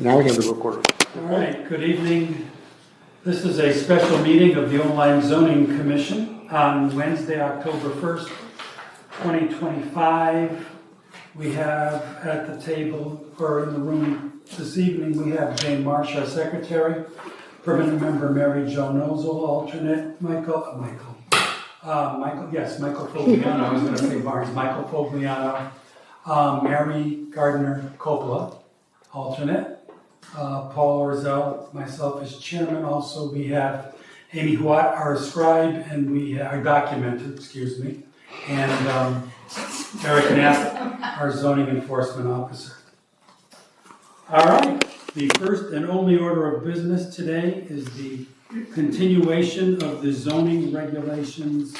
Now we have the recorder. All right, good evening. This is a special meeting of the Ojai Zoning Commission on Wednesday, October 1st, 2025. We have at the table, or in the room this evening, we have Jane Marsh, our secretary, permanent member Mary Jo Nozel, alternate Michael Fogliano, I was going to say Barnes, Michael Fogliano, Mary Gardner Coppola, alternate. Paul Orzel, myself as chairman. Also, we have Amy Huat, our scribe, and we have our documenter, and Eric Knapp, our zoning enforcement officer. All right, the first and only order of business today is the continuation of the zoning regulations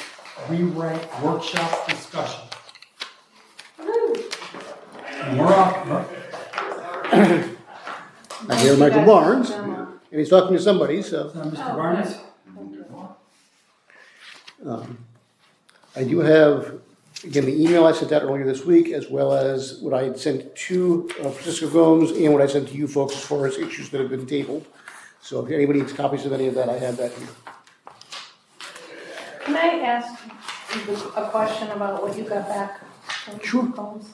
rewrite workshop discussion. And we're off. I hear Michael Barnes, and he's talking to somebody, so. Mr. Barnes? I do have, again, the email I sent out earlier this week, as well as what I had sent to Francisco Gomes and what I sent to you folks as far as issues that have been tabled. So if anybody needs copies of any of that, I have that here. Can I ask you a question about what you got back from Sure. Combs?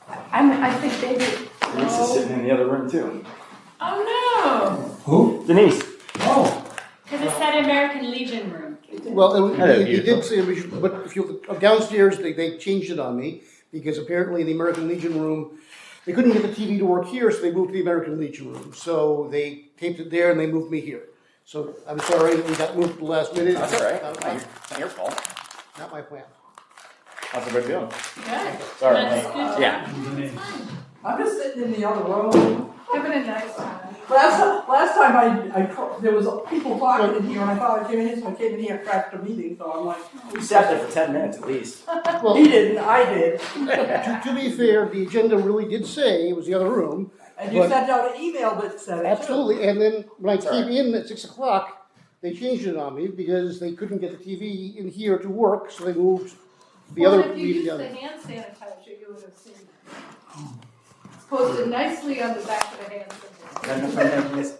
I think David. Denise is sitting in the other room too. Oh Who? Denise. Oh, no! Because it said American Legion room. Well, Hello, he did beautiful. say, but if you look downstairs, they changed it on me, because apparently in the American Legion room, they couldn't get the TV to work here, so they moved to the American Legion room. So they taped it there and they moved me here. So I'm sorry, we got moved at the last minute. That's all right. It's not your fault. Not my plan. How's everybody feeling? Good. Sorry. That's good. Yeah. I'm just sitting in the other room. Having a nice time. Last time there was people talking in here, and I thought I came in here, so I came in here after the meeting, so I'm like, We sat there for 10 minutes at least. Well, he didn't, I did. to be fair, the agenda really did say it was the other room. And you But- sent out an email that said it too. Absolutely, and then when I Sorry. came in at 6 o'clock, they changed it on me because they couldn't get the TV in here to work, so they moved the Well, other if you meeting used down the there. hand sanitizer, you would have seen that. It's posted nicely on the back of the hand sanitizer.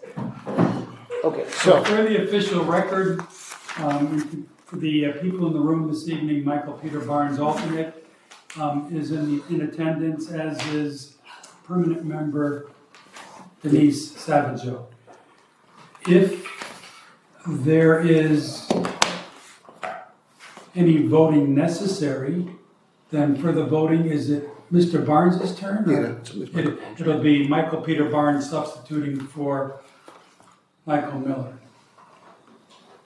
Okay, so so, for the official record, for the people in the room this evening, Michael Peter Barnes, alternate, is in attendance, as is permanent member Denise Savageau. If there is any voting necessary, then for the voting, is it Mr. Barnes' turn? yeah, it's Mr. Barnes. It'll be Michael Peter Barnes substituting for Michael Miller.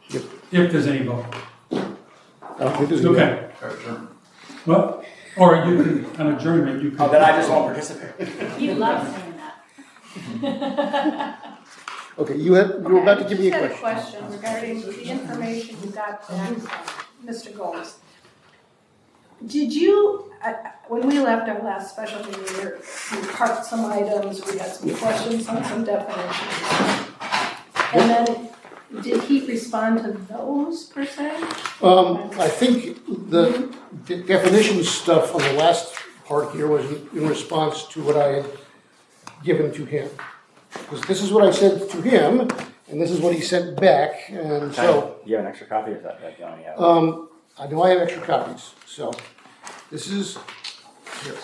Yep. If there's any vote. I don't think there's any- Okay. What? Or you can, an adjournment, you can. Oh, then I just won't participate. He loves saying that. Okay, you were about to give me a I just question. had a question regarding the information you got back from Mr. Gomes. Did you, when we left our last special meeting, we parked some items, we had some questions on some definitions. And then, did he respond to those per se? I think the definition stuff on the last part here was in response to what I had given to him. Because this is what I sent to him, and this is what he sent back, and so, Do you have an extra copy of that? You only have. I know I have extra copies, so this is, here.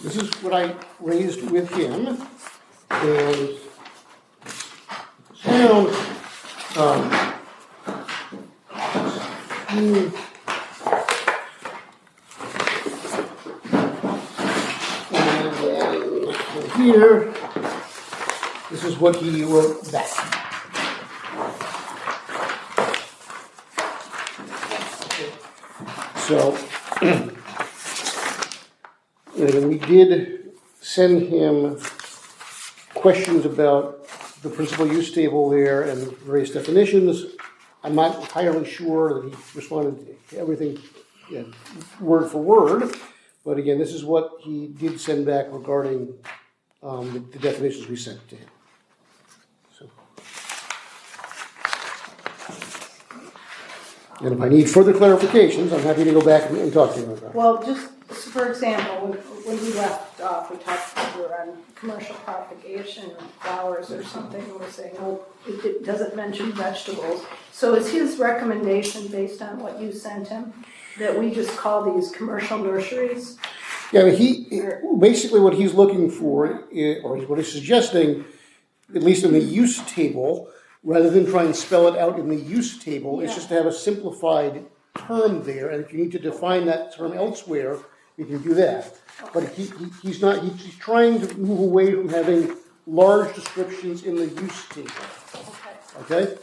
This is what I raised with him, and so, and then here, this is what he wrote back. So, and we did send him questions about the principal use table there and various definitions. I'm not entirely sure that he responded to everything, word for word, but again, this is what he did send back regarding the definitions we sent to him. So. And if I need further clarifications, I'm happy to go back and talk to you about that. Well, just for example, when we left off, we were on commercial propagation, flowers or something, and we're saying, oh, it doesn't mention vegetables. So is his recommendation based on what you sent him, that we just call these commercial nurseries? Yeah, but basically what he's looking for, or what he's suggesting, at least in the use table, rather than try and spell it out in the use table, is just to have a simplified term there, and if you need to define that term elsewhere, you can do that. But he's trying to move away from having large descriptions in the use table, okay?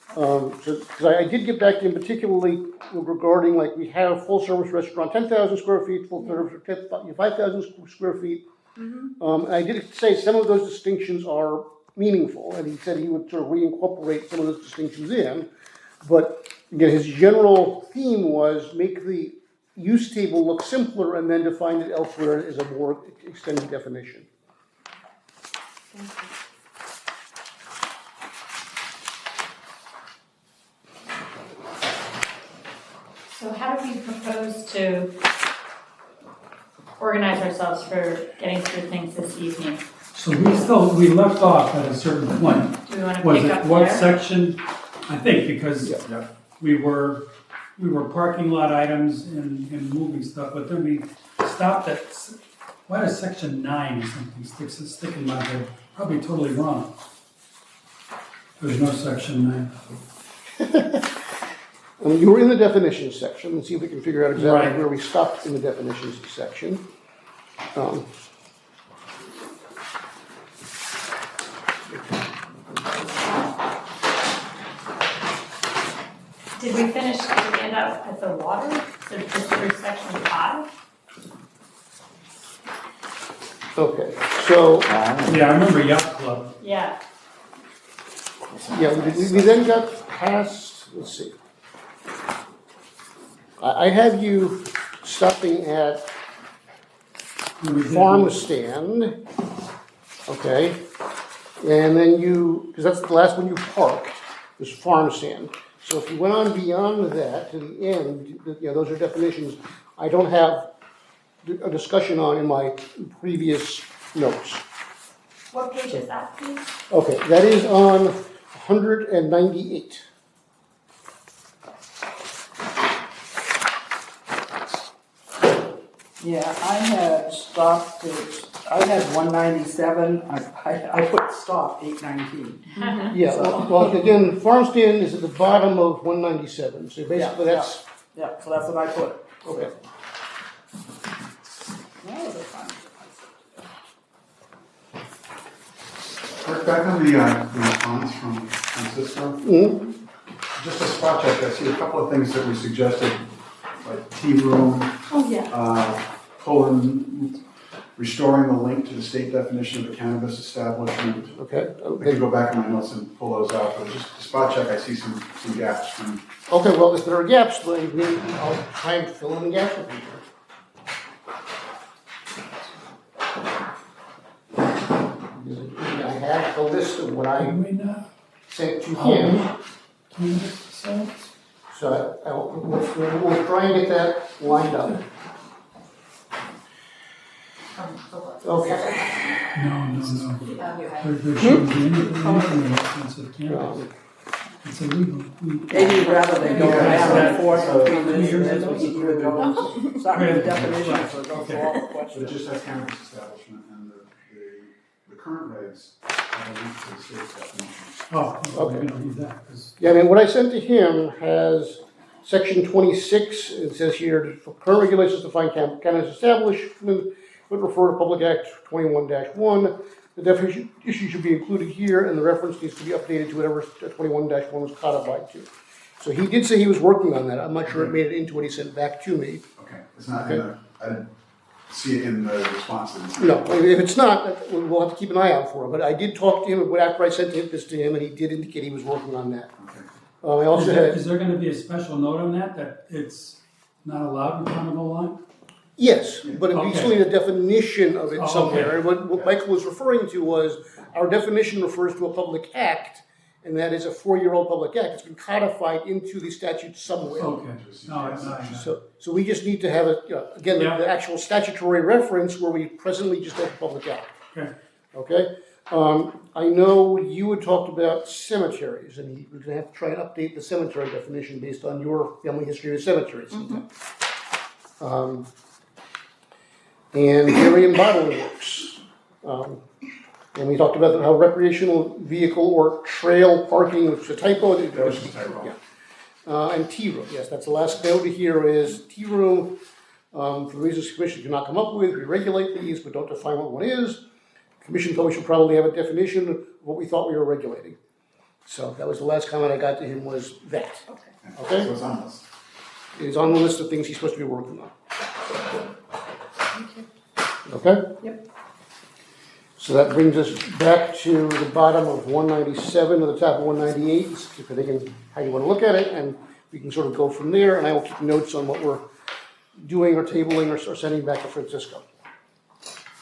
Because I did get back to him particularly regarding, like, we have a full-service restaurant, 10,000 square feet, full-service, 5,000 square feet. And I did say some of those distinctions are meaningful, and he said he would sort of reincorporate some of those distinctions in. But again, his general theme was make the use table look simpler and then define it elsewhere as a more extended definition. So how do we propose to organize ourselves for getting through things this evening? So we left off at a certain point. Do we want to Was pick it up what there? section? I think because we were parking lot items and moving stuff, but then we stopped at, why does section 9 or something stick in my head? Probably totally wrong. There's no section 9. You were in the definitions section, and see if we can figure out exactly Right. where we stopped in the definitions section. Did we finish, did we end up at the water? So just through section 5? Okay, so, Yeah, I remember yacht club. Yeah. yeah, we then got past, let's see. I have you stopping at farm stand, okay? And then because that's the last one you parked, was farm stand. So if you went on beyond that to the end, those are definitions I don't have a discussion on in my previous notes. What page is that, please? Okay, that is on 198. Yeah, I had stopped I had 197, I put stop 819. Yeah, well, again, farm stand is at the bottom of 197, so basically Yeah, that's, Yeah, so that's what I put. okay. Where was it? Rick, back on the response from Francisco, Mhm. just a spot check, I see a couple of things that we suggested, like tea room, Oh, yeah. restoring the link to the state definition of a cannabis establishment. Okay, I okay. can go back in my notes and pull those out, but just a spot check, I see some gaps from, Okay, well, if there are gaps, then I'll try and fill in the gaps with you. I have a list of what I Did we not? sent to him, So? so we'll try and get that lined up. Okay. No. There shouldn't be anything in the reference of cannabis. It's illegal. Maybe rather than go back and forth between this and this, So- we can either go, start with the definition, so go through all the but it questions. just has cannabis establishment, and the current regs have a link to the state definition. Oh, Okay. we don't need that, 'cause Yeah, I mean, what I sent to him has section 26, it says here, for current regulations to find cannabis establishment would refer to Public Act 21-1. The definition issue should be included here, and the reference needs to be updated to whatever 21-1 was codified to. So he did say he was working on that. I'm not sure it made it into what he sent back to me. Okay, it's not in the, I didn't see it in the response. No, if it's not, we'll have to keep an eye out for it. But I did talk to him after I sent this to him, and he did indicate he was working on that. Okay. I also had. Is there gonna be a special note on that it's not allowed in front of the line? Yes, but we Okay. still need a definition of it Oh, somewhere. okay. And what Michael was referring to was, our definition refers to a public act, and that is a 4-year-old public act. It's been codified into the statute somewhere. Okay, no, it's not. So we just need to have it, again, Yeah. the actual statutory reference where we presently just have a public act. Okay. Okay? I know you had talked about cemeteries, and we're gonna have to try and update the cemetery definition based on your family history with cemeteries. And dairy and bottling works. And we talked about how recreational vehicle or trail parking, which is a typo. That was just a typo. Yeah. And tea room, yes, that's the last note here is tea room. For the reasons the commission cannot come up with, we regulate these, but don't define what one is. Commission thought we should probably have a definition of what we thought we were regulating. So that was the last comment I got to him was that. Okay. So it's on this. It is on the list of things he's supposed to be working on. Okay? Yep. So that brings us back to the bottom of 197 or the top of 198, depending on how you want to look at it, and we can sort of go from there, and I will keep notes on what we're doing or tabling or sending back to Francisco.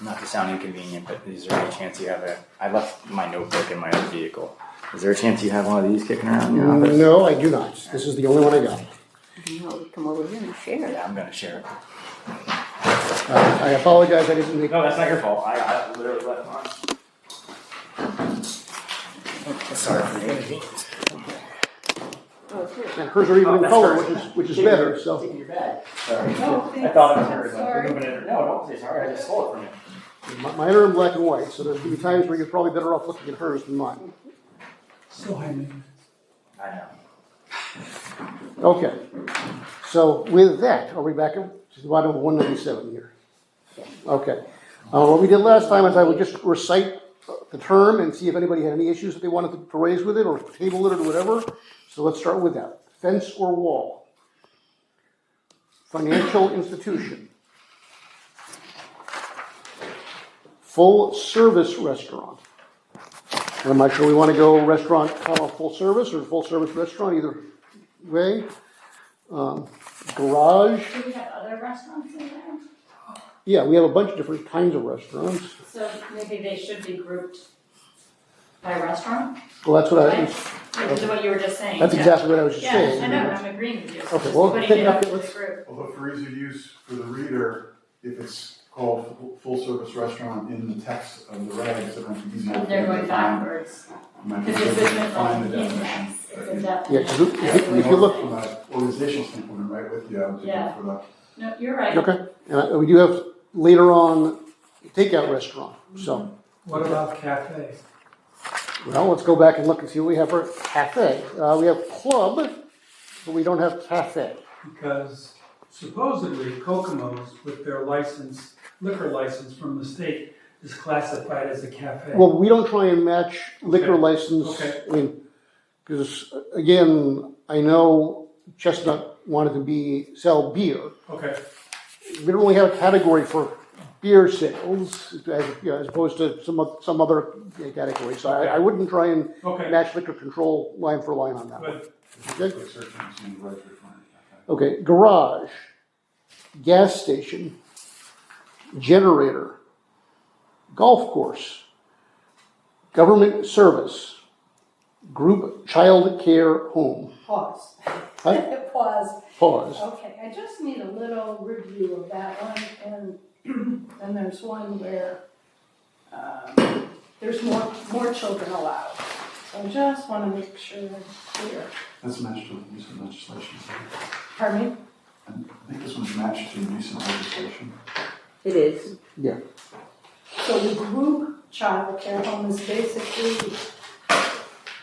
Not to sound inconvenient, but is there any chance you have I left my notebook in my other vehicle. Is there a chance you have one of these kicking around in your office? No, I do not. This is the only one I got. No, come over here and share. Yeah, I'm gonna share it. I apologize, I didn't make. No, that's not your fault. I literally left mine. Sorry for the inconvenience. Oh, it's here. And hers are even in that's color, hers. which is better, so. Take your bag. Sorry. Oh, I thought it was hers. sorry. No, don't say sorry. I just stole it from you. Mine are in black and white, so there's gonna be times where you're probably better off looking at hers than mine. So high maintenance. I know. Okay, so with that, are we back to the bottom of 197 here? Okay. What we did last time is I would just recite the term and see if anybody had any issues that they wanted to raise with it or table it or whatever. So let's start with that. Fence or wall? Financial institution? Full service restaurant? And I'm not sure we want to go restaurant, full service or full service restaurant, either way. Garage? Do we have other restaurants in there? Yeah, we have a bunch of different kinds of restaurants. So maybe they should be grouped by restaurant? Well, that's what Right? I, Which is what you were just saying. that's yeah. exactly what I was just Yeah, saying. I know, I'm agreeing with you. Okay, Just well, putting take it up into the- this group. Although for ease of use for the reader, if it's called full-service restaurant in the text of the regs, it might be easier. Oh, they're going backwards. Might be Because easier this to isn't define like the definition. index, it's a Yeah, definition. 'cause if you look, From an organizational standpoint, I'm right with you, I was looking Yeah. for the. No, you're right. okay, and we do have later on takeout restaurant, so, What about cafe? well, let's go back and look and see what we have for cafe. We have club, but we don't have cafe. Because supposedly Kokomo's with their license, liquor license from the state is classified as a cafe. Well, we don't try and match liquor Okay. license, Okay. I mean, because again, I know Chestnut wanted to sell beer. Okay, We don't really have a category for beer sales, as opposed to some other category. So I wouldn't try and okay, match liquor control line for line on that one. good. Okay? Quick search and see the right to find it. Okay, garage, gas station, generator, golf course, government service, group child care home. Pause. Huh? Pause. Pause. Okay, I just need a little review of that one, and then there's one where, there's more children allowed. So I just wanna make sure I'm clear. That's matched to recent legislation. Pardon me? And I think this one's matched to recent legislation. It is. Yeah. So the group child care home is basically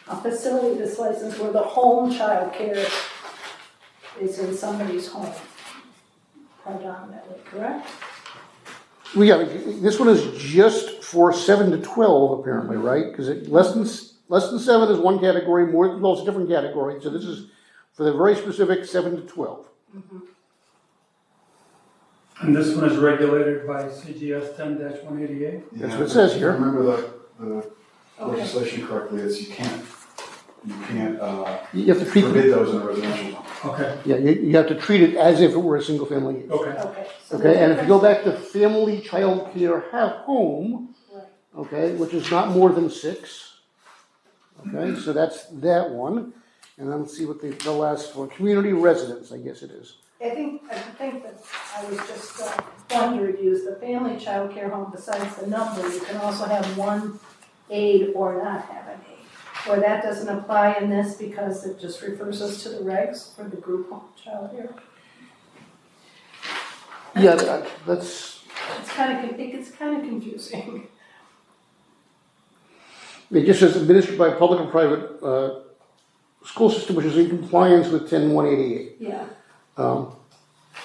a facility that's licensed where the home child care is in somebody's home predominantly, correct? This one is just for 7 to 12 apparently, right? Because less than 7 is one category, well, it's a different category. So this is for the very specific 7 to 12. And this one is regulated by CGS 10-188? That's what it says here. If I remember the Okay. legislation correctly, it's you can't You have to treat forbid those in a residential zone. Okay, Yeah, you have to treat it as if it were a single family use. okay. Okay. So Okay, the and if you go difference- back to family child care home, Right. okay, which is not more than 6, Okay, so that's that one. And then let's see what the last one, community residence, I guess it is. I think that I was just wanting to review is the family child care home, besides the number, you can also have one aide or not have an aide. Or that doesn't apply in this because it just refers us to the regs for the group home child care. Yeah, that's, It gets kind of confusing. it just says administered by public and private school system, which is in compliance with 10-188. Yeah, Um,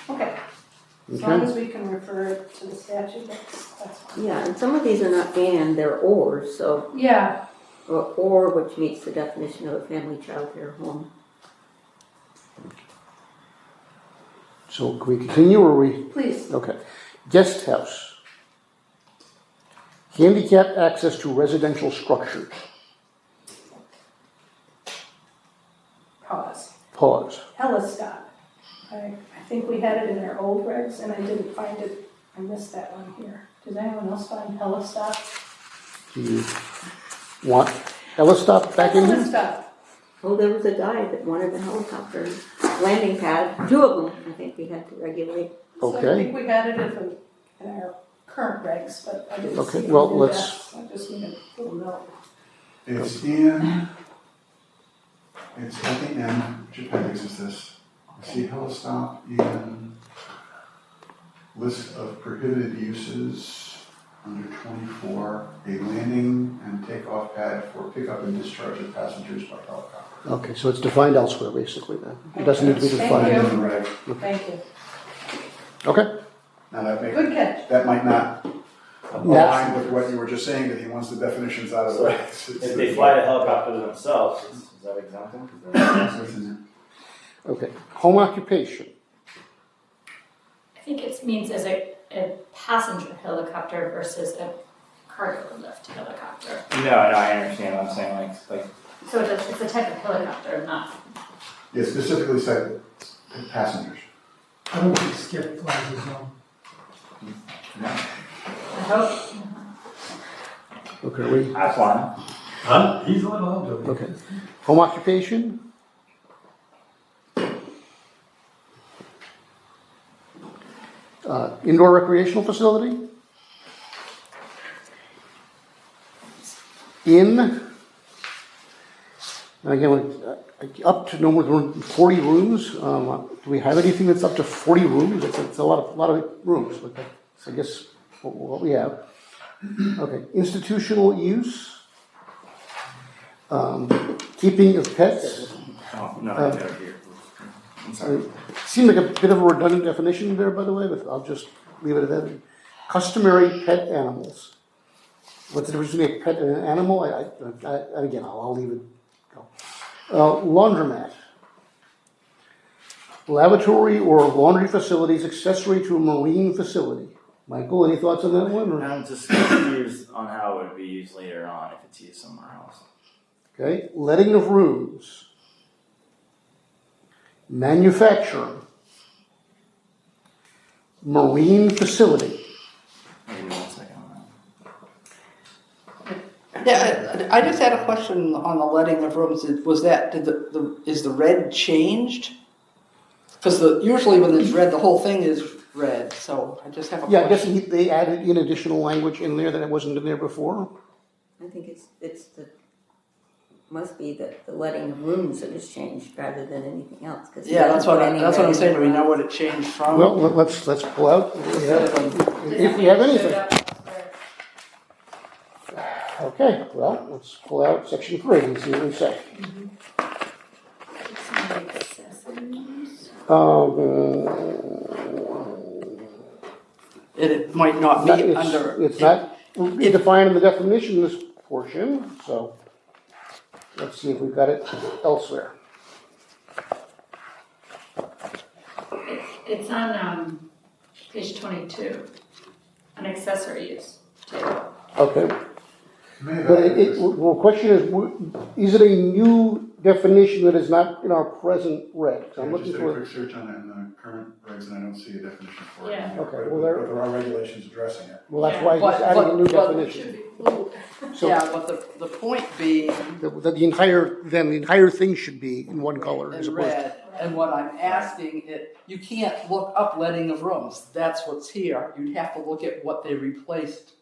okay. As long Okay, as we can refer it to the statute, that's fine. Yeah, and some of these are not and, they're or, so, Yeah, or which meets the definition of a family child care home. so can we continue or we, please. okay. Guest house. Handicap access to residential structures. Pause. Pause. Helistop. I think we had it in our old regs and I didn't find it. I missed that one here. Did anyone else find Helistop? Do you want Elistop back in here? Helistop. Oh, there was a guy that wanted a helicopter landing pad, 2 of them, I think we had to regulate. So I Okay. think we had it in our current regs, but I didn't Okay, see it well, in let's- that. I just need a little note. It's in, it's at the end, which appendix is this? See Hillstop in list of prohibited uses under 24, a landing and takeoff pad for pickup and discharge of passengers by helicopter. Okay, so it's defined elsewhere, basically, then. It doesn't need to be Thank defined. you. In the reg. Thank you. Okay, Now Good catch. that might not align with what you were just saying, that he wants the definitions out of the regs. If they fly the helicopter themselves, is that exempt them? 'Cause they're- okay. Home occupation. I think it means as a passenger helicopter versus a cargo lift helicopter. No, I understand what I'm saying, like, So it's a type of helicopter, not. Yeah, specifically said passengers. I don't think Skip flies his own. I hope. Okay, we, I fly. Huh? He's a little older. okay. Home occupation. Indoor recreational facility. And again, up to no more than 40 rooms. Do we have anything that's up to 40 rooms? It's a lot of rooms, but that's, I guess, what we have. Okay, institutional use. Keeping of pets. Oh, no, I got it here. I'm sorry. Seemed like a bit of a redundant definition there, by the way, but I'll just leave it at that. Customary pet animals. What's the difference between a pet and an animal? And again, I'll leave it go. Laundromat. Lavatory or laundry facilities accessory to a marine facility. Michael, any thoughts on that one? Or? I'm just confused on how it would be used later on if it's used somewhere else. Okay, letting of rooms. Manufacturing. Marine facility. Maybe 1 second on that. Yeah, I just had a question on the letting of rooms. Was that, is the red changed? Because usually when it's red, the whole thing is red, so I just have a Yeah, I guess question. they added in additional language in there that it wasn't in there before. I think it's must be the letting of rooms that has changed rather than anything else. 'Cause he Yeah, that's doesn't what put any I'm red saying. in Do we the know front. what it changed from? Well, let's pull out, if we have anything. Okay, well, let's pull out section 3 and see what we say. It might not be under. It's not defined in the definition in this portion, so let's see if we've got it elsewhere. It's on page 22, an accessory use table. Okay, May have but added well, the question is it a new definition that is not in our present regs? I'm I looking just did a for, quick search on it in the current regs and I don't see a definition for it. Yeah. Okay, But well, there are regulations addressing it. well, that's why But- he's adding a new but- definition. So Yeah, but the point being the entire thing should be in one color as in opposed to. red, and what I'm asking, you can't look up letting of rooms, that's what's here. You'd have to look at what they replaced.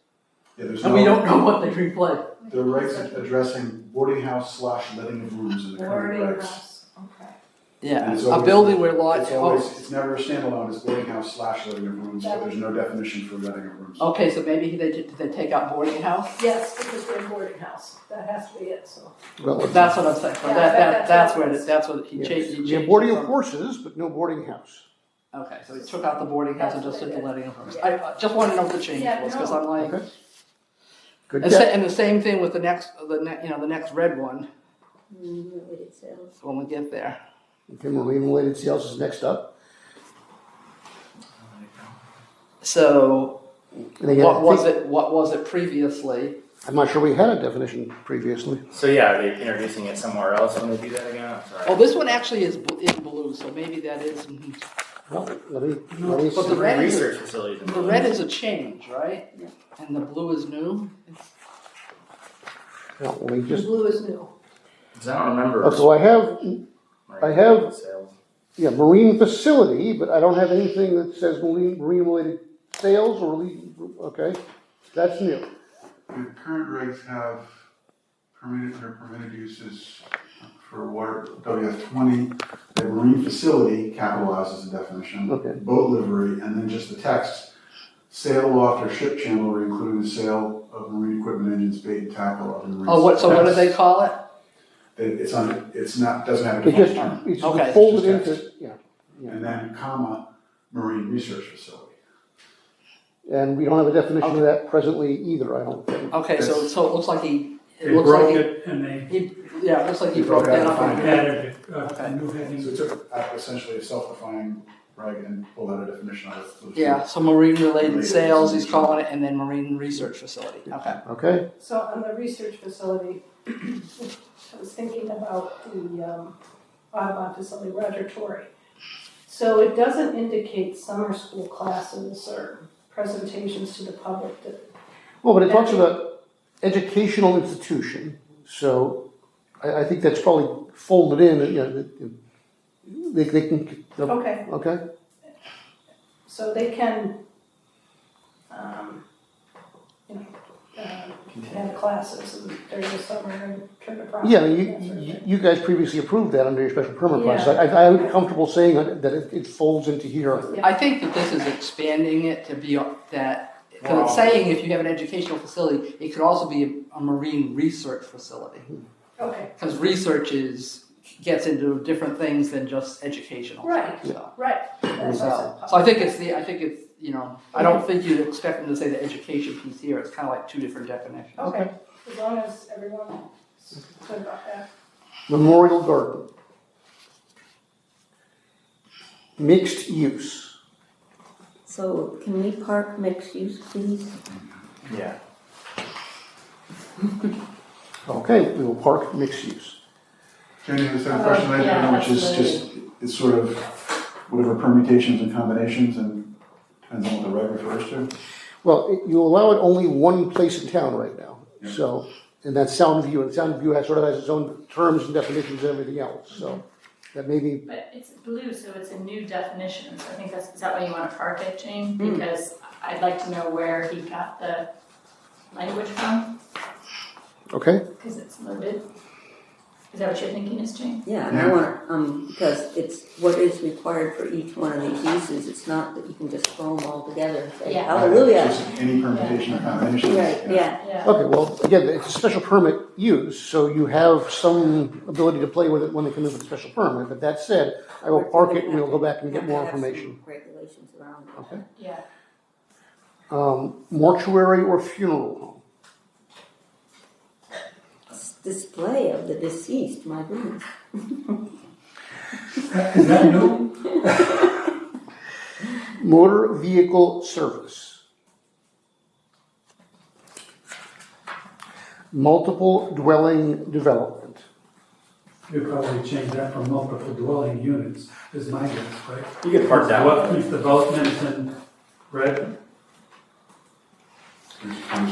Yeah, there's And we no, don't know what they replaced. the regs addressing boarding house / letting of rooms in the current Boarding regs. house, okay. Yeah, And it's a always- building where lot, It's never a standalone, it's boarding house / letting of rooms, but there's no definition for letting of rooms. okay, so maybe did they take out boarding house? Yes, because we're in boarding house, that has to be it, so. Well, That's what I'm saying, so Yeah, that's that's where, what it is. that's what he yes. changed. He We have changed boarding it of from- horses, but no boarding house. Okay, so he took out the boarding house and just did the letting of rooms. Yeah. I just want to know what the change Yeah, was, because no. I'm like, Okay. Good and, catch. and the same thing with the next red one, Related sales. when we get there. Okay, marine related sales is next up. So, And again, what was it previously? I'm not sure we had a definition previously. So yeah, are they introducing it somewhere else when they do that again? I'm sorry. Oh, this one actually is in blue, so maybe that is, Well, let me but the see. red is, Research facilities. the red is a change, right? Yeah. And the blue is new? Well, let me The just, blue is new. 'Cause I don't remember. oh, so I have- Sales. yeah, marine facility, but I don't have anything that says marine related sales or, okay, that's new. The current regs have permitted uses for water, WF 20, the marine facility capitalized as a definition. Okay. Boat livery, and then just the text, sail loft or ship chandlery, including the sale of marine equipment, engines, bait, and tackle of marine. Oh, so what do they call it? Doesn't have a It just, defined term. it's Okay. folded It's just into, yeah. And then comma, marine research facility. And we don't have a definition of that presently either, I don't think. Okay, so it looks like They it looks broke like it and they he, yeah, it looks like he They broke broke that out up. fine. into- added a new heading. So it took essentially a self-defined reg and pulled out a definition of it. Yeah, so marine related Related sales, he's facility. calling it, and then marine research facility, okay. Okay, So on the research facility, I was thinking about the Audubon facility, Roger Torrey. So it doesn't indicate summer school classes or presentations to the public that, well, but it talks about educational institution, so I think that's probably folded in, they can, okay, okay? so they can, have classes during the summer and turn the profit. Yeah, that sort of thing. you guys previously approved that under your special permit process. Yeah. I would be comfortable saying that it folds into here. I think that this is expanding it to be that, because it's saying if you have an educational facility, it could also be a marine research facility. Okay, Because research gets into different things than just educational. Right. So, right. That's so also- I think it's I don't think you'd expect them to say the education piece here, it's kind of like two different definitions. Okay, as long as everyone's good about that. Memorial Garden. Mixed use. So can we park mixed use, please? Yeah. Okay, we will park mixed use. Jenny, the second question I yeah, have, which is absolutely. just, it's sort of whatever permutations and combinations and depends on what the reg refers to. Well, you allow it only one place in town right now, Yeah. so, and that's Sound View, and Sound View has its own terms and definitions and everything else, so that may be, But it's blue, so it's a new definition, so I think is that why you wanna park it, Jane? Hmm. Because I'd like to know where he got the language from, okay? because it's loaded. Is that what you're thinking is, Jane? Yeah, and I want, because it's what is required for each one of these uses, it's not that you can just throw them all together and say Yeah. hallelujah. Just any permutation or combination. Right, yeah, Yeah. Okay, well, again, it's a special permit use, so you have some ability to play with it when they come in with a special permit, but that said, I will park it and we'll go back and get more Have to have some information. Regulations around it. Okay? Yeah. Mortuary or funeral home. Display of the deceased, my goodness. Is that new? Motor vehicle service. Multiple dwelling development. You'd probably change that from multiple dwelling units, is my guess, right? You could park that What one. if development is in red?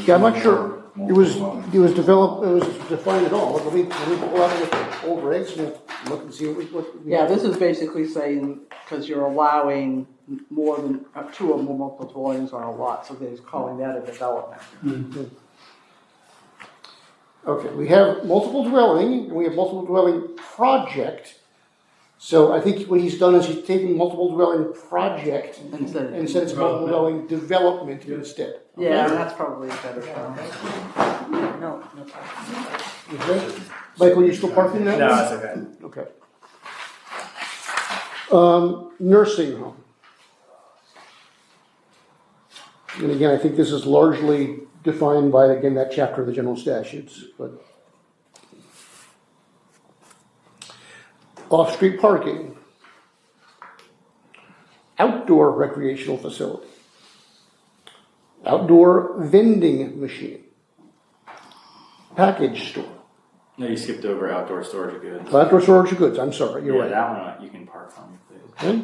Yeah, I'm not sure, It was, dwellings. it was developed, it was defined at all. Let me pull out the old regs and look and see what. Yeah, this is basically saying, because you're allowing more than, two or more multiple dwellings on a lot, so they're calling that a development. Okay, we have multiple dwelling, and we have multiple dwelling project. So I think what he's done is he's taken multiple dwelling project Instead and said it's multiple dwelling development instead. Yeah, that's probably a better term. No, no problem. Okay. Michael, you still parking that? No, one? it's okay. Okay. Nursing home. And again, I think this is largely defined by, again, that chapter of the general statutes, but. Off-street parking. Outdoor recreational facility. Outdoor vending machine. Package store. No, you skipped over outdoor storage of goods. Outdoor storage of goods, I'm sorry, you're Yeah, right. that one you can park on, please. Okay.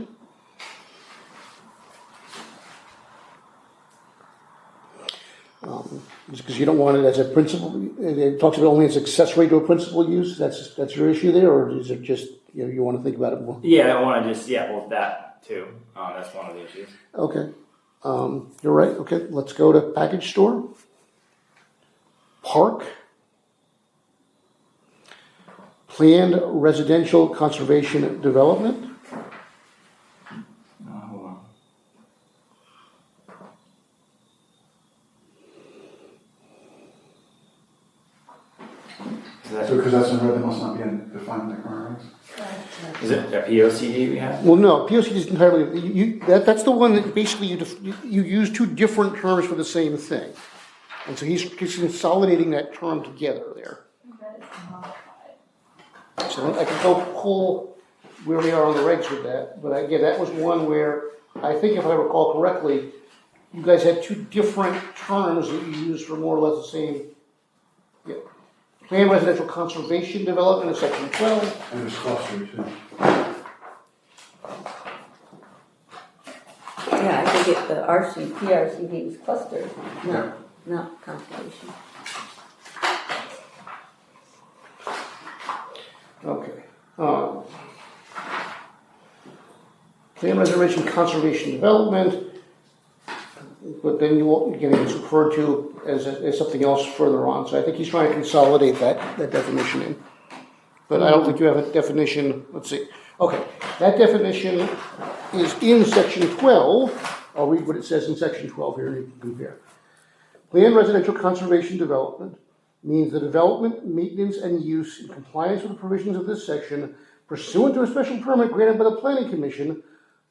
Because you don't want it as a principal, it talks about only as accessory to a principal use, that's your issue there, or is it just, you want to think about it more? Yeah, I want to just, well, that too. That's one of the issues. Okay, you're right, okay, let's go to package store. Park. Planned residential conservation development. Hold on. So because that's in red, that must not be defined in the current regs? Is it a POCD we have? Well, no, POC is entirely, that's the one that basically you use two different terms for the same thing. And so he's consolidating that term together there. So I can go pull where we are on the regs with that, but again, that was one where, I think if I recall correctly, you guys had two different terms that you used for more or less the same. Yeah. Planned residential conservation development in section 12. And there's cluster too. Yeah, I think the PRCD was clusters, not conservation. Okay. Planned reservation conservation development, but then you won't get it referred to as something else further on. So I think he's trying to consolidate that definition in. But I don't think you have a definition, let's see. Okay, that definition is in section 12. I'll read what it says in section 12 here and you can compare. Planned residential conservation development means the development, maintenance, and use in compliance with the provisions of this section pursuant to a special permit granted by the Planning Commission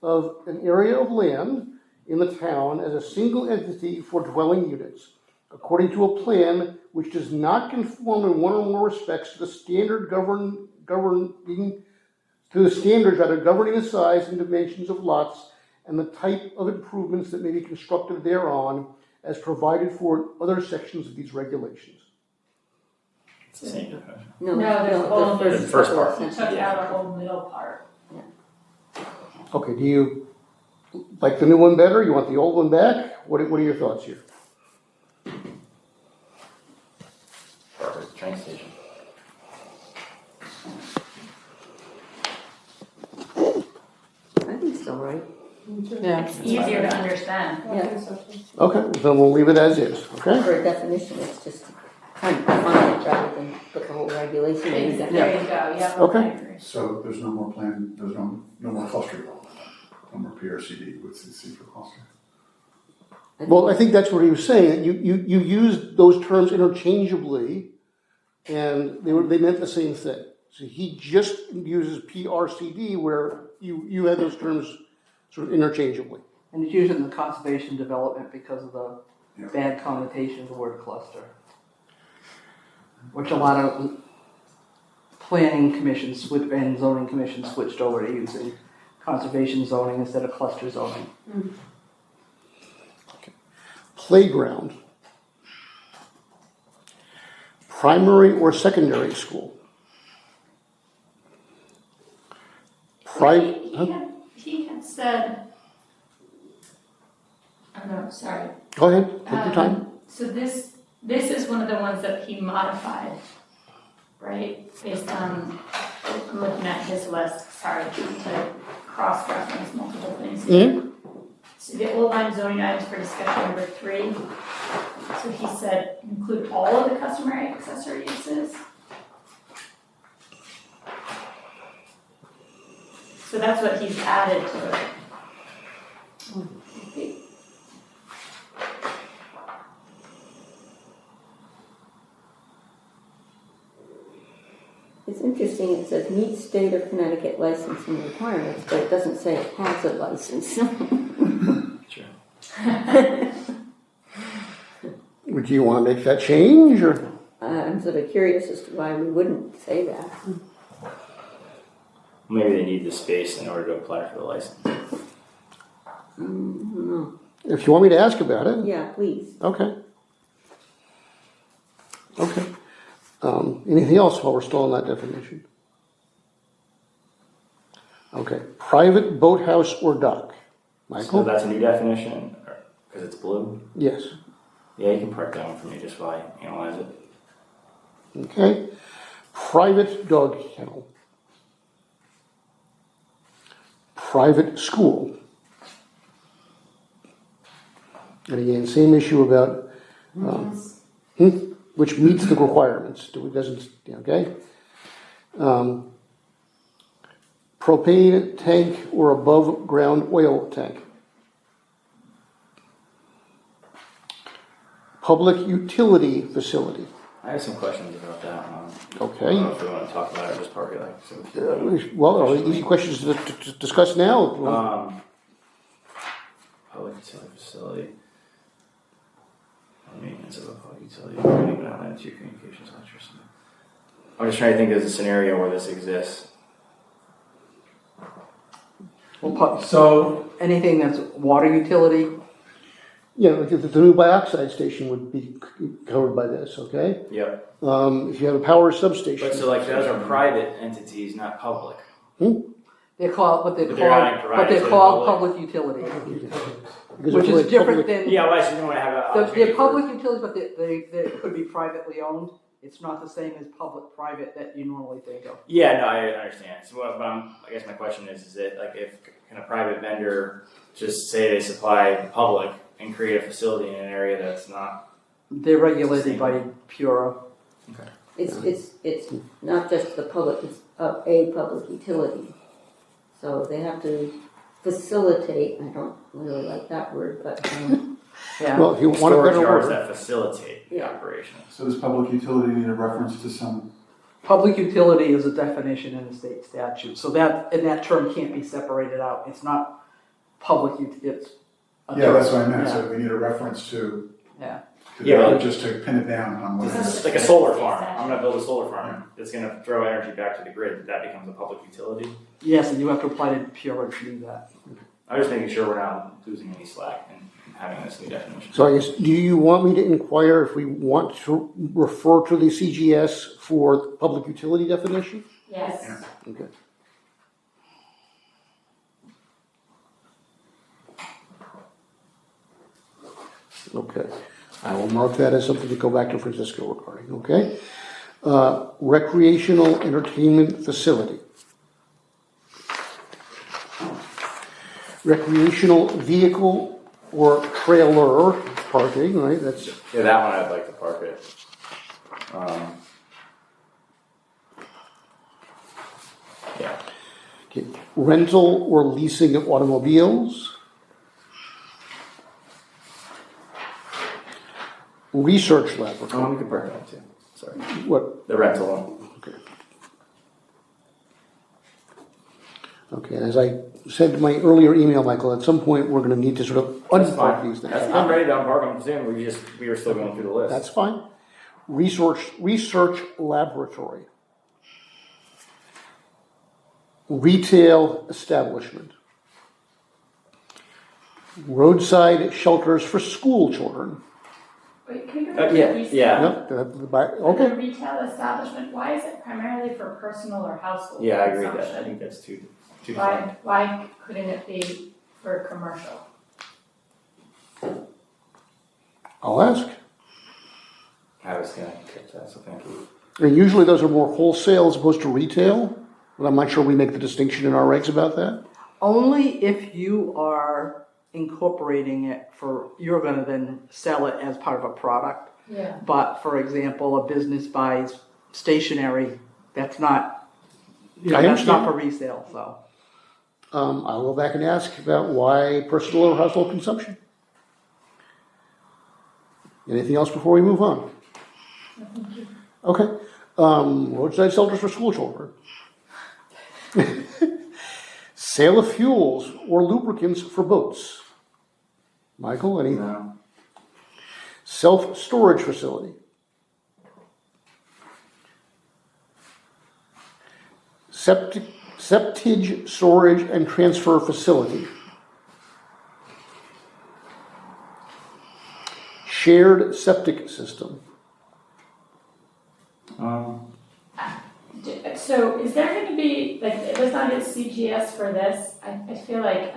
of an area of land in the town as a single entity for dwelling units, according to a plan which does not conform in one or more respects to the standard governing the size and dimensions of lots and the type of improvements that may be constructed thereon as provided for in other sections of these regulations. It's the same definition. No, there's all the the first couple part. of Took sentences. out a whole middle part. Okay, do you like the new one better? You want the old one back? What are your thoughts here? Perfect. Train station. I think so, right? Yeah. It's easier to understand. Yeah. Okay, then we'll leave it as is, okay? For a definition, it's just kind of define it rather than put the whole regulation in. There you go, yeah. Okay. I agree. So there's no more plan, there's no more cluster development, no more PRCD with CC for cluster. Well, I think that's what he was saying. You used those terms interchangeably, and they meant the same thing. So he just uses PRCD where you had those terms sort of interchangeably. And it's using the conservation development because of the Yeah. bad connotation of the word cluster. Which a lot of planning commissions and zoning commissions switched over to using conservation zoning instead of cluster zoning. Playground. Primary or secondary school. He had said, oh no, sorry. Go ahead, take your time. So this This is one of the ones that he modified, right? Based on, I'm looking at his list, sorry, to cross-reference multiple things. So the old line zoning items for discussion number 3. So he said include all of the customary accessory uses. So that's what he's added to it. It's interesting, it says meet state of Connecticut licensing requirements, but it doesn't say it has a license. Sure. Would you want to make that change, or? I'm sort of curious as to why we wouldn't say that. Maybe they need the space in order to apply for the license. No. If you want me to ask about it. Yeah, please. Okay. Okay. Anything else while we're still on that definition? Okay. Private boathouse or dock. So Michael? that's a new definition, because it's blue? Yes. Yeah, you can park that one for me just while I analyze it. Okay. Private dog kennel. Private school. And again, same issue about which meets the requirements. Doesn't, okay? Propane tank or above ground oil tank. Public utility facility. I have some questions about that. I Okay. don't know if we want to talk about it or just park it like so. Well, are they easy questions to discuss now? Public utility facility. Maintenance of a public utility, including to communications, electricity. I'm just trying to think of a scenario where this exists. So anything that's water utility, Yeah, like the new bioxide station would be covered by this, okay? Yep. If you have a power substation. But so like those are private entities, not public. they're called what But they're not provided to the public utility, Because which it's is like different public- than Yeah, well, I just don't want to have a. they're public utilities, but they could be privately owned. It's not the same as public-private that you normally think of. Yeah, no, I understand. So, but I guess my question is that like if can a private vendor just say they supply the public and create a facility in an area that's not? They're regulated by Pura. It's not just the public, it's a public utility. So they have to facilitate, I don't really like that word, but, Yeah. Well, if you want a Storage better yards word. that facilitate the Yeah. operation. So does public utility need a reference to some, Public utility is a definition in the state statute, so that term can't be separated out. It's not public, it's a yeah, term. that's what I meant, Yeah. so we need a reference to. Yeah. Yeah, That, just to pin it down on what it This is. is Like a solar farm. I'm going to build a solar farm that's going to throw energy back to the grid. That becomes a public utility. Yes, and you have to apply to Pura to do that. I'm just making sure we're not losing any slack in having this new definition. So I guess, do you want me to inquire if we want to refer to the CGS for public utility definition? Yes. Okay. Okay, I will mark that as something to go back to Francisco regarding, okay? Recreational entertainment facility. Recreational vehicle or trailer parking, right, that's, Yeah, that one I'd like to park it. Yeah. okay. Rental or leasing of automobiles. Research laboratory, We could park that one too. Sorry. what, The rental one. okay. Okay, as I said in my earlier email, Michael, at some point, we're gonna need to sort of That's unpark fine. these things. I'm ready to unpark them soon. We were still going through the list. That's fine. Research laboratory. Retail establishment. Roadside shelters for school children. Wait, can you go back to yeah, the retail? yeah. Yep, The okay. retail establishment, why is it primarily for personal or household Yeah, I agree with that. I consumption? think that's too far. Why couldn't it be for commercial? I'll ask. I was gonna catch that, so thank you. And usually those are more wholesale as opposed to retail, but I'm not sure we make the distinction in our regs about that. Only if you are incorporating it you're gonna then sell it as part of a product. Yeah. But for example, a business buys stationery, that's not, I that's not understand. for resale, so. I'll go back and ask about why personal or household consumption. Anything else before we move on? Okay. Roadside shelters for school children. Sale of fuels or lubricants for boats. Michael, any? No. Self-storage facility. Septage storage and transfer facility. Shared septic system. So is there gonna be, like, it does not get CGS for this? I feel like,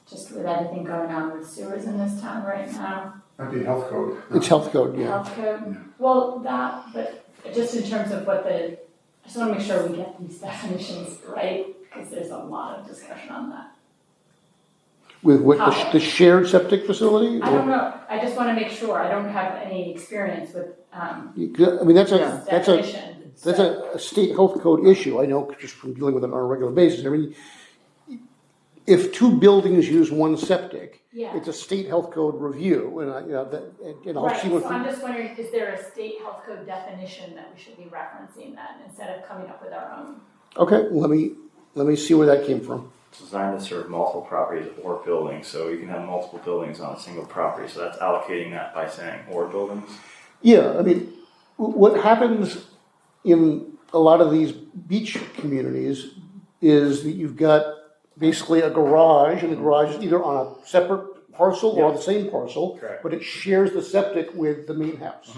just with everything going on with sewers in this town right now, Might be health code. It's health code, yeah. health code, well, that, but just in terms of I just wanna make sure we get these definitions right, because there's a lot of discussion on that. With what, How? the shared septic facility? I don't know, I just wanna make sure, I don't have any experience with, I mean, that's Yeah. a definition. That's a state health code issue, I know, just from dealing with it on a regular basis. I mean, if two buildings use one septic, Yeah. it's a state health code review, and I'll Right, see what. so I'm just wondering, is there a state health code definition that we should be referencing then, instead of coming up with our own? Okay, let me see where that came from. It's designed to serve multiple properties or buildings, so you can have multiple buildings on a single property, so that's allocating that by saying or buildings. Yeah, I mean, what happens in a lot of these beach communities is that you've got basically a garage, and the garage is either on a separate parcel or Yeah. the same parcel, Correct. but it shares the septic with the main house.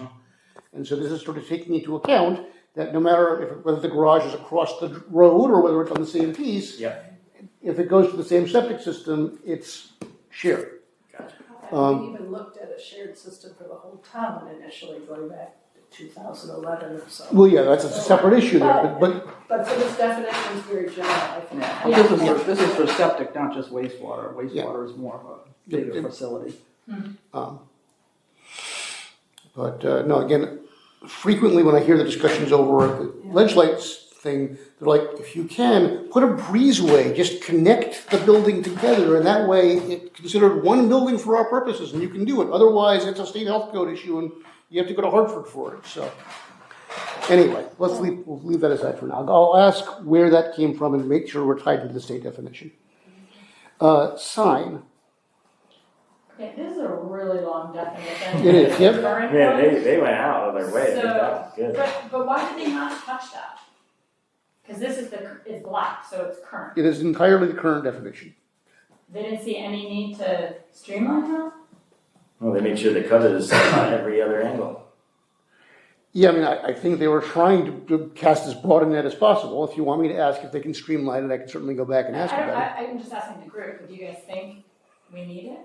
And so this is sort of taking into account that no matter whether the garage is across the road or whether it's on the same piece, Yep. if it goes to the same septic system, it's shared. We even looked at a shared system for the whole town initially, going back to 2011 or so. Well, yeah, that's a separate issue there, but But for this definition, it's very general, I think. Yeah, this is for septic, not just wastewater. Wastewater is more of a bigger facility. No, again, frequently when I hear the discussions over at the legislates thing, they're like, if you can, put a breezeway, just connect the building together, and that way it's considered one building for our purposes, and you can do it. Otherwise, it's a state health code issue, and you have to go to Hartford for it, so. Anyway, we'll leave that aside for now. I'll ask where that came from and make sure we're tied to the state definition. Sign. Okay, this is a really long definition. It is, yep. Current Yeah, one. they went out of their way, I think that was good. But why did they not touch that? Because this is black, so it's current. It is entirely the current definition. They didn't see any need to streamline that? Well, they made sure they covered this on every other angle. Yeah, I mean, I think they were trying to cast as broad a net as possible. If you want me to ask if they can streamline it, I can certainly go back and ask about it. I'm just asking the group, but do you guys think we need it?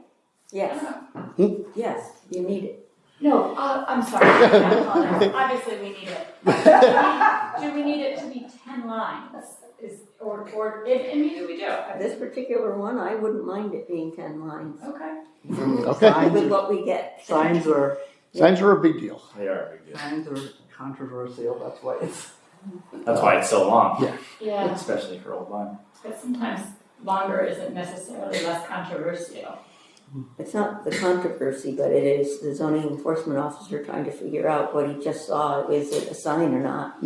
Yes, I don't know. yes, you need it. No, I'm sorry. I apologize. Obviously, we need it. Do we need it to be 10 lines? And maybe we do. This particular one, I wouldn't mind it being 10 lines. Okay. Okay, With what we get. Signs are signs are a big deal. They are a big deal. Signs are controversial, that's why it's. That's why it's so long. Yeah. Yeah, Especially for Old Lyme. but sometimes longer isn't necessarily less controversial. It's not the controversy, but it is the zoning enforcement officer trying to figure out what he just saw, is it a sign or not?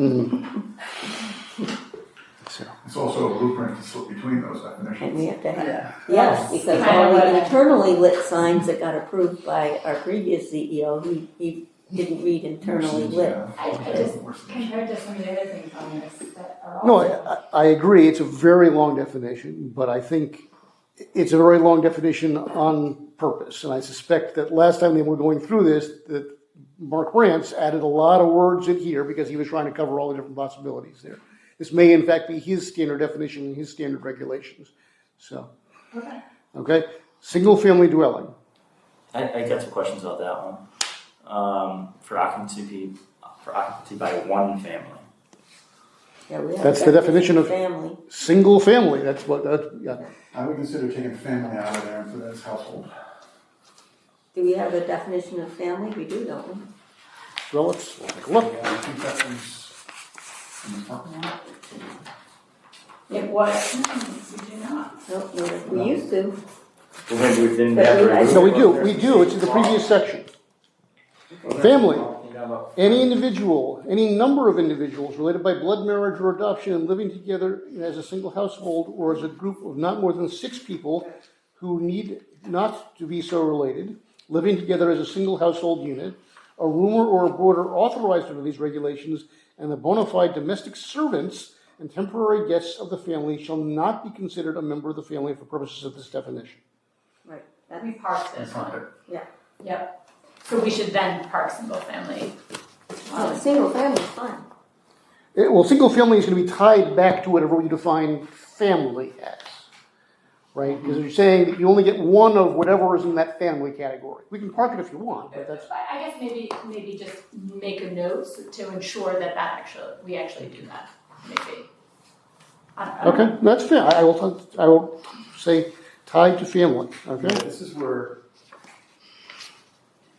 So, It's also a blueprint to slip between those And definitions. we have to have, Yeah. yes, because Kind of all the what- internally lit signs that got approved by our previous CEO, he didn't read internally lit. Yeah. I just compared to some of the other things on this that are no, also. I agree. It's a very long definition, but I think it's a very long definition on purpose. And I suspect that last time they were going through this, that Mark Rance added a lot of words in here because he was trying to cover all the different possibilities there. This may in fact be his standard definition and his standard regulations. So, Okay. okay. Single family dwelling. I got some questions about that one. for occupancy by one family. Yeah, we have. That's a the definition of- Family. Single family, that's what, yeah. I would consider taking family out of there and put that as household. Do we have a definition of family? We do, don't we? Well, let's take a look. Yeah, I think that was in the parking lot. It was, we do not. No, we used to. Well, maybe we didn't But ever. we- No, we do, it's in the previous section. Family, any individual, any number of individuals related by blood marriage or adoption and living together as a single household or as a group of not more than 6 people who need not to be so related, living together as a single household unit, a roomer or a boarder authorized under these regulations, and the bona fide domestic servants and temporary guests of the family shall not be considered a member of the family for purposes of this definition. Right. That's, We parked this one. yeah. Yep. So we should then park single family. Oh, single family is fine. Well, single family is going to be tied back to whatever we define family as, right? Because you're saying that you only get one of whatever is in that family category. We can park it if you want, but that's, I guess maybe just make a note to ensure that we actually do that, maybe. I don't know. okay, that's fair. I will say tied to family, okay? Yeah, this is where,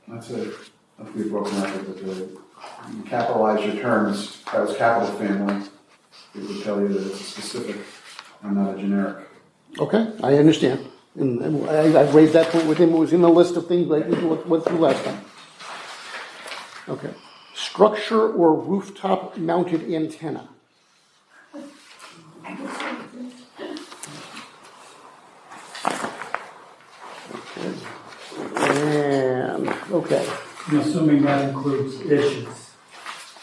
that's it, that's be broken record, but you capitalize your terms, if that was capital family, it would tell you that it's a specific and not a generic. Okay, I understand. And I've raised that point with him. It was in the list of things like we went through last time. Okay. Structure or rooftop mounted antenna. And, okay. I'm assuming that includes dishes.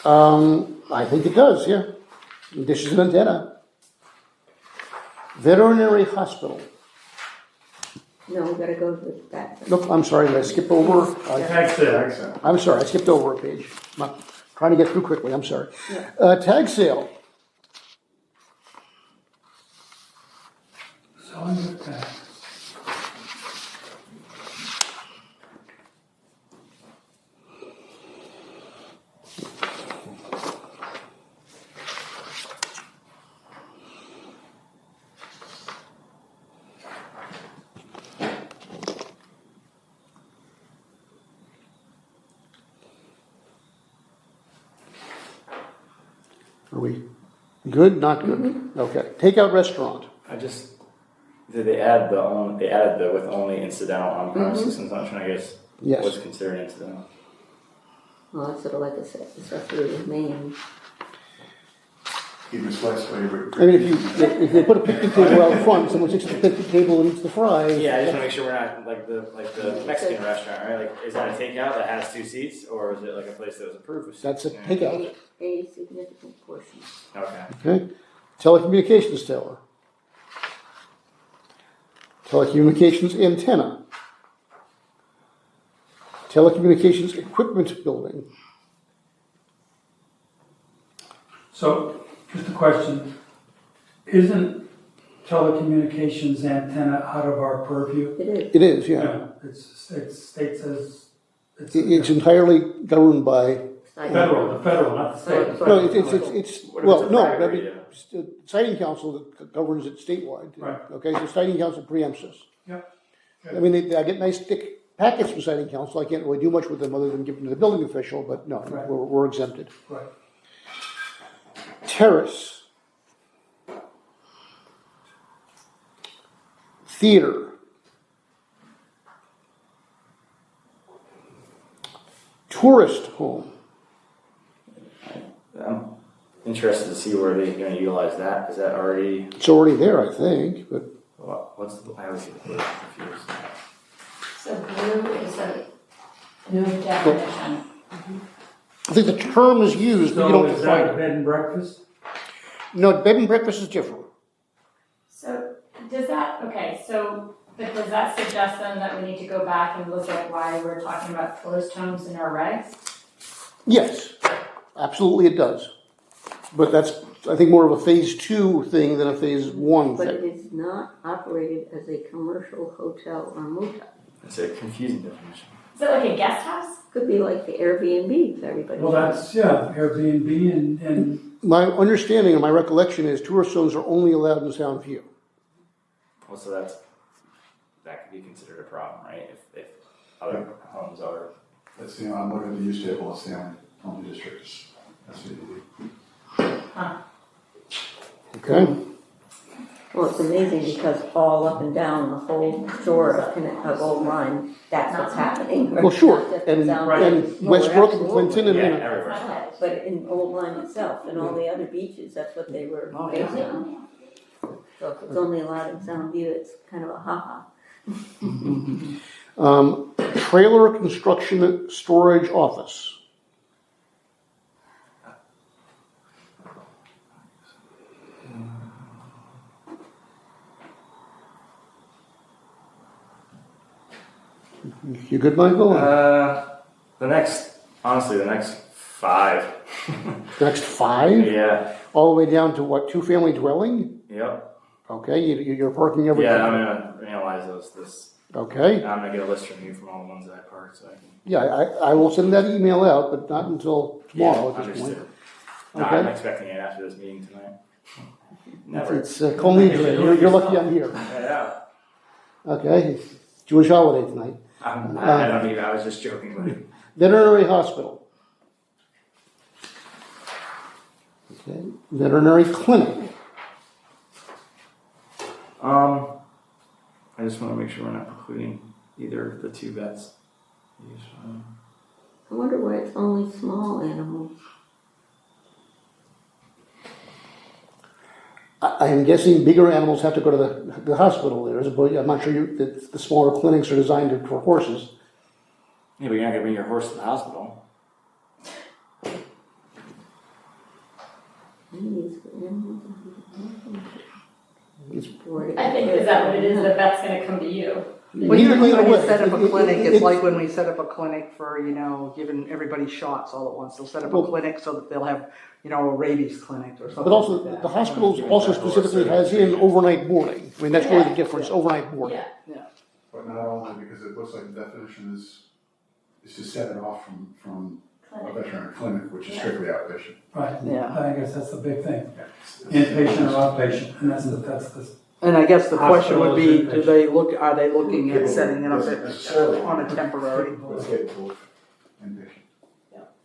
I think it does, yeah. Dishes and antenna. Veterinary hospital. No, we gotta go to that. Nope, I'm sorry, did I skip over? That's it. Accent. I'm sorry, I skipped over a page. I'm trying to get through quickly, I'm sorry. Tag sale. Selling the tax. Are we good, not good? Okay, takeout restaurant. Did they add they added the with only incidental on premises consumption, I guess. Yes. What's considered incidental? Well, it's sort of like a accessory main. Even slice flavor. I mean, if they put a picnic table out front, someone sits at the picnic table and eats the fries. Yeah, I just want to make sure we're not like the Mexican restaurant, right? Like, is that a takeout that has 2 seats, or is it like a place that was approved with That's a seats? takeout. A significant portion. Okay. Okay. Telecommunications tower. Telecommunications antenna. Telecommunications equipment building. So, just a question. Isn't telecommunications antenna out of our purview? It is. It is, yeah. No, it states as, It's entirely governed by, federal, the federal, not the state. no, it's, What if well, it's a no, private I mean, radio? siting council that governs it statewide. Right. Okay, so siting council preempts us. Yep. I mean, I get nice thick packets from siting council. I can't really do much with them other than give them to the building official, but no, Right. we're exempted. Right. Terrace. Theater. Tourist home. I'm interested to see where they're going to utilize that. Is that already? It's already there, I think, but What's the? I always get the word confused. So blue is a new definition. I think the term is used, but you So don't is define that it. bed and breakfast? No, bed and breakfast is different. So does that, okay, so, but does that suggest then that we need to go back and look at why we're talking about tourist homes in our regs? Yes, absolutely it does. But that's, I think, more of a phase 2 thing than a phase 1 But it thing. is not operated as a commercial hotel or motel. It's a confusing definition. Is it like a guest house? Could be like the Airbnb if everybody. Well, that's, yeah, Airbnb and My understanding and my recollection is tourist zones are only allowed in Sound View. Well, so that could be considered a problem, right? If other homes are. That's the, I'm looking at the use table, it's the only district is SVD. Okay? Well, it's amazing because all up and down the whole shore of Old Line, that's what's happening. Well, sure, Not just and, Sound Right. and View. Westbrook and absolutely. Clinton and, Yeah, you know, everywhere. But in Old Line itself and all the other beaches, that's what they were Oh, yeah. basing on. So if it's only allowed in Sound View, it's kind of a ha-ha. trailer construction storage office. You good, Michael? The next 5. The next 5? Yeah. All the way down to what, 2-family dwelling? Yep. Okay, you're parking everything. Yeah, I'm gonna analyze those. Okay, I'm gonna get a list from you from all the ones that I parked, so I can. yeah, I will send that email out, but not until tomorrow at this point. Understood. No, I'm Okay. expecting it after this meeting tonight. Never. It's collegiate, you're lucky I'm here. Yeah. Okay, Jewish holiday tonight. I don't even. I was just joking with you. Veterinary hospital. Okay, veterinary clinic. I just want to make sure we're not precluding either of the 2 vets. I wonder why it's only small animals. I am guessing bigger animals have to go to the hospital there, as opposed, I'm not sure that the smaller clinics are designed for horses. Yeah, but you're not gonna bring your horse to the hospital. These animals. I think, is that what it is? The vet's gonna come to you. Well, usually when you way, set up a clinic, it's it's- like when we set up a clinic for, giving everybody shots all at once. They'll set up a Well- clinic so that they'll have, a rabies clinic or something But also, like that. the hospital also specifically has in overnight boarding. I mean, that's really the difference, overnight boarding. Yeah. But not only because it looks like the definition is to set it off from a veterinary clinic, which is strictly outpatient. right. Yeah. I guess that's the big thing. Inpatient or outpatient, and that's the And I guess the question would be, Hospital are they looking at setting it up Necessarily. on a temporary? Let's get both inpatient.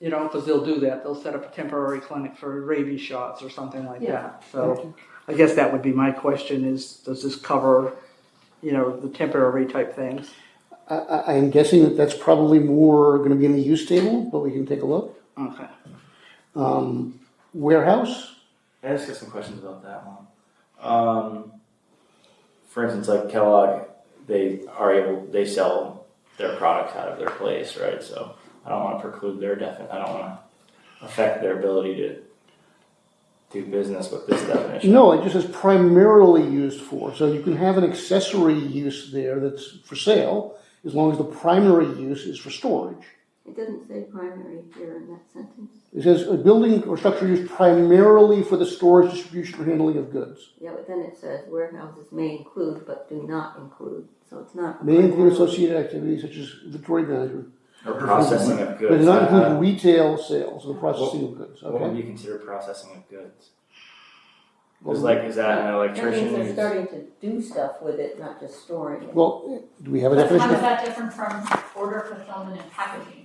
Because they'll do that. They'll set up a temporary clinic for rabies shots or something like Yeah. that. So I guess that would be my question is, does this cover, the temporary type things? I am guessing that that's probably more going to be in the use table, but we can take a look. Okay. Warehouse. I just got some questions about that one. For instance, like Kellogg, they sell their products out of their place, right? So I don't want to preclude I don't want to affect their ability to do business with this definition. No, it just says primarily used for. So you can have an accessory use there that's for sale, as long as the primary use is for storage. It doesn't say primary here in that sentence. It says a building or structure used primarily for the storage, distribution, or handling of goods. Yeah, but then it says warehouses may include but do not include, so it's not. May include associated activities such as inventory management, Or processing of but goods. does not include retail sales or the processing of goods. What would Okay. you consider processing of goods? Is that an That electrician? means they're who's- starting to do stuff with it, not just storing it. Well, do we have a But how definition? is that different from order fulfillment and packaging?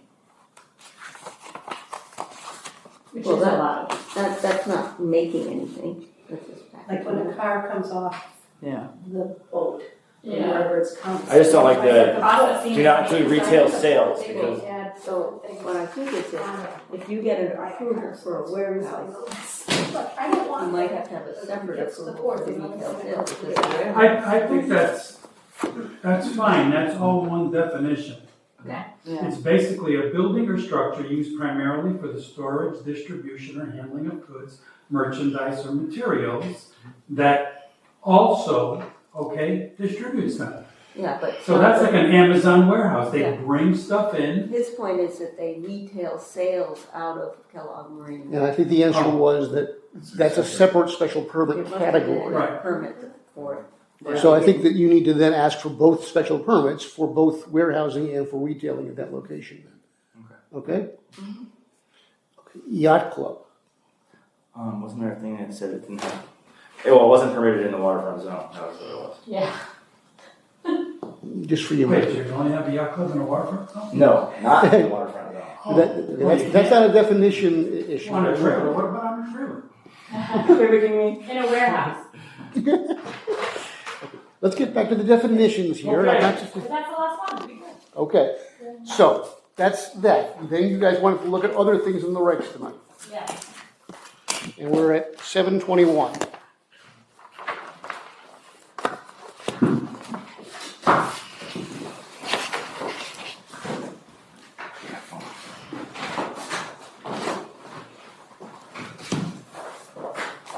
Which Well, is that- allowed. That's not making anything, that's just Like when a car comes off Yeah. the boat, or Yeah. wherever it's come. I just don't like the Processing. do not include retail sales because Add So what I think is if you get an approval for a warehouse, Look, I don't you want. might have to have a separate It's the approval board, for they don't retail have sales. to- Because the warehouse- I think that's fine, that's all one definition. Okay. Yeah. It's basically a building or structure used primarily for the storage, distribution, or handling of goods, merchandise, or materials that also, distributes them. Yeah, but. So that's like an Amazon warehouse, they Yeah. bring stuff in. His point is that they retail sales out of Kellogg Marine. And I think the answer was that that's a separate special permit It must have been category. Right. a permit for it. So I think that you need to then ask for both special permits for both warehousing and for retailing at that location then. Okay? Okay. Yacht club. Wasn't there a thing that said it didn't have? Well, it wasn't permitted in the waterfront zone. That was what it was. Yeah. Just for you. Wait, you only have a yacht club in a waterfront zone? No, not in the waterfront zone. That's not a definition issue. On a trailer, what about on a trailer? In a warehouse. Let's get back to the definitions here. Okay. Not just- But that's the last one. Be good. Okay, so that's that. Then you guys wanted to look at other things in the regs tonight. Yeah. And we're at 7:21.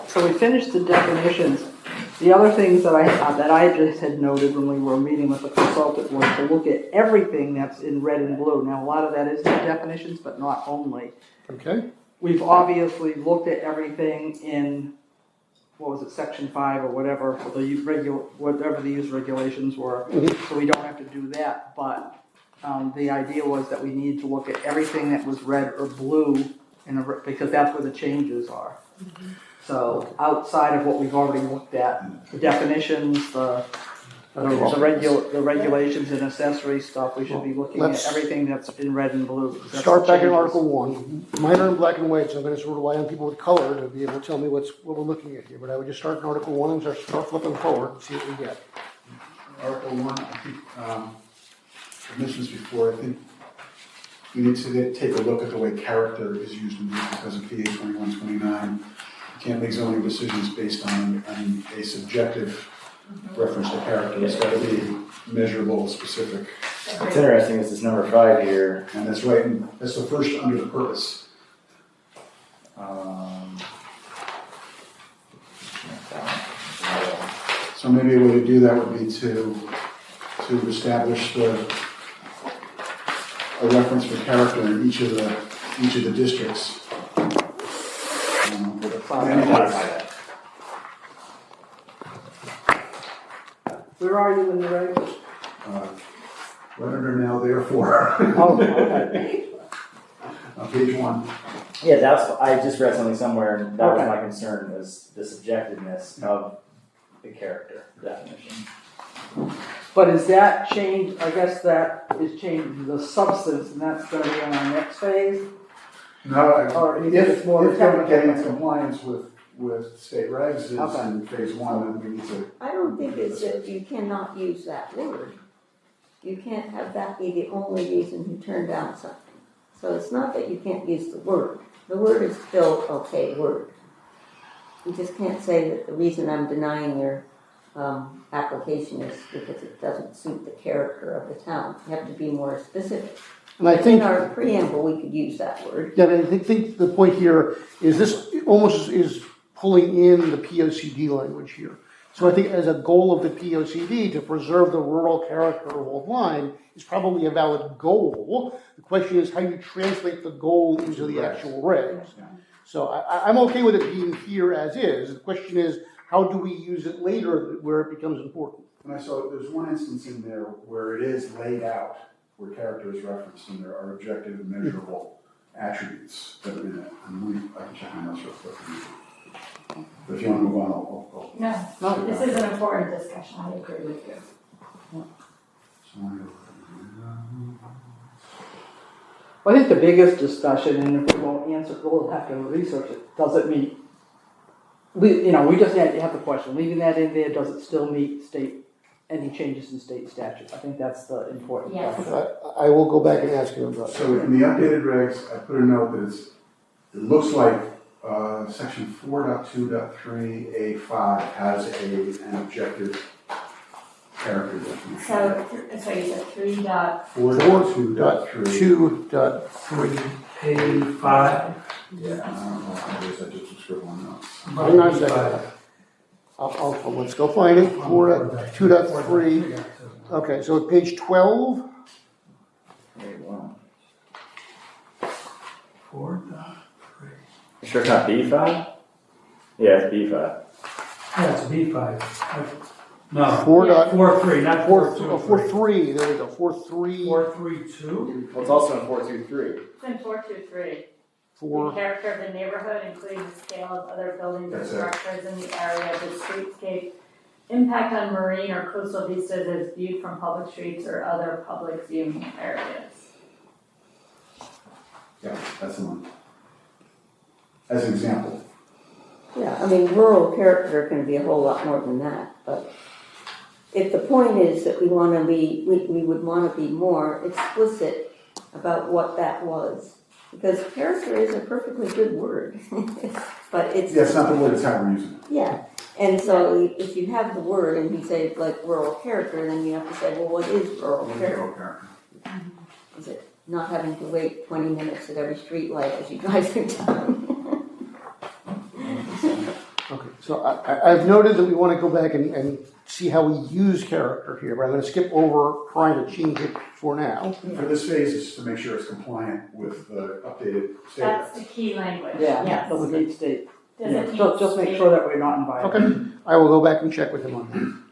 So we finished the definitions. The other things that I just had noted when we were meeting with the consultant was to look at everything that's in red and blue. Now, a lot of that is the definitions, but not only. Okay? We've obviously looked at everything in, what was it, section 5 or whatever, whatever the use regulations were. So we don't have to do that, but the idea was that we need to look at everything that was red or blue because that's where the changes are. So outside of what we've already looked at, the definitions, the regulations and accessory stuff, we should be looking at Let's everything that's in red and blue. That's start the back in changes. Article 1. Mine are in black and white, so I'm going to sort of rely on people with color to be able to tell me what we're looking at here. But I would just start in Article 1 and start flipping forward and see what we get. Article 1, I think, I mentioned this before, I think we need to take a look at the way character is used in these because of PA 2129. You can't make zoning decisions based on a subjective reference to character. It's got to be measurable, specific. What's interesting is this number 5 here. And that's right, and that's the first under the purpose. So maybe a way to do that would be to establish a reference for character in each of the districts. Where are you in the regs? Right under now, therefore. Oh, okay. On page 1. Yeah, I just read something somewhere, and that was Okay. my concern, was the subjectiveness of the character definition. But is that change, I guess that is changing the substance, and that's gonna be on our next phase? No, Or you think it's more if we're technical? getting into compliance with state regs is Okay. in phase 1, then we need to. I don't think it's that you cannot use that word. You can't have that be the only reason you turn down something. So it's not that you can't use the word. The word is still okay word. You just can't say that the reason I'm denying your application is because it doesn't suit the character of the town. You have to be more specific. And I In think, our preamble, we could use that word. yeah, I think the point here is this almost is pulling in the POCD language here. So I think as a goal of the POCD to preserve the rural character of Old Lyme is probably a valid goal. The question is how you translate the goal into the actual regs. So I'm okay with it being here as is. The question is, how do we use it later where it becomes important? And I saw there's one instance in there where it is laid out, where character is referenced, and there are objective and measurable attributes that are in it. And I can check my notes real quick. But if you want to move on, I'll No, this is an important discussion. I agree with you. I think the biggest discussion, and if we won't answer, we'll have to research it, does it meet, we just have the question, leaving that in there, does it still meet any changes in state statute? I think that's the important Yes. question. I will go back and ask him about So in the updated regs, I put a note that it looks like section 4.2.3A5 has an objective character definition. So you said 4.2.3. 2.3. A5. Yeah, I don't know if it is, I just scribbled on notes. Hang on a second. Let's go find it. 4.2.3. Okay, so page 12. Wait, wow. 4.3. You sure it's not B5? Yeah, it's B5. Yeah, it's B5. No, Four dot, 4.3, not four, 4.2. oh, 4.3, there we go, 4.3, 4.3.2? Well, it's also in 423. It's in 423. The 4, character of the neighborhood, including the scale of other buildings or That's it. structures in the area, the streetscape, impact on marine or coastal vistas as viewed from public streets or other public viewing areas. Yeah, that's the one. As an example. Yeah, I mean, rural character can be a whole lot more than that, but if the point is that we wanna be, we would wanna be more explicit about what that was. Because character is a perfectly good word, but it's. Yeah, it's not the word, it's how we're using it. Yeah, and so if you have the word and you say like rural character, then you have to say, well, what is rural character? Rural character. Is it not having to wait 20 minutes at every street light as you drive through town? okay, so I've noted that we want to go back and see how we use character here, but I'm going to skip over trying to change it for now. For this phase, it's to make sure it's compliant with the updated That's state. the key language, Yeah, yes. so we need state. Does Yeah, it need just make state- sure that we're not in violation. Okay, I will go back and check with him on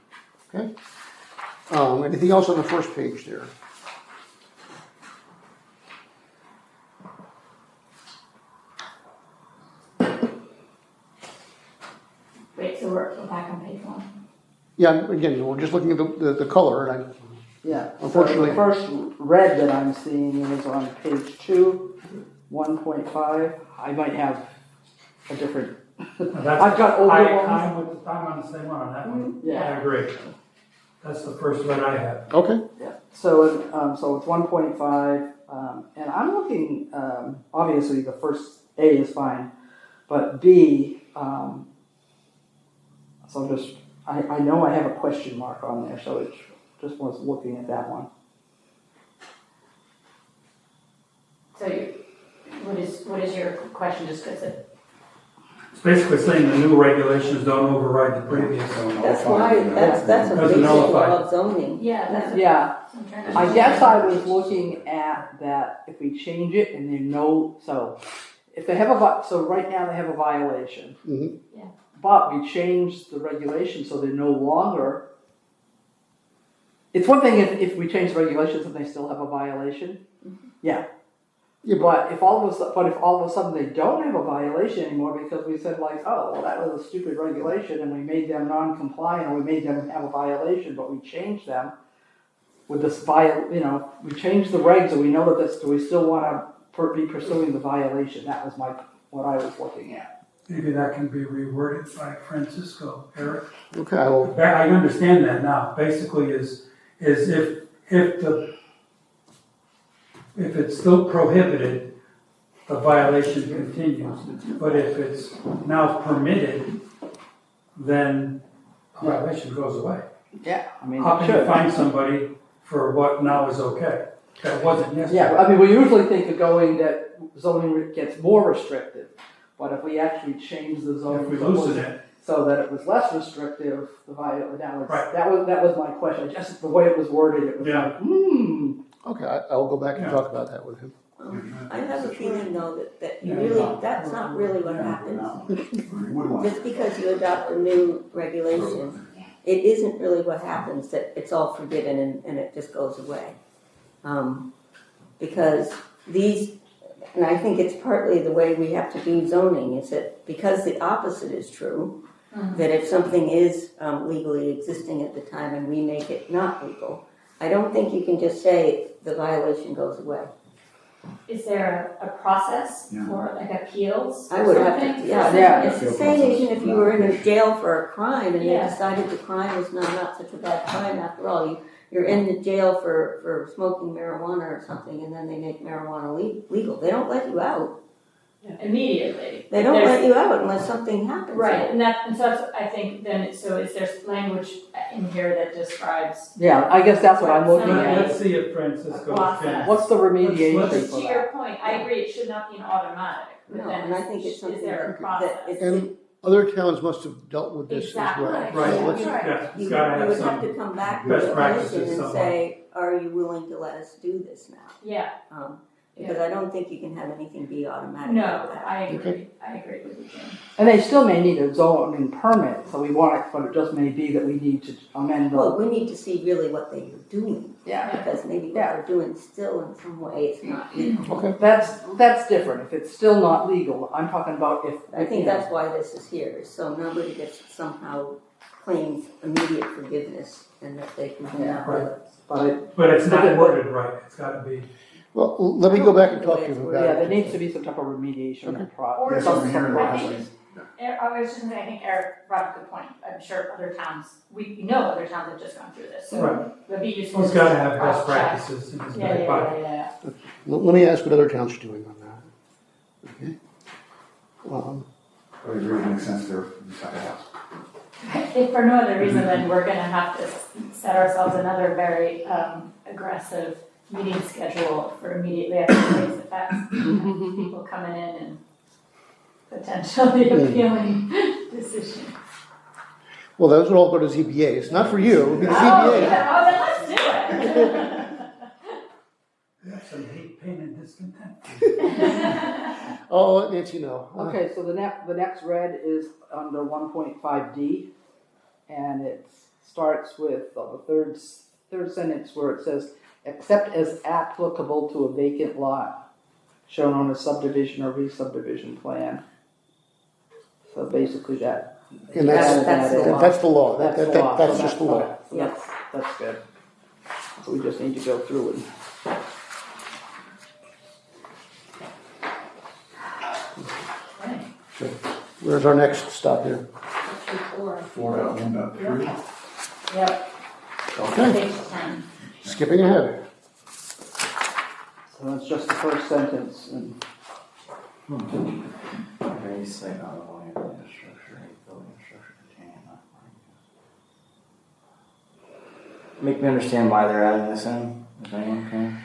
that. Okay? Anything else on the first page there? Wait, so we're back on page 1. Yeah, again, we're just looking at the color, and Yeah. Unfortunately- So the first red that I'm seeing is on page 2, 1.5. I might have a different, That's, I've got older ones. I'm on the same one on that one. Yeah. I agree. That's the first one I have. I, okay, So, so it's 1.5, and I'm looking, obviously the first A is fine, but B, so just, I know I have a question mark on there, so it just was looking at that one. So what is your question, just because it, It's basically saying the new regulations don't override the previous. That's why, that's a Doesn't basic nullify. law of zoning. yeah, that's what Yeah, I'm trying to. I guess I was looking at that if we change it and there's no, so if they have so right now they have a violation. Mhm. Yeah. But we changed the regulation so they're no longer. It's one thing if we change the regulations and they still have a violation. Yeah. Yeah, But if all of a sudden they don't have a violation anymore because we said like, oh, well, that was a stupid regulation and we made them non-compliant or we made them have a violation, but we changed them with this we changed the regs and we know that do we still want to be pursuing the violation? That was what I was looking at. Maybe that can be reworded by Francisco, Eric. okay, I will, I understand that now. Basically is if it's still prohibited, the violation continues. But if it's now permitted, then the violation goes away. Yeah, I mean, How can you sure. find somebody for what now is okay? That wasn't yesterday. Yeah, I mean, we usually think of going that zoning gets more restrictive, but if we actually change the zoning. If we so it was- loosen it, So that it was less restrictive, Right. that was my question, just the way it was worded, it was Yeah. like, okay, I will go back and Yeah. talk about that with him. I have a feeling though that you Yeah. really, that's not really what happens. You would want. Just because you adopt a new regulation, it isn't really what happens, that it's all forgiven and it just goes away. Because and I think it's partly the way we have to do zoning, is that because the opposite is true, that if something is legally existing at the time and we make it not legal, I don't think you can just say the violation goes away. Is there a process Yeah. for like appeals I or would have something? to, yeah. Yeah. It's the same even if you were in a jail for a crime and they Yeah. decided the crime was not such a bad crime after all. You're in the jail for smoking marijuana or something and then they make marijuana legal. They don't let you out. Immediately. They don't There's- let you out unless something happens. Right, and so that's, I think, then, so is there language in here that describes, yeah, I guess that's what I'm looking Right. at. let's see if Francisco's Process. finished. What's the remediation Let's- for to your that? point, I agree, it should not be an automatic, but No, then and I think it's is something there a that process? And other towns must have dealt with this as Exactly. well. Right, Yeah, let's, right. yeah, You it's gotta have would have to some, come back to best the practices commission and somewhere. say, are you willing to let us do this now? Yeah, Because I don't think you can have anything be automatic no, like that. I agree with you, Jane. And they still may need a zoning permit, so we want it, but it just may be that we need to amend Well, the, we need to see really what they are doing, yeah. because maybe what they're doing still in some way it's not legal. Okay. That's different, if it's still not legal, I'm talking about if. I think that's why this is here, so nobody gets somehow claims immediate forgiveness and that they can come out with it. But it's not worded right, it's gotta be. Well, let me go back and talk to him about Yeah, it. there needs to be some type of remediation Okay. Or Yes, just, over here, I actually. think, I was just gonna say, I think Eric brought up a good point. I'm sure other towns, we know other towns have just gone through this, so Right. it'd be useful. He's to gotta have best cross-check. practices in his Yeah, back pocket. yeah. Let me ask what other towns are doing on that. Okay. I agree, it makes sense there, inside the house. If for no other reason, then we're gonna have to set ourselves another very aggressive meeting schedule for immediately after today's effects. People coming in and potentially appealing decisions. Well, those would all go to ZBAs, not for you, it would be the Oh, ZBA. yeah, oh, then let's do it. Some hate, pain, and discontent. I'll let Nancy know. Okay, so the next red is under 1.5D, and it starts with the third sentence where it says, except as applicable to a vacant lot shown on a subdivision or re-subdivision plan. So basically that. And that's, That's the law. that's the law, That's the law. that's So just the law. so that's good. So we just need to go through and. Okay. Where's our next stop here? 4.1.3. Yep, Okay, page 10. skipping ahead. So it's just the first sentence, and Any site not involving building structure, any building structure containing not. Make me understand why they're adding this in, if anyone can.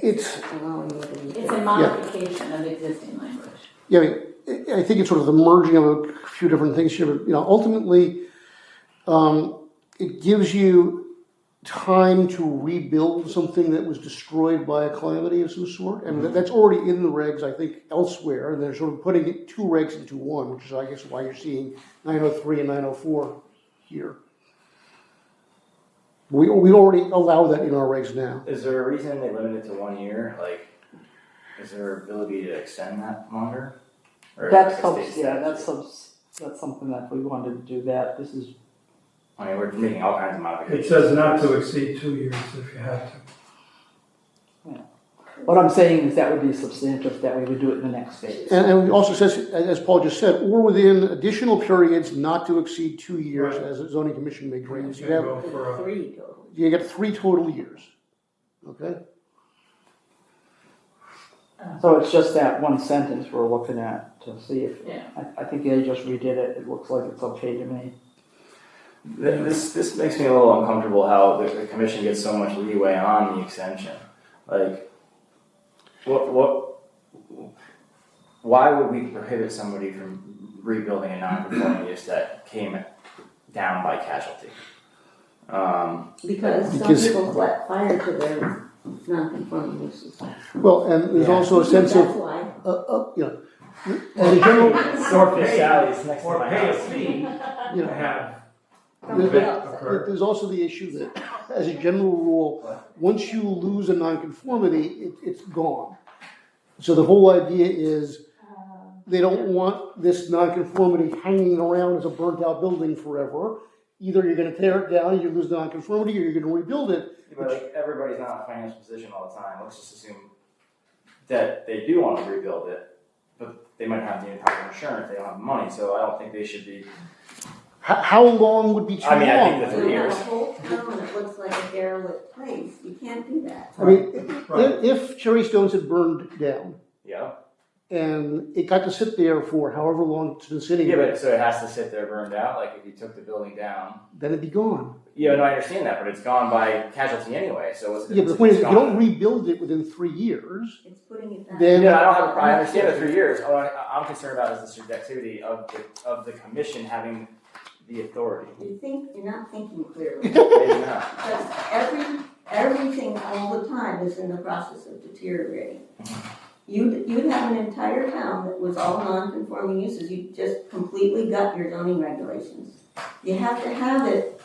It's, Allowing you to use It's it. a modification of existing language. yeah, I think it's sort of the merging of a few different things here, but, ultimately, it gives you time to rebuild something that was destroyed by a calamity of some sort, and that's already in the regs, I think, elsewhere, and they're sort of putting it two regs into one, which is, I guess, why you're seeing 903 and 904 here. We already allow that in our regs now. Is there a reason they limit it to 1 year? Like, is there ability to extend that longer? Or that's, like a state that's statute? something that we wanted to do that, this is, I mean, we're making all kinds of modifications. It says not to exceed 2 years if you have to. what I'm saying is that would be substantive, that we would do it in the next phase. And it also says, as Paul just said, or within additional periods not to exceed 2 years Right. as a zoning commission may grant. So you Gonna have, go for a- 3 total. you get 3 total years. Okay? So it's just that one sentence we're looking at to see if, Yeah. I think they just redid it, it looks like it's okay to me. This makes me a little uncomfortable how the commission gets so much leeway on the extension. Like, why would we prohibit somebody from rebuilding a non-conforming use that came down by casualty? Because some Because- people set fire to their non-conforming uses. Well, and there's Yeah. also a sense That's of, why. as a general, Swordfish Sally's next to Or my pay a house. fee you to know, have Somebody event else. occur. there's also the issue that, as a general rule, once you lose a nonconformity, it's gone. So the whole idea is, they don't want this nonconformity hanging around as a burnt-out building forever. Either you're gonna tear it down, you lose the nonconformity, or you're gonna rebuild it. But like, everybody's not in a financial position all the time. Let's just assume that they do want to rebuild it, but they might have the entire insurance. They don't have the money, so I don't think they should be. How long would be too long? I mean, I think You 3 have years. a whole town that looks like a derelict place, you can't do that. I mean, Right. if Cherry Stones had burned down, Yeah. and it got to sit there for however long it's been sitting Yeah, there, but so it has to sit there burned out. Like if you took the building down. then it'd be gone. Yeah, no, I understand that, but it's gone by casualty anyway. So what's the Yeah, but the difference point is, if if it's you don't gone? rebuild it within 3 years, It's putting it back. then. Yeah, I don't have. I understand the 3 years. What I'm concerned about is the subjectivity of the commission having the authority. You're not thinking clearly. Maybe not. Because everything all the time is in the process of deteriorating. you'd have an entire town that was all non-conforming uses, you'd just completely gut your zoning regulations. You have to have it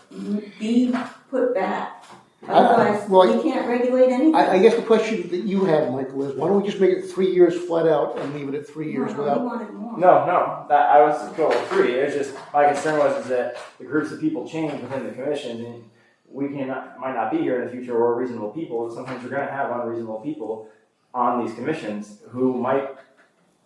be put back, otherwise well, we can't regulate anything. I guess the question that you have, Michael, is why don't we just make it 3 years flat out and leave it at 3 years No, without? we wanted more. No, that I was going with 3. It's just my concern was is that the groups of people change within the commission, and we might not be here in the future or reasonable people. And sometimes you're going to have unreasonable people on these commissions who might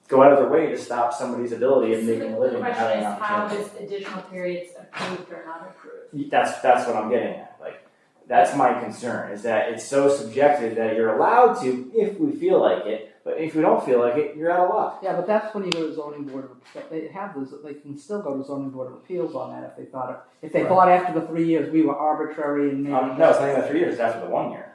go out of their way to stop somebody's ability of making a living The and question having is an how opportunity. this additional period's approved or not approved. That's what I'm getting at. Like, that's my concern, is that it's so subjective that you're allowed to if we feel like it, but if we don't feel like it, you're out of luck. Yeah, but that's when you go to zoning board of, they have those, they can still go to zoning board of appeals on that if they thought, if they thought after the 3 years we were arbitrary and maybe. No, it's not even 3 years, it's after the 1 year.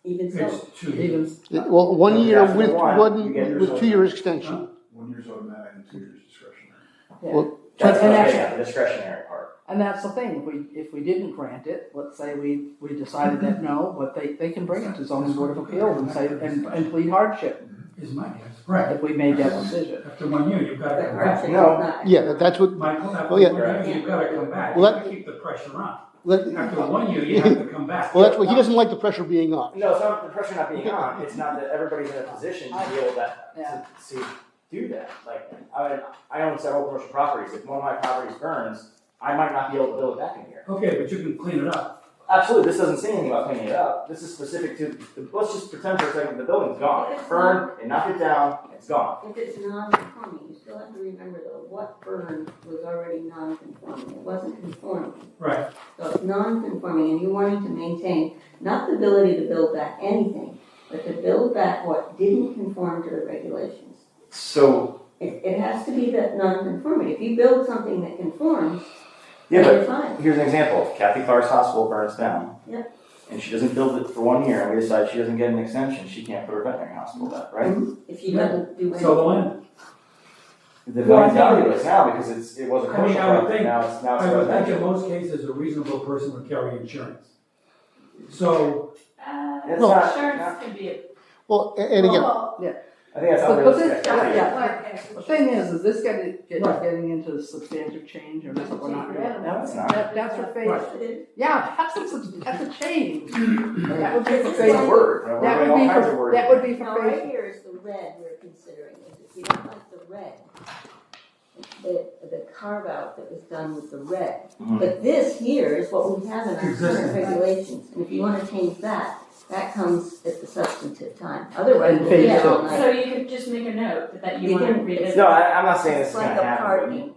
Even so, It's 2 years. Even, Well, 1 year After with one, you get your 2 years extension. 1 year's automatic and 2 years discretionary. yeah. Well, That's And what I'm that's- getting at, the discretionary part. And that's the thing, if we didn't grant it, let's say we decided that no, but they can bring it to zoning board of appeals and say, and plead hardship Is my guess. Right. if we made that decision. After 1 year, you've got to the come back. hardship is No. not. Yeah, that's what, Michael, after Oh, yeah. 1 year, you've got to come back. You Well, got to keep the pressure on. let, After 1 year, you have to come back. well, that's what, he doesn't like the pressure being on. No, it's not the pressure not being on, it's not that everybody's in a position to be able Yeah. to do that. Like, I own several commercial properties, if one of my properties burns, I might not be able to build it back in here. Okay, but you can clean it up. Absolutely, this doesn't say anything about cleaning it up, this is specific to, let's just pretend for a second the building's gone, it burned, it knocked it down, it's gone. If it's non-conforming, you still have to remember though, what burned was already non-conforming, it wasn't conforming. Right. So it's non-conforming and you wanting to maintain, not the ability to build back anything, but to build back what didn't conform to the regulations. So, It has to be that non-conformity. If you build something that conforms, yeah, then but you're fine. here's an example, if Kathy Clark's hospital burns down. Yep. And she doesn't build it for 1 year, and we decide she doesn't get an extension, she can't put her veterinary hospital back, right? If she doesn't do anything. So the land. The Well, I money's think- valueless now because it was a I mean, commercial I would property, think- now it's I would think in residential. most cases, a reasonable person would carry insurance. So, It's Well, not, Insurance could be a Well, and again, I think that's But unrealistic. this, yeah, the thing is this getting into substantive change or that's what we're not doing? No, it's not. That's for phase, Right. It yeah, that's a change. That would be for It's phase. It's a word, we're That doing would all be kinds of for, words. that would be is. for Now, right phase. here is the red we're considering. If you don't like the red, the carve out that was done with the red. Mhm. But this here is what we have in our current Existing. regulations. And if you want to change that, that comes at the substantive time. Otherwise, And we'll be phase here all two. night. So you could just make a note that you You want to can- revisit. No, I'm not saying this It's is like gonna a happen. parking.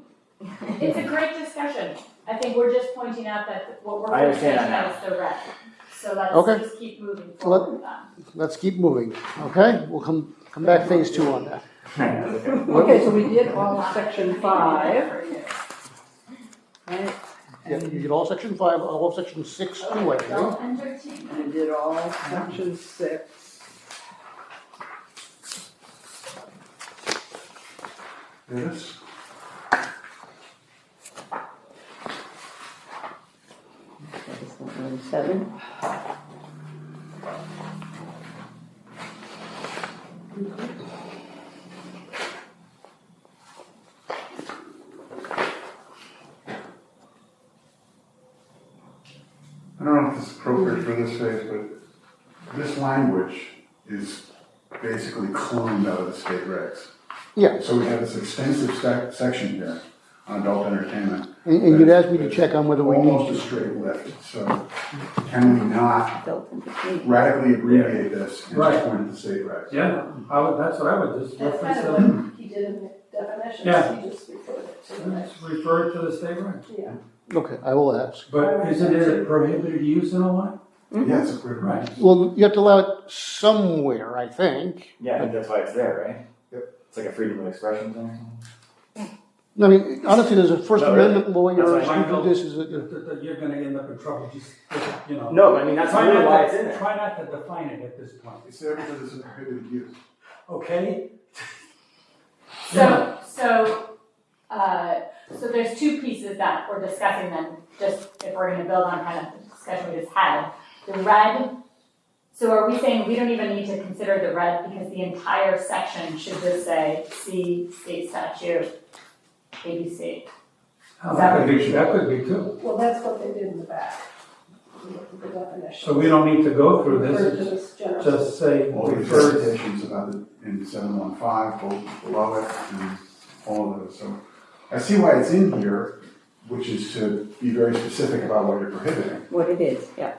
It's a great discussion. I think we're just pointing out that what we're I understand focusing that on is the red. So let's Okay. just keep moving Let- forward with that. let's keep moving, okay? We'll come back phase 2 on that. Okay. Okay, so we did all section 5, right? Yeah, you did all section 5, all of section 6 too, I think. And 13. And we did all section 6. Yes. That is number 7. I don't know if it's appropriate for this phase, but this language is basically cloned out of the state regs. Yeah, So we have this extensive section here on adult entertainment. and you'd asked me to check on whether we Almost need a to. straight lift, so can we not Adult entertainment. radically abbreviate this and Right. just point to the state regs? yeah, that's what I would just That's reference kind of them. what he did in the definitions, Yeah. he just referred it to the Let's refer to the state regs. Yeah. Okay, I will ask. But isn't it a prohibited use in Illinois? Yeah, it's approved. Right. Well, you have to allow it somewhere, I think. Yeah, I think that's why it's there, right? Yep. It's like a freedom of expression thing. I mean, honestly, there's a First No, really? Amendment lawyer That's what I who did this as a, You're gonna end up in trouble, just, you know. No, but I mean, that's Try really not why to- it's in there. Try not to define it at this point, It's there because it's a prohibited use. okay? So there's two pieces that we're discussing then, just if we're gonna build on kind of the discussion we just had. The red So are we saying we don't even need to consider the red because the entire section should just say, see state statute, ABC? That could be too. Well, that's what they did in the back, the definition. So we don't need to go through Refer to this, this general. just say All the refers. interpretations about it in 715, both below it, and all of those. So I see why it's in here, which is to be very specific about what you're prohibiting. What it is, yeah.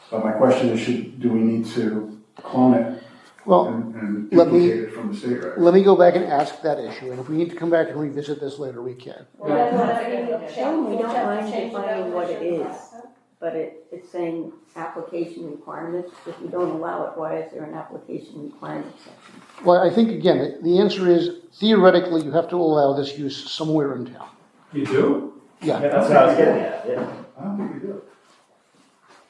But my question is, do we need to clone it Well, and let me- duplicate it from the state regs? let me go back and ask that issue, and if we need to come back and revisit this later, we can. Well, that's what I think we'll Tell them we we'll don't have to mind change the defining what it definition. is. But it's saying application requirements. If you don't allow it, why is there an application requirement section? Well, I think, again, the answer is theoretically, you have to allow this use somewhere in town. You do? Yeah, That's what I was getting at, yeah. I don't think we do.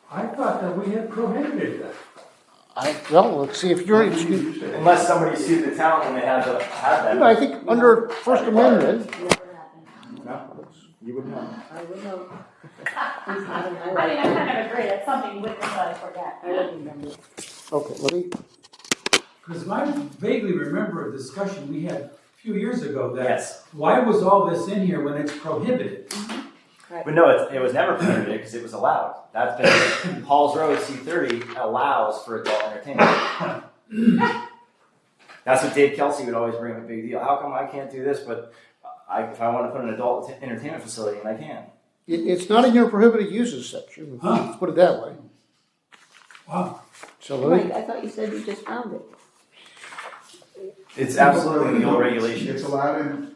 I thought that we had prohibited that. well, let's see if you're, Unless somebody sued the town and they had to have that. I think under First Amendment, Never happened. No, you wouldn't know. I would know. I mean, I kind of agree, it's something with this I forget. I don't remember. okay, let me, Because I vaguely remember a discussion we had a few years ago that, Yes, why was all this in here when it's prohibited? but no, it was never prohibited because it was allowed. That's been, Halls Road C30 allows for adult entertainment. That's what Dave Kelsey would always bring up a big deal. How come I can't do this, but if I want to put an adult entertainment facility in, I can. it's not in your prohibited uses section, Huh. let's put it that way. Wow. So let Mike, me, I thought you said you just found it. It's absolutely in the old It's regulations. allowed in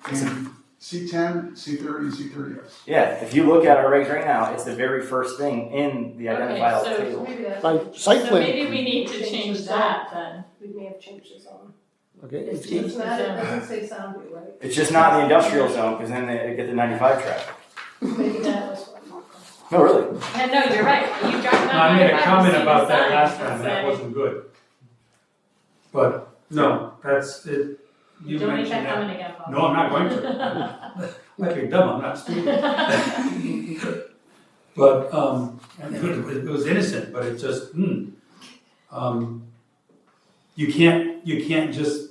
C10, C30, and C30S. Yeah, if you look at our regs right now, it's the very first thing in the identifiable Okay, so table. Maybe that's. by site So plan, maybe we need to change that then. We may have changed the zone. okay, It's it's- It's not, it doesn't say Soundview, right? It's just not in the industrial zone because then they get the 95 traffic. Maybe that was what. No, really. Yeah, no, you're right, you drive down. I made a 95, comment you see about the that sign last time, and that say, wasn't good. But, no, that's it. You Don't make mentioned that that. comment again, Paul. No, I'm not going to. Like you're dumb, I'm not stupid. But, and it was innocent, but it just, you can't just,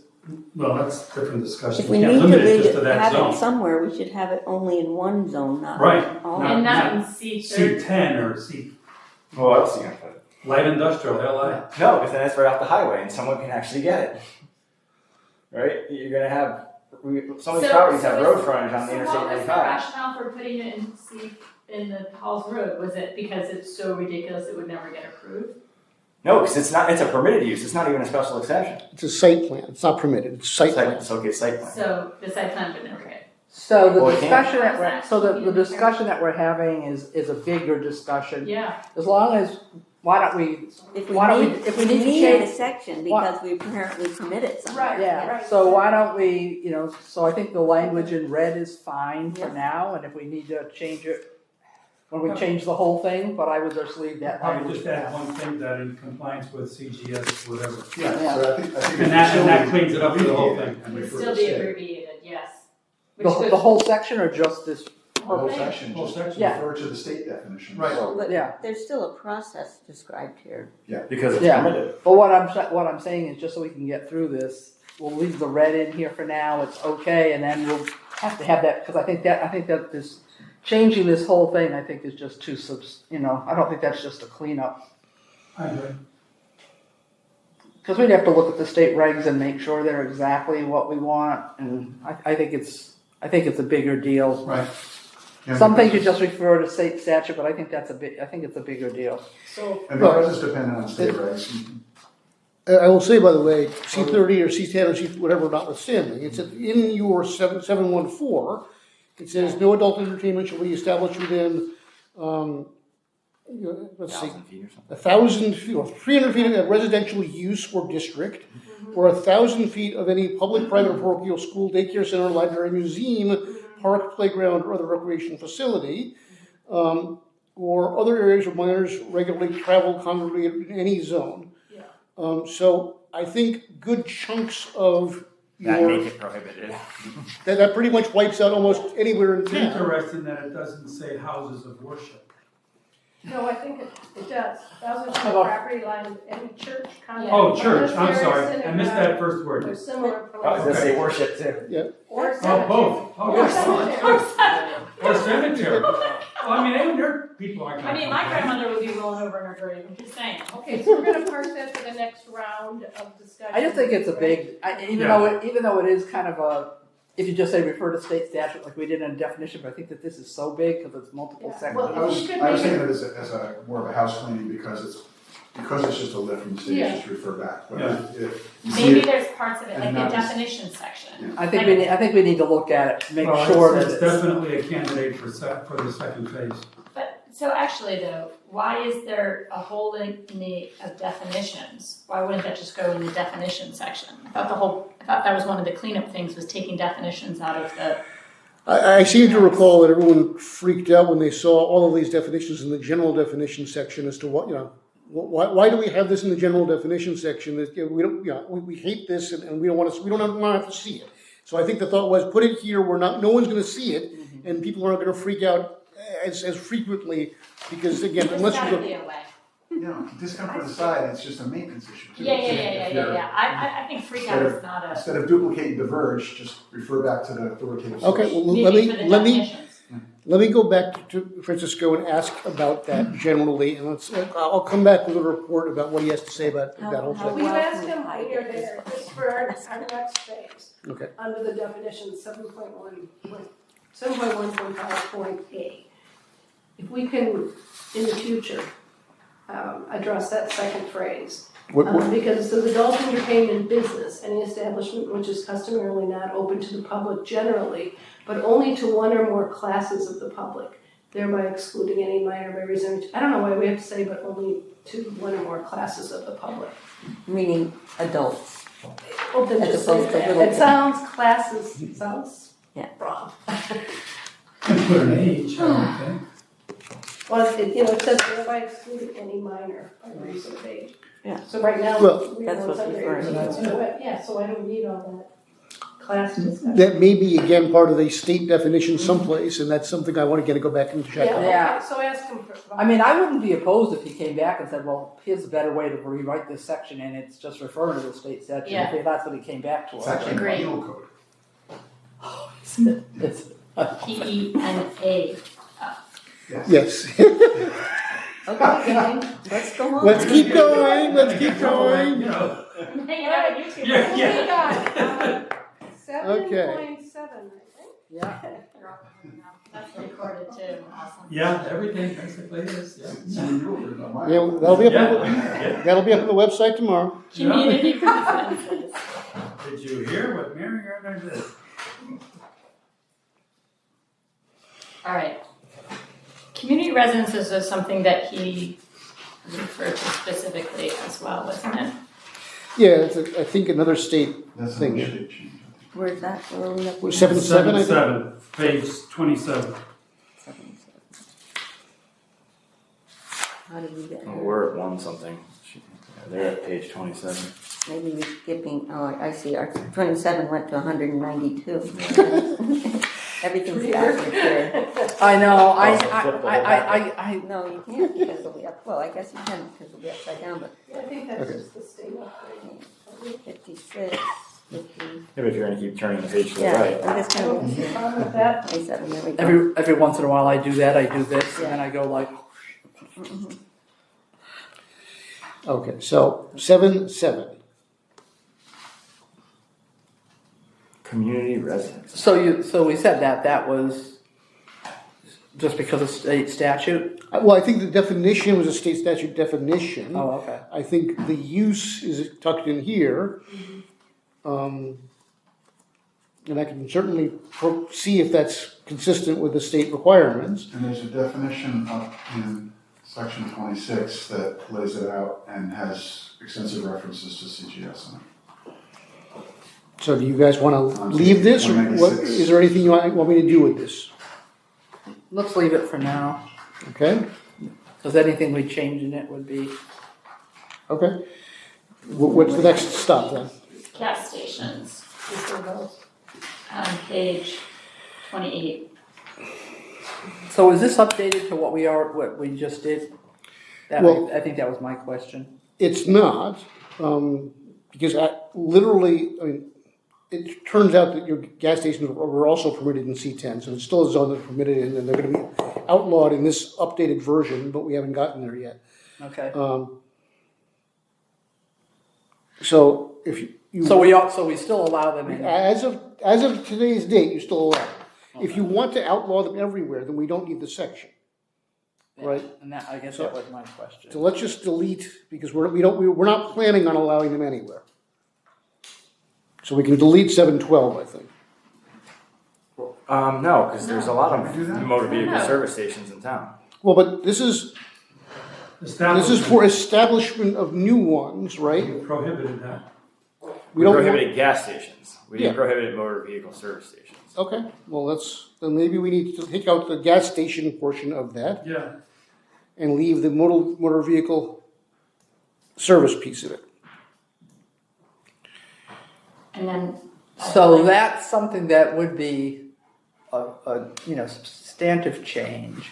well, that's a different discussion. If we You need can't to limit it leave just to it, that have it zone. somewhere, we should have it only in one zone, not Right. all. Not- And not in C30. C10 or C, Well, what else are you gonna put it? light industrial, LI. No, because then it's right off the highway and someone can actually get it. Right? You're gonna have, some of these properties have road frontage on the Interstate So what was the 95. rationale for putting it in the Halls Road? Was it because it's so ridiculous it would never get approved? No, because it's a permitted use, it's not even a special exception. it's a site plan, it's not permitted, it's site plan. It's okay, site plan. So the site plan would never get. So the Well, it can. discussion that we're, so the discussion that we're having is a bigger discussion. Yeah, As long as, why don't we, If we Why don't we- need, if we we need to need change- a section because we apparently permitted something. Right. yeah, so why don't we, so I think the language in red is fine for Yeah. now, and if we need to change it, when we change the whole thing, but I would just leave that Probably language. just add one thing that in compliance with CGS, whatever. Yeah, so I think And that cleans it up for the whole thing. it would still be abbreviated, yes. Which The would- whole section or just this? The whole thing. section, Whole just section. Yeah. refer to the state definition. Right. Well, but Yeah. there's still a process described here. Because it's Yeah. permitted. But what I'm saying is just so we can get through this, we'll leave the red in here for now, it's okay, and then we'll have to have that, because I think that this, changing this whole thing, I think is just too I don't think that's just a cleanup. I agree. Because we'd have to look at the state regs and make sure they're exactly what we want, and I think it's a bigger deal. Right. Yeah, Some things because- you just refer to state statute, but I think it's a bigger deal. So, And because it's dependent on state regs, I will say, by the way, C30 or C10 or C whatever notwithstanding, it's in your 714, it says no adult entertainment shall be established within, let's see, 1,000 feet or something. 1,000 feet or 300 feet of residential use or district, or 1,000 feet of any public, private, or parochial school, daycare center, library, museum, park, playground, or other recreation facility, or other areas where minors regularly travel, congregate in any zone. Yeah. So I think good chunks of That your, make it prohibited. that pretty much wipes out almost anywhere in It's town. interesting that it doesn't say houses of worship. No, I think it does. Thousand How feet about- property line, any church, convent. Oh, church, I'm monastery, sorry, I missed that first Or word. similar. I was gonna place. say worship too. Or Oh, cemetery. both. Oh, Or yes. cemetery. Or cemetery. Well, I mean, there people aren't I gonna mean, my complain. grandmother would be rolling over in her grave, I'm just saying. Okay, so we're gonna park that for the next round of discussion. I just think it's a big, even though it is kind of a, if you just say refer to state statute like we did in definition, but I think that this is so big because it's multiple Yeah. sections. Well, I was you could thinking make of it as a more of a house cleaning because it's just a lift from the state, Yeah. just refer back. But Yeah. if you see Maybe it, there's parts of it, like And the not just- definition section. I think we need to look at it, to make Well, sure it's that it's. definitely a candidate for the second phase. But, so actually though, why is there a whole litany of definitions? Why wouldn't that just go in the definition section? I thought that was one of the cleanup things, was taking definitions out of the, I seem to recall that everyone freaked out when they saw all of these definitions in the general definition section as to what, why do we have this in the general definition section? That, we don't, we hate this and we don't want to have to see it. So I think the thought was, put it here where no one's going to see it, and people aren't going to freak out as frequently, because again, there's unless you gotta go. be a way. discomfort aside, it's just a maintenance issue too. Yeah. I think freak out is not a, Instead of duplicating diverge, just refer back to the authoritative source. Okay, well, maybe for the definitions. let me go back to Francisco and ask about that generally, and I'll come back with a report about what he has to say about that whole How- thing. We've Well, asked can him we hide when you're it? there, just for our next phase, Okay. under the definition 7.1.5.a. If we can, in the future, address that second phrase. Because it says adult entertainment business, any establishment which is customarily not open to the public generally, but only to one or more classes of the public, thereby excluding any minor beverage. I don't know why we have to say, but only to one or more classes of the public. Meaning adults. Open As to say opposed to that. little It kids. sounds classes, sounds Yeah. wrong. And put an age, I would think. Well, it says thereby excluding any minor by reason of age. Yeah. So right now, Well- we That's know it's what's under referring 18, to. so yeah, so I don't need all that class discussion. That may be, again, part of the state definition someplace, and that's something I want to go back and check on. Yeah. Okay, so ask him for. I mean, I wouldn't be opposed if he came back and said, well, here's a better way to rewrite this section, and it's just referring to the state statute. Yeah. If that's what he came back to It's us. actually a Agreed. penal code. It's- PENA. Yes. Okay, gang, let's go on. Let's keep going, let's keep You going. know, I'm hanging out on YouTube. Yeah, yeah. Oh my God, Okay. 7.7, I think. Yeah. That's recorded too, awesome. Yeah, everything basically is, yeah. Yeah, that'll be up, Yeah. that'll be up on the website tomorrow. Community residences. Did you hear what Mary Gardner did? All right. Community residences is something that he referred to specifically as well, wasn't it? Yeah, it's, I think another state That's thing. another state change. Where's that? Where are we looking? 7.7, I think. 7, page 27. 7.7. How did we get Oh, here? we're at 1 something. They're at page 27. Maybe we're skipping, oh, I see, our 27 went to 192. Everything's backwards here. I know, No, you can't because it'll be up, well, I guess you can because it'll be upside down, but I think that's Okay. just the state upgrade. 56, 50, Yeah, but if you're gonna keep turning the page to the yeah, right. I'm just I kind don't see a of, problem with that. 27, there we go. every once in a while I do that, I do this, and then I go like, Okay, so 7.7. Community residence. so we said that was just because of state statute? Well, I think the definition was a state statute definition. Oh, okay. I think the use is tucked in here. And I can certainly see if that's consistent with the state requirements. And there's a definition up in section 26 that lays it out and has extensive references to CGS in it. So do you guys want to leave this, or what, 196. is there anything you want me to do with this? Let's leave it for now, Okay, because anything we change in it would be, okay. What's the next stop then? Gas stations, These are those. page 28. so So is this updated to what we just did? Well- I think that was my question. It's not, because literally, I mean, it turns out that your gas stations were also permitted in C10, so it's still a zone that's permitted in, and they're gonna be outlawed in this updated version, but we haven't gotten there yet. Okay. So if you. So we still allow them in. As of today's date, you still allow it. If you want to outlaw them everywhere, then we don't need the section. Right. And that, I guess So- that was my question. So let's just delete, because we're not planning on allowing them anywhere. So we can delete 712, I think. No, because there's a lot Can we do of that? motor vehicle No. service stations in town. Well, but this is for establishment of new ones, right? We prohibited that. We don't prohibited gas stations. We didn't Yeah. prohibit motor vehicle service stations. Okay, well, then maybe we need to take out the gas station portion of that Yeah, and leave the motor vehicle service piece of it. And then. So that's something that would be a substantive change.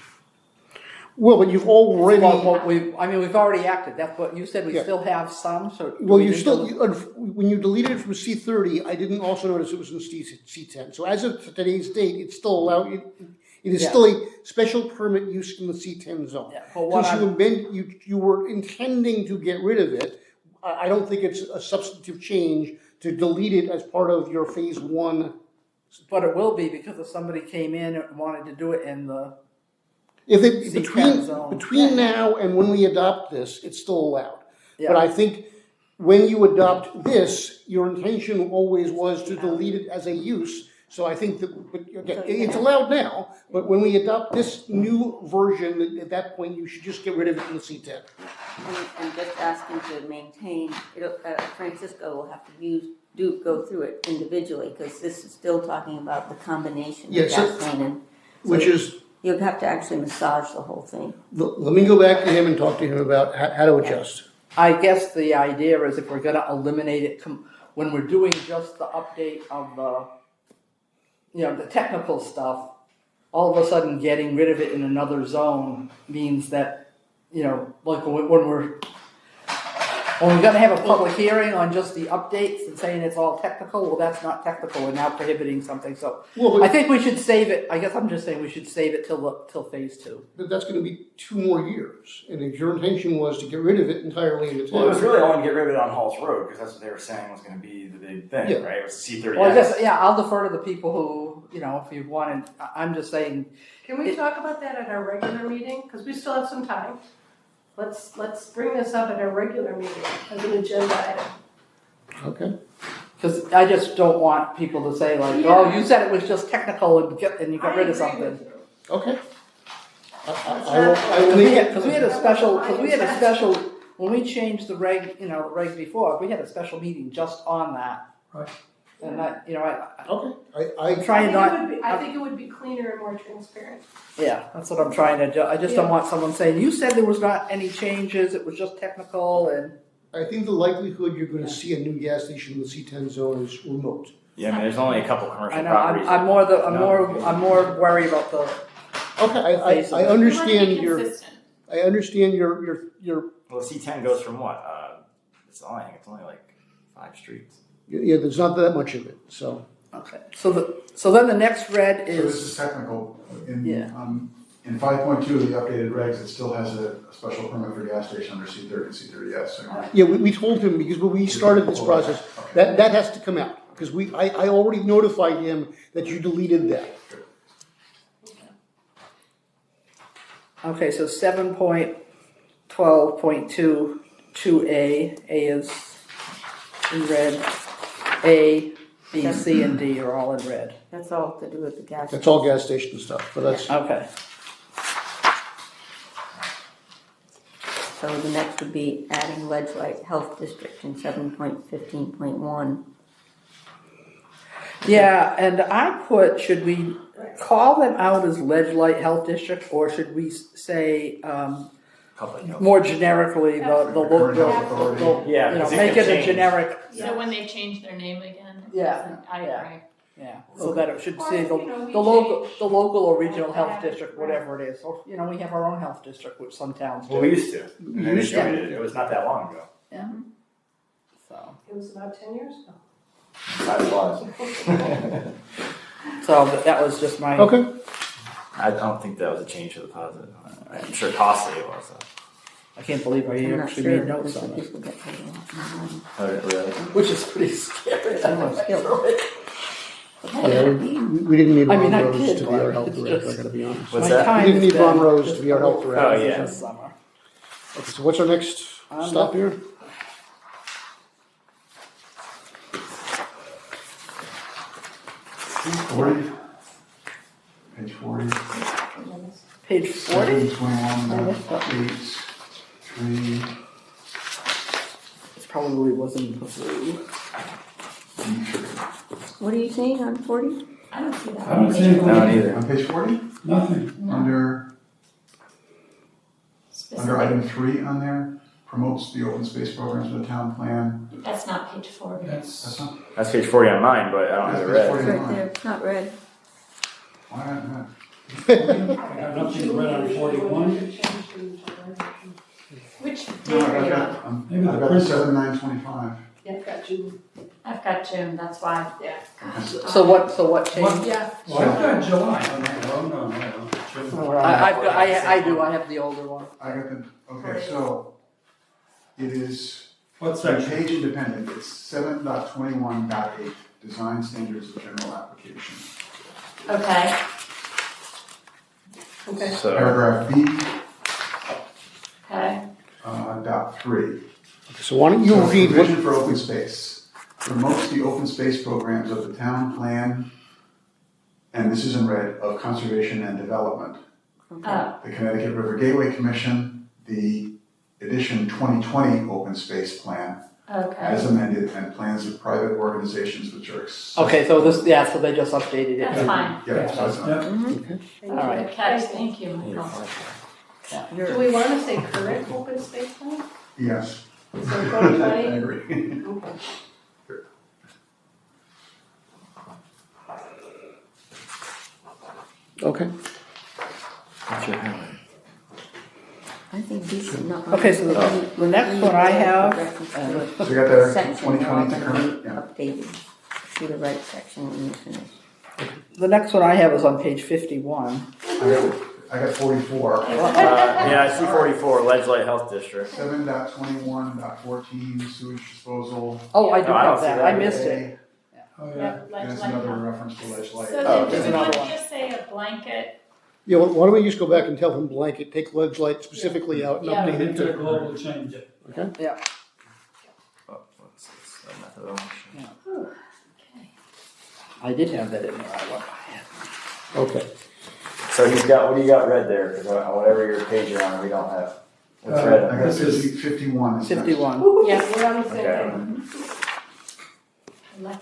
Well, but you've already. Well, we've already acted. That's what you said. We Yeah. still have some. So do Well, we you need still, to- when you deleted it from C30, I didn't also notice it was in C10. So as of today's date, it's still allowed, it is Yeah. still a special permit use in the C10 zone. Yeah, but what Since you were intending to get rid of it, I don't think it's a substantive change to delete it as part of your phase one. But it will be because if somebody came in and wanted to do it in the. If it, C10 zone. between now and when we adopt this, it's still allowed. Yeah. But I think when you adopt this, your intention always was to delete it as a use. So I think that, but again, it's allowed now, but when we adopt this new version, at that point, you should just get rid of it in the C10. And just ask him to maintain, Francisco will have to go through it individually, because this is still talking about the combination of Yeah, so- gasoline and. Which is, You'll have to actually massage the whole thing. let me go back to him and talk to him about how to adjust. I guess the idea is if we're going to eliminate it when we're doing just the update of the technical stuff, all of a sudden getting rid of it in another zone means that like when we're going to have a public hearing on just the updates and saying it's all technical, well, that's not technical. We're now prohibiting something. So Well, I think we should save it. I guess I'm just saying we should save it till phase 2. but that's gonna be 2 more years. And if your intention was to get rid of it entirely in the Well, it was town. really only to get rid of it on Halls Road because that's what they were saying was going to be the big thing, Yeah. right? It was C30. Well, I guess, I'll defer to the people who, if you wanted, I'm just saying, Can we talk about that at our regular meeting? Because we still have some time. Let's bring this up at our regular meeting as an agenda item. Okay. because I just don't want people to say like, oh, you said it was just technical and you got rid of I agree something. with you. Okay. I will make it. Because we had a special, when we changed the reg, the reg before, we had a special meeting just on that. Right. And that, Okay, I'm trying not, I think it would be cleaner and more transparent. yeah, that's what I'm trying to do. I just don't Yeah. want someone saying, you said there was not any changes, it was just technical and. I think the likelihood you're gonna see a new gas station in the C10 zone is remote. Yeah, I mean, there's only a couple commercial I know, properties. I'm more worried about the, Okay, I We understand wanna be your, consistent. I understand your, Well, C10 goes from what? It's only like 5 streets. yeah, there's not that much of it, so. okay, so then the next red So this is, is technical. Yeah. In 5.2 of the updated regs, it still has a special permit for gas station under C30 and C30S. So Yeah, we told him, because when we started this process, that has to come out, because I already notified him that you deleted that. okay, so 7.12.2, 2A, A is in red, A, B, C, and D are all in red. That's all to do with the gas. That's all gas station stuff, but that's, Okay, So the next would be adding Ledge Light Health District in 7.15.1. yeah, and I put, should we call them out as Ledge Light Health District, or should we say, Public health. more generically, Current health authority. Yeah, because it make could it a change. generic, So when they change their name again, Yeah, I yeah. agree. Yeah, so that it should say Or, you know, we the local, change the local or regional what health happened, district, whatever it is. Or, you know, we have our own health district, which some towns Well, do. we used to. And then Used to. it was not that long ago. So, It was about 10 years ago. Time flies. that was just my. Okay, I don't think that was a change for the positive. I'm sure costly it was. I can't believe I I'm not actually sure, made notes because on the it, people get paid a lot more money. Oh, really? which is pretty scary. yeah, we didn't need I Ron mean, I Rose did, to be our but health it's director, I just- gotta be honest. What's My that? time We didn't has need Ron been Rose just to be our health a little director. Oh, yeah. this summer. Okay, so what's our next stop here? Page 40. Page 40? 721, updates, 3, It probably wasn't blue. What are you saying on 40? I don't see that. I don't see anything. No, neither. On page 40, Nothing. under Specific. item 3 on there, promotes the open space programs of the town plan. That's not page 4. That's That's, not, That's page 40 on mine, but I don't have it That's page read. It's 40. right there, it's not red. why not? I got nothing read on 41. Which date No, are I've you on? got, Maybe the I've got principal. 7/9/25. Yeah, got June. I've got June, that's why. Yeah. So what changed? Yeah. Well, I've got July. Oh, no. I have the older one. I got the, okay, so it is What section? page independent, it's 7.21.8, design standards of general application. Okay, Okay. So, Paragraph B, okay. dot 3. So why don't you So read what, provision for open space, promotes the open space programs of the town plan, and this is in red, of conservation and development. Oh, The Connecticut River Gateway Commission, the edition 2020 open space plan, okay. as amended, and plans of private organizations which are. Okay, so so they just updated That's it. fine. Yeah, so that's not. Yep. All right. Good catch, thank you, Michael. Do we want to say current open space plan? Yes, So I 2020? agree. Okay. okay, what's your highlight? I think these are not. Okay, so the next one I have, So you got there, Section, they're all 2020 to current, gonna yeah. be updated to the right section when you finish. the next one I have is on page 51. I got 44. Yeah, I see 44, Ledge Light Health District. 7.21.14, sewage disposal. Oh, I do No, I don't have see that. that. I missed it. Oh, yeah. Yep, There's let's like another that. reference to ledge light. So Oh, then, there's do we another want to one. just say a blanket? yeah, why don't we just go back and tell him blanket, take ledge light specifically out and Yeah. update it Into the to, global change it. okay? Oh, what's this? Methodology. Okay. I did have that in there. Okay, So he's got, what do you got read there? Because whatever your page you're on, we don't have. What's red? I got This is- 51. is next. 51. Yes. We're on the same Okay. page.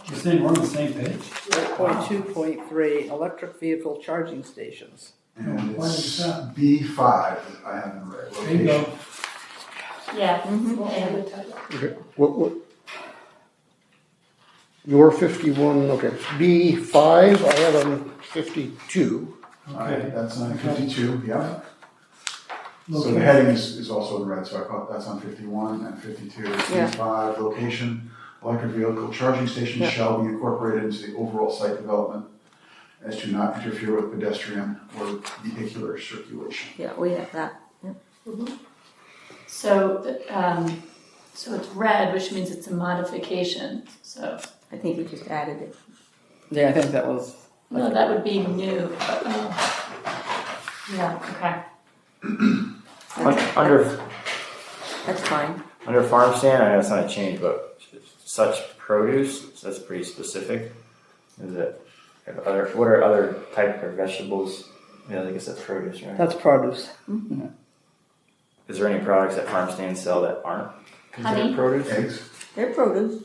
You're saying we're on the same page? 8.2.3 electric vehicle charging stations. And Why is it's that? B5, I haven't read. There you go. Yeah. We'll And add the title. okay, what, your 51, okay, B5, I have on 52. Okay. That's on 52, yeah. So the Okay. heading is also in red, so I caught that's on 51 and 52. Yeah. B5, location, electric vehicle charging stations Yeah. shall be incorporated into the overall site development as to not interfere with pedestrian or vehicular circulation. Yeah, we have that. so, so it's red, which means it's a modification, so, I think we just added it. Yeah, I think that was. no, that would be new, but, yeah, okay. Under, That's fine. under farm stand, I know it's not a change, but such produce, so that's pretty specific. Is it, what are other type of vegetables? Yeah, I guess that's produce, right? That's produce. Is there any products that farm stands sell that aren't considered Honey. produce? Eggs, They're produce.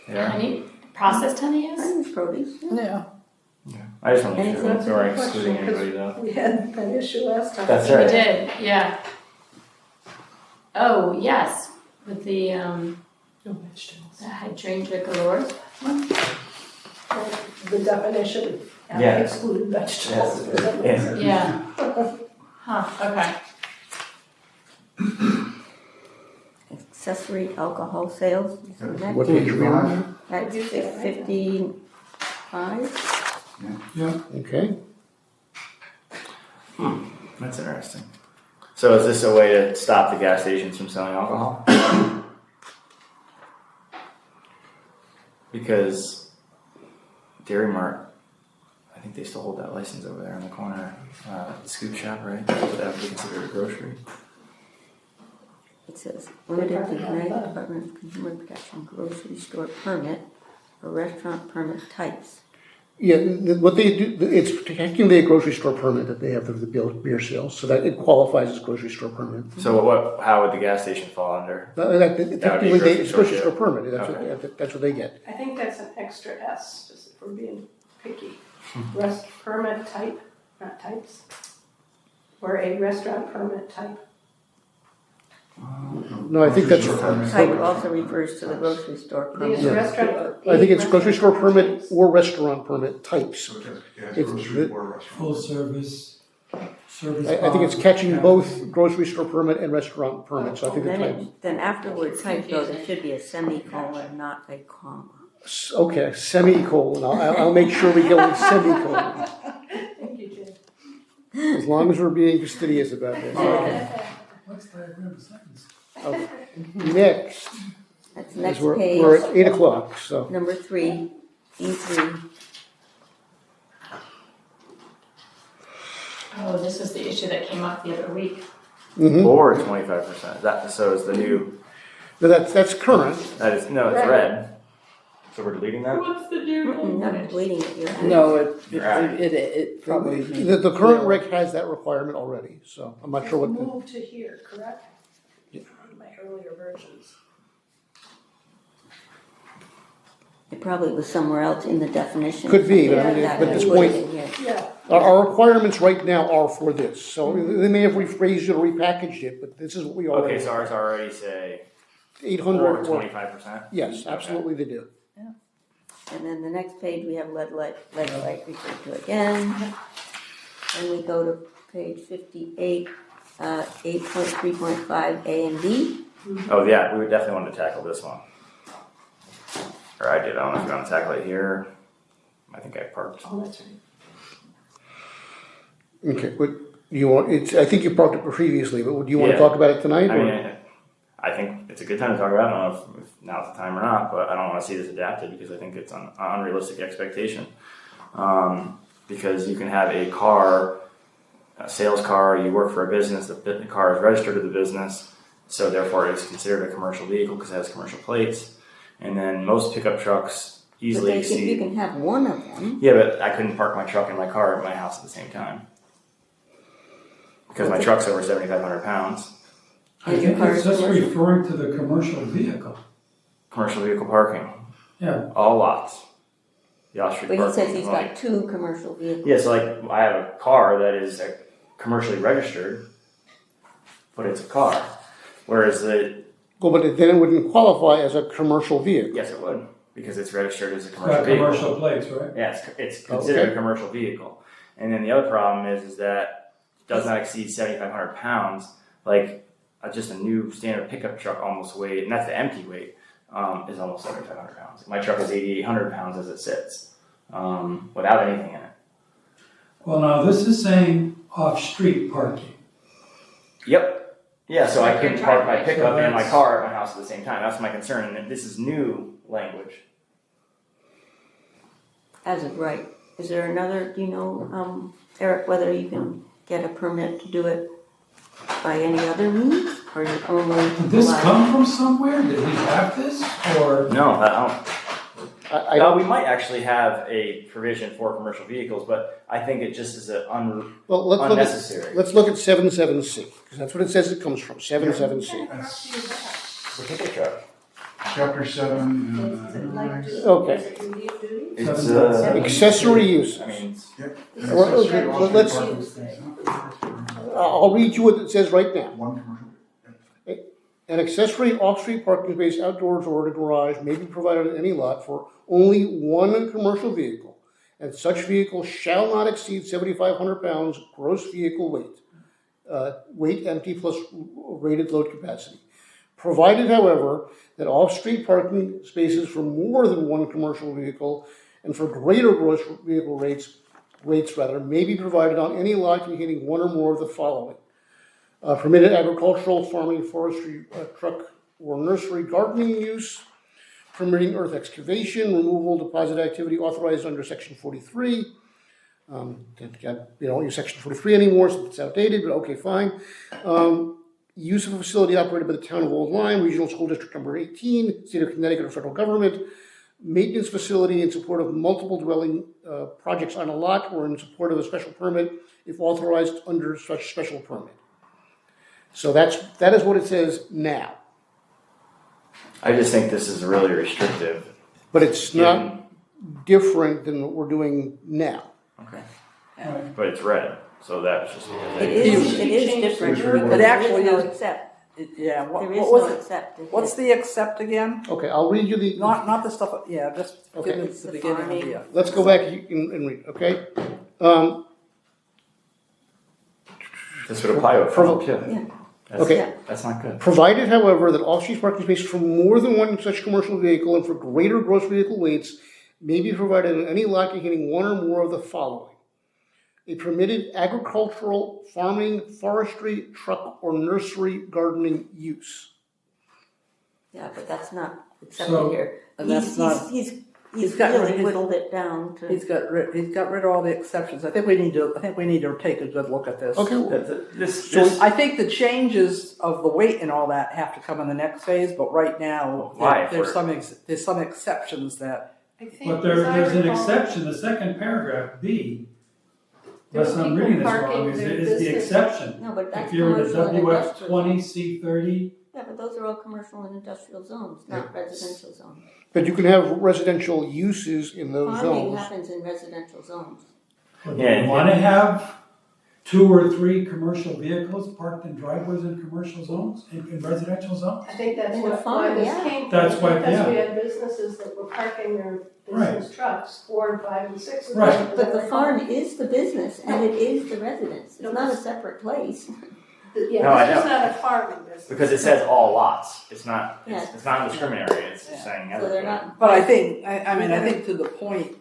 Yeah. Honey, processed honey is? Honey's produce. Yeah. Yeah. I just want to make sure Anything? we aren't excluding anybody though. We had that issue last time. That's We right. did, yeah. Oh, yes, with the No vegetables. hydrangea galore. the definition Yeah. excluded vegetables. for some Yeah. reason. Yeah. Huh, okay. Accessory alcohol sales. What page are we on? That's 55. Okay. That's interesting. So is this a way to stop the gas stations from selling alcohol? Because Dairy Mart, I think they still hold that license over there in the corner. The scoop shop, right? That would be considered a grocery. It says, limited to United Department of Consumer Protection grocery store permit or restaurant permit types. Yeah, what they do, it's technically a grocery store permit that they have for the beer sales, so that it qualifies as grocery store permit. So how would the gas station fall under? Technically, grocery it's store, grocery store yeah. permit, that's what they get. I think that's an extra S, just if we're being picky. Rest permit type, not types. Or a restaurant permit type. No, I think that's, Type also refers to the grocery store I think it's permit. restaurant. I think it's grocery store restaurant permit types. or restaurant permit types. So it has It's grocery the- or restaurant. Full service, service. I think it's bar, catching cafe. both grocery store permit and restaurant permit, so I think the Then, types. then after word type though, there should be a semicolon, not a comma. Okay, semicolon, I'll make sure we go with semicolon, Thank you, Jim. as long as we're being fastidious about this. Okay. What's diagram of sentence? Okay. Next, That's is next we're page, at 8 o'clock, so. number 3, E3. Oh, this was the issue that came up the other week. Mhm. Or 25%. So is the new, But that's current. that is, no, it's red. So we're deleting that? What's the new I'm not deleting it, you're No, it probably. The current reg has that requirement already, so I'm not sure what the. Moved to here, correct? My earlier versions. It probably was somewhere else in the definition. Could be, but I mean, That at this was point- in here. Yeah. Our requirements right now are for this, so they may have rephrased it or repackaged it, but this is what we already. Okay, so ours already say 800 or or, 25%? yes, absolutely they do. And then the next page, we have lead light referred to again. And we go to page 58, 8.3.5 A and B. Oh, yeah, we would definitely want to tackle this one. Or I did, I don't know if you want to tackle it here. I think I parked. Oh, that's right. Okay, what, you want, I think you brought it previously, but do you want to Yeah. talk about it tonight? I or- mean, I think it's a good time to talk about it. I don't know if now's the time or not, but I don't want to see this adapted because I think it's an unrealistic expectation. Because you can have a car, a sales car, you work for a business, the car is registered to the business, so therefore it's considered a commercial vehicle because it has commercial plates. And then most pickup trucks But easily you exceed. can have one of them. Yeah, but I couldn't park my truck and my car at my house at the same time. Because my truck's over 7,500 pounds. I And your think car it's is just commercial? referring to the commercial vehicle. Commercial vehicle parking, Yeah, all lots. The off-street But he parking says is he's only- got 2 commercial vehicles. Yeah, so like I have a car that is commercially registered, but it's a car. Whereas Well, but then it wouldn't qualify as a commercial vehicle. yes, it would because it's registered as a it's commercial got vehicle. commercial plates, right? Yeah, it's considered Okay. a commercial vehicle. And then the other problem is that it does not exceed 7,500 pounds. Like just a new standard pickup truck almost weight, and that's the empty weight, is almost 7,500 pounds. My truck is 8,800 pounds as it sits, without anything in it. Well, now this is saying off-street parking. Yep. Yeah, so I Like couldn't your park my driveway. pickup So and my that's- car at my house at the same time. That's my concern, and this is new language. As of right. Is there another, do you know, Eric, whether you can get a permit to do it by any other means? Or is it only Did this allowed- come from somewhere? Did we have this? Or, No, I don't. I No, don't, we might actually have a provision for commercial vehicles, but I think it just is well, unnecessary. let's look at 77C, because that's what it says it comes from, 77C. That's For pickup truck. chapter 7. Is it like, Okay. is it duty of duty? It's Accessory uses. I mean, Yep. Well, okay, well, let's- I'll read you what it says right now. One commercial. An accessory off-street parking space outdoors or in a garage may be provided in any lot for only one commercial vehicle, and such vehicle shall not exceed 7,500 pounds gross vehicle weight. Weight empty plus rated load capacity. Provided, however, that off-street parking spaces for more than one commercial vehicle and for greater gross vehicle weights may be provided on any lot containing one or more of the following. Permitted agricultural, farming, forestry, truck or nursery gardening use, permitting earth excavation, removal, deposit activity authorized under section 43. We don't use section 43 anymore, so it's outdated, but okay, fine. Use of a facility operated by the town of Old Lyme, Regional School District number 18, State of Connecticut or federal government. Maintenance facility in support of multiple dwelling projects on a lot or in support of a special permit if authorized under such special permit. So that is what it says now, I just think this is really restrictive. but it's not different than what we're doing now. Okay. Right. But it's red, so that's just. It is different, It because there actually is no is- accept, Yeah, what there is was no it? accept. What's the accept again? Okay, I'll read you the. Not the stuff, yeah, just Okay. give us the The beginning farming. of the. Let's go back and read, okay? This would apply to a farm too. Yeah. That's, Okay. That's not good. Provided, however, that off-street parking space for more than one such commercial vehicle and for greater gross vehicle weights may be provided in any lot containing one or more of the following. A permitted agricultural, farming, forestry, truck, or nursery gardening use. Yeah, but that's not So- accepted here. And that's not- He's got rid of really his- whittled it down to. He's got rid of all the exceptions. I think we need to take a good look at this. Okay, I think the changes of the weight and all that have to come in the next phase, but right now, Why? there's some exceptions that, But there's an exception, the second paragraph, B, unless I'm reading this wrong, is the exception. No, but that's If you're in a commercial and WF industrial. 20, C30, Yeah, but those are all commercial and industrial zones, not residential zones. but you can have residential uses in those Farming zones. happens in residential zones. do Yeah, you want to have 2 or 3 commercial vehicles parked in driveways in commercial zones, in residential zones? I think that's In the what farm, why this yeah. came from. That's why, Because yeah. we had businesses that were parking their business trucks, 4 and 5 and 6. Right. But the farm is the business and it is the residence. It's not a separate place. Yeah, No, I this is know. not a farming business. Because it says all lots. It's not. Yes. It's not discriminatory. It's Yeah. saying So they're everything. not. but I think to the point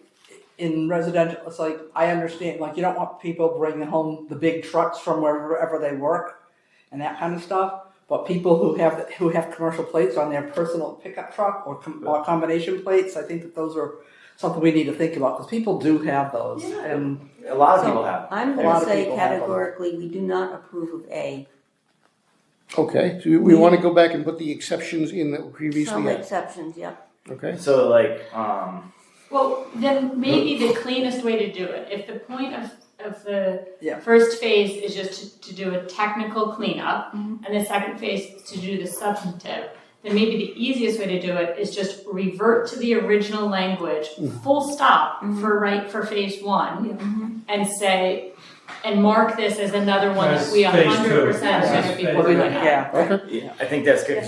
in residential, it's like, I understand, like, you don't want people bringing home the big trucks from wherever they work and that kind of stuff. But people who have commercial plates on their personal pickup truck or combination plates, I think that those are something we need to think about, because people do have those. Yeah. And A lot of So people have. I'm A gonna lot of say people have them. categorically, we do not approve of A. Okay, so we want to go back and put the exceptions in that we previously Some had, exceptions, yeah. okay? So like, Well, then maybe the cleanest way to do it, if the point of the Yeah. first phase is just to do a technical cleanup, and the second phase is to do the substantive, then maybe the easiest way to do it is just revert to the original language, full stop for phase 1, and say, and mark this as another one that we As phase 100% two. are going to be Yes, working phase on. yeah, I think that's good because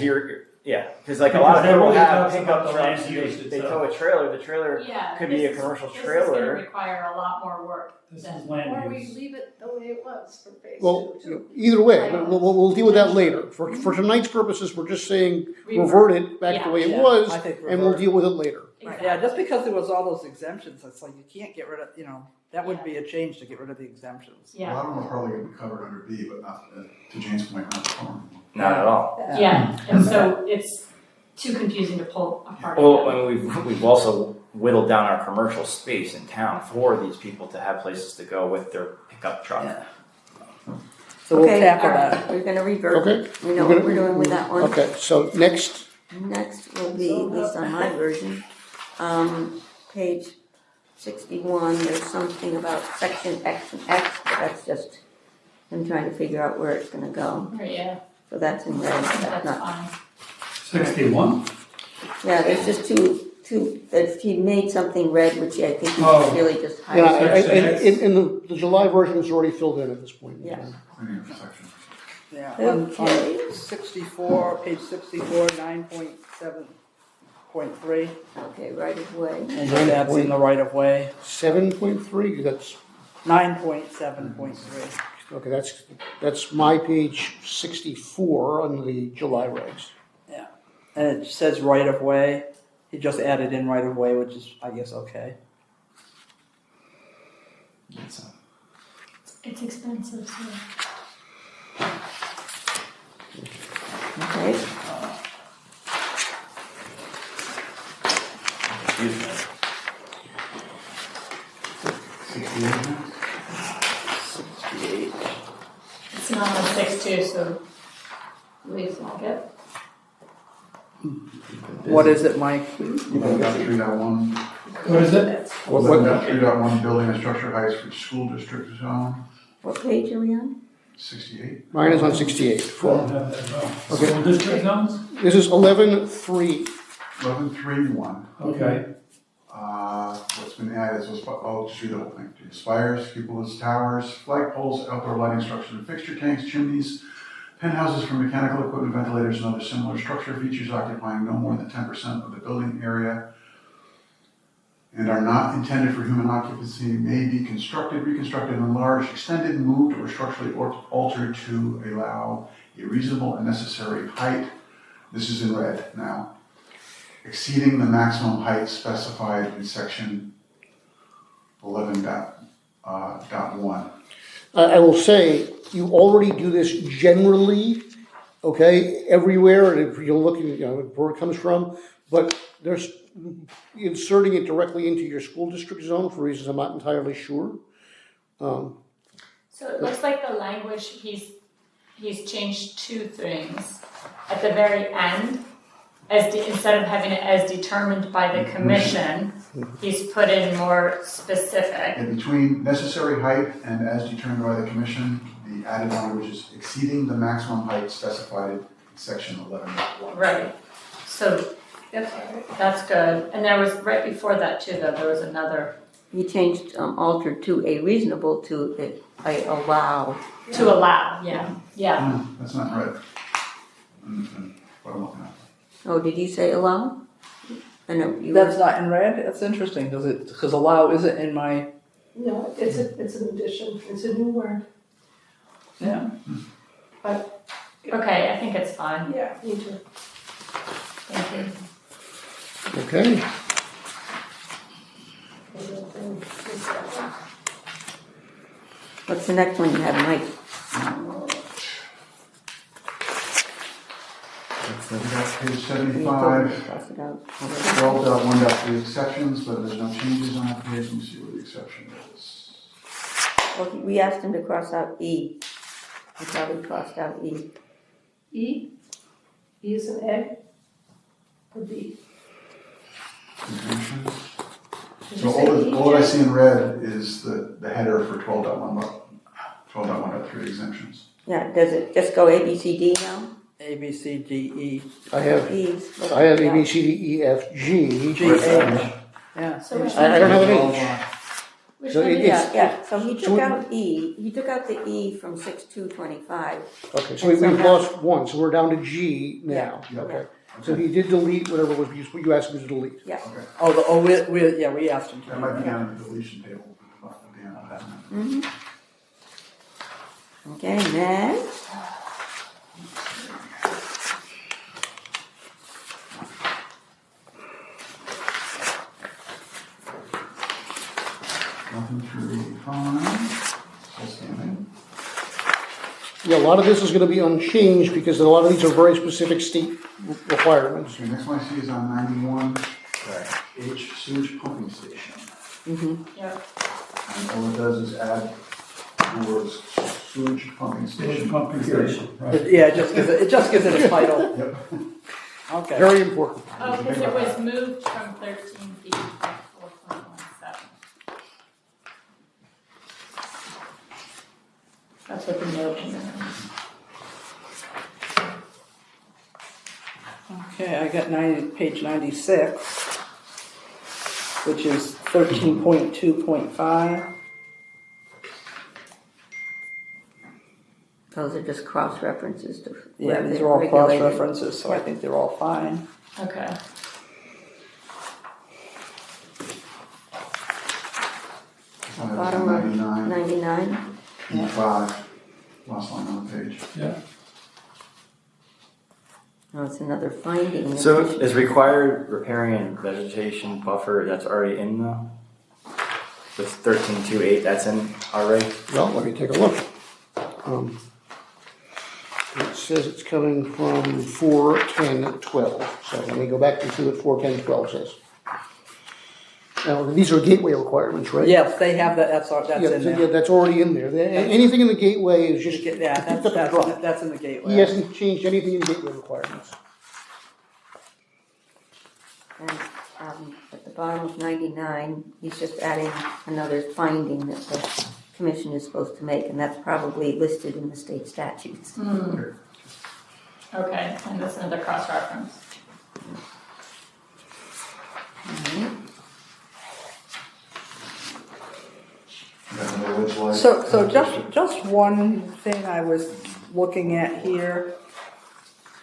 because like a Because lot of that people really have talks pickup about the trucks. land use They itself. tow a trailer. The trailer Yeah, could be a this is- commercial This is trailer. going to require a lot more work. This than- is land Or we use. leave it the way it was for phase Well, 2. either way, we'll deal with that later. For tonight's purposes, we're just saying revert it back the way it Yeah, was, I think and we'll revert. deal with it later. Exactly. Yeah, just because there was all those exemptions, it's like, you can't get rid of, that would be a change to get rid of the exemptions. A Yeah, lot of them are probably gonna be covered under B, but not, to Jane's point, not the farm. Not at all. yeah, and so it's too confusing to pull apart. Well, I mean, we've also whittled down our commercial space in town for these people to have places to go with their pickup truck. Yeah. So we'll Okay, tackle all right, that. we're gonna revert. Okay. We know what we're doing with that one. Okay, so next, Next will be, at least on my version, page 61, there's something about section X and X, but that's just him trying to figure out where it's gonna go. Yeah, So that's in red, that's that's not, fine. 61? yeah, there's just two, that he made something red, which I think Oh. he really just yeah, highlighted. in the July version, it's already filled in at this point. Yeah. Cleaning up the section. Yeah, Okay. on 64, page 64, 9.7.3, Okay, right of way. and just adds in the right of way. 7.3, that's, 9.7.3. okay, that's my page 64 on the July regs. Yeah, and it says right of way. He just added in right of way, which is, I guess, okay. It's expensive, so. Okay, Excuse me. 68 now? 68. It's not on 6.2, so please lock it. What is it, Mike? 11.3.1. What is it? 11.3.1 building and structure heights for school district zone, what page are we on? 68. Mine is on 68. I don't have that, no. Okay. School district zones? This is 11.3. 11.3.1. Okay. What's been added, so I'll just read the whole thing. Spires, cupolas, towers, flagpoles, outdoor lighting structures and fixture tanks, chimneys, penthouses for mechanical equipment, ventilators, and other similar structure features occupying no more than 10% of the building area and are not intended for human occupancy may be constructed, reconstructed, enlarged, extended, moved, or structurally altered to allow a reasonable and necessary height. This is in red now. Exceeding the maximum height specified in section 11.1. I will say, you already do this generally, okay, everywhere, and if you're looking, you know, where it comes from, but there's inserting it directly into your school district zone for reasons I'm not entirely sure. So it looks like the language, he's changed two things. At the very end, instead of having it as determined by the commission, he's put in more specific. And between necessary height and as determined by the commission, the added language is exceeding the maximum height specified in section 11.1. Right. So That's all right. that's good. And there was, right before that too, though, there was another, You changed, altered to a reasonable to a allow. to allow, yeah. That's not right. What I'm looking at. Oh, did you say allow? I know, you. That's not in red? That's interesting, does it, because allow isn't in my, No, it's an addition, it's a new word. yeah. Okay, I think it's fine. Yeah, me too. Thank you. Okay, What's the next one you have, Mike? Page Can you 75, cross it out? 12.1.3 exceptions, but there's no changes on that page. Let me see what the exception is. Well, we asked him to cross out E. He probably crossed out E. E? E is an egg? Or B? Exemptions. Did So you say E, all that I Jay? see in red is the header for 12.1.3 exemptions. Yeah, does it just go A, B, C, D now? A, B, C, D, E, I have E's. A, B, C, D, E, F, G. G, H. Yeah. So which I don't have an All H. one. Which So one it- is it's- Yeah, so he So took we- out E, he took out the E from 6.2.25. Okay, so we've lost one, so we're down to G now. Yeah. Okay, so he did delete whatever was you asked him to delete. Okay, We asked him to that do might be that. down in the deletion table at the end of that. Okay, next. Nothing through 85, still standing. Yeah, a lot of this is gonna be unchanged because a lot of these are very specific state requirements. Okay, next one I see is on 91, H sewage pumping station. Yep. And all it does is add the words sewage pumping station. Pumping station, right. Yeah, it just gives it a title. Yep. Okay. Very important. Oh, because it was moved from 13 feet to 4.17. That's what the note is. Okay, I got page 96, which is 13.2.5. Those are just cross-references to. Yeah, these are all regulated. cross-references, so I think they're all fine. Okay. Bottom of 99, 99. E5, last line on the page. Yeah. Oh, it's another finding. So is required riparian vegetation buffer, that's already in the, with 13.28, that's in already? Well, let me take a look. It says it's coming from 41012, so let me go back and see what 41012 says. Now, these are gateway requirements, right? Yes, they have that, that's Yeah, in so, yeah, there. that's already in there. Anything in the gateway is just. Yeah, picked up and dropped. that's in the gateway. He hasn't changed anything in gateway requirements. And at the bottom of 99, he's just adding another finding that the commission is supposed to make, and that's probably listed in the state statutes. Okay, and this is another cross-reference. Then the village light. So just one thing I was looking at here,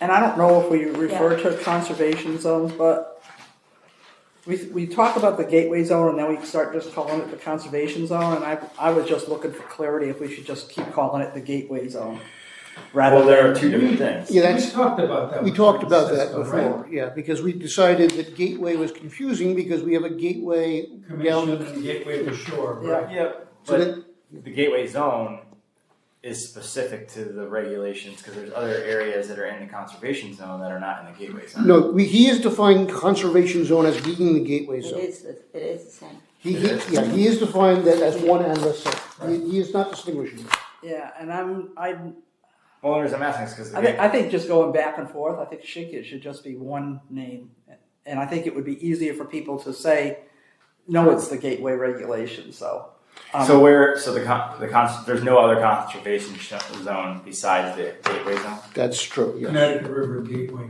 and I don't know if we refer to conservation zones, but we talk about the gateway zone and then we start just calling it the conservation zone, and I was just looking for clarity if we should just keep calling it the gateway zone. Rather Well, there are than, two different things. Yeah, We talked about that. we with talked about that Francisco, right? before, yeah, because we decided that gateway was confusing because we have a gateway Commission down. and Gateway to Shore, Yeah. right? Yeah, So but that, the gateway zone is specific to the regulations, because there's other areas that are in the conservation zone that are not in the gateway zone. no, he is defined conservation zone as being the gateway It zone. is the same. He is defined that as one and the same. He is not distinguishing. yeah, and Well, the reason I'm asking is because the I think just going back and forth, I think Shikha should just be one name. And I think it would be easier for people to say, no, it's the gateway regulation, so. So there's no other conservation zone besides the gateway zone? That's true, yes. Connecticut River Gateway.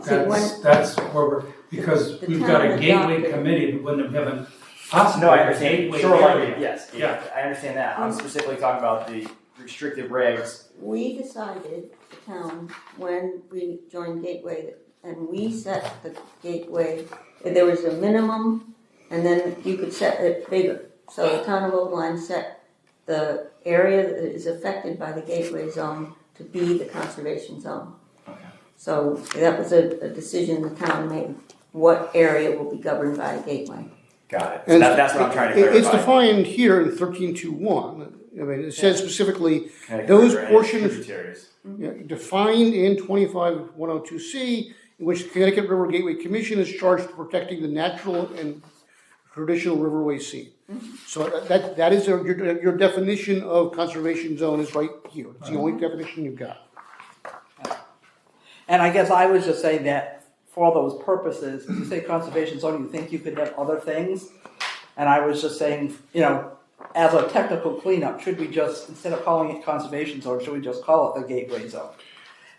See, That's where we're, because The we've got town a gateway adopted- committee, we wouldn't have given possibly. No, I a understand. gateway Shoreline, area. yes, Yeah. I understand that. I'm specifically talking about the restrictive regs. We decided, the town, when we joined Gateway, and we set the gateway, there was a minimum, and then you could set it bigger. So the town of Old Lyme set the area that is affected by the gateway zone to be the conservation zone. Okay. So that was a decision the town made, what area will be governed by a gateway. Got it. So And that's what I'm trying to clarify. It's defined here in 13.2.1. I mean, it says specifically, Connecticut those River and portions- tributaries. defined in 25.102C, in which the Connecticut River Gateway Commission is charged with protecting the natural and traditional riverway sea. So that is your definition of conservation zone is right here. It's the only definition you've got. And I guess I was just saying that for all those purposes, if you say conservation zone, you think you could have other things. And I was just saying, as a technical cleanup, should we just, instead of calling it conservation zone, should we just call it the gateway zone?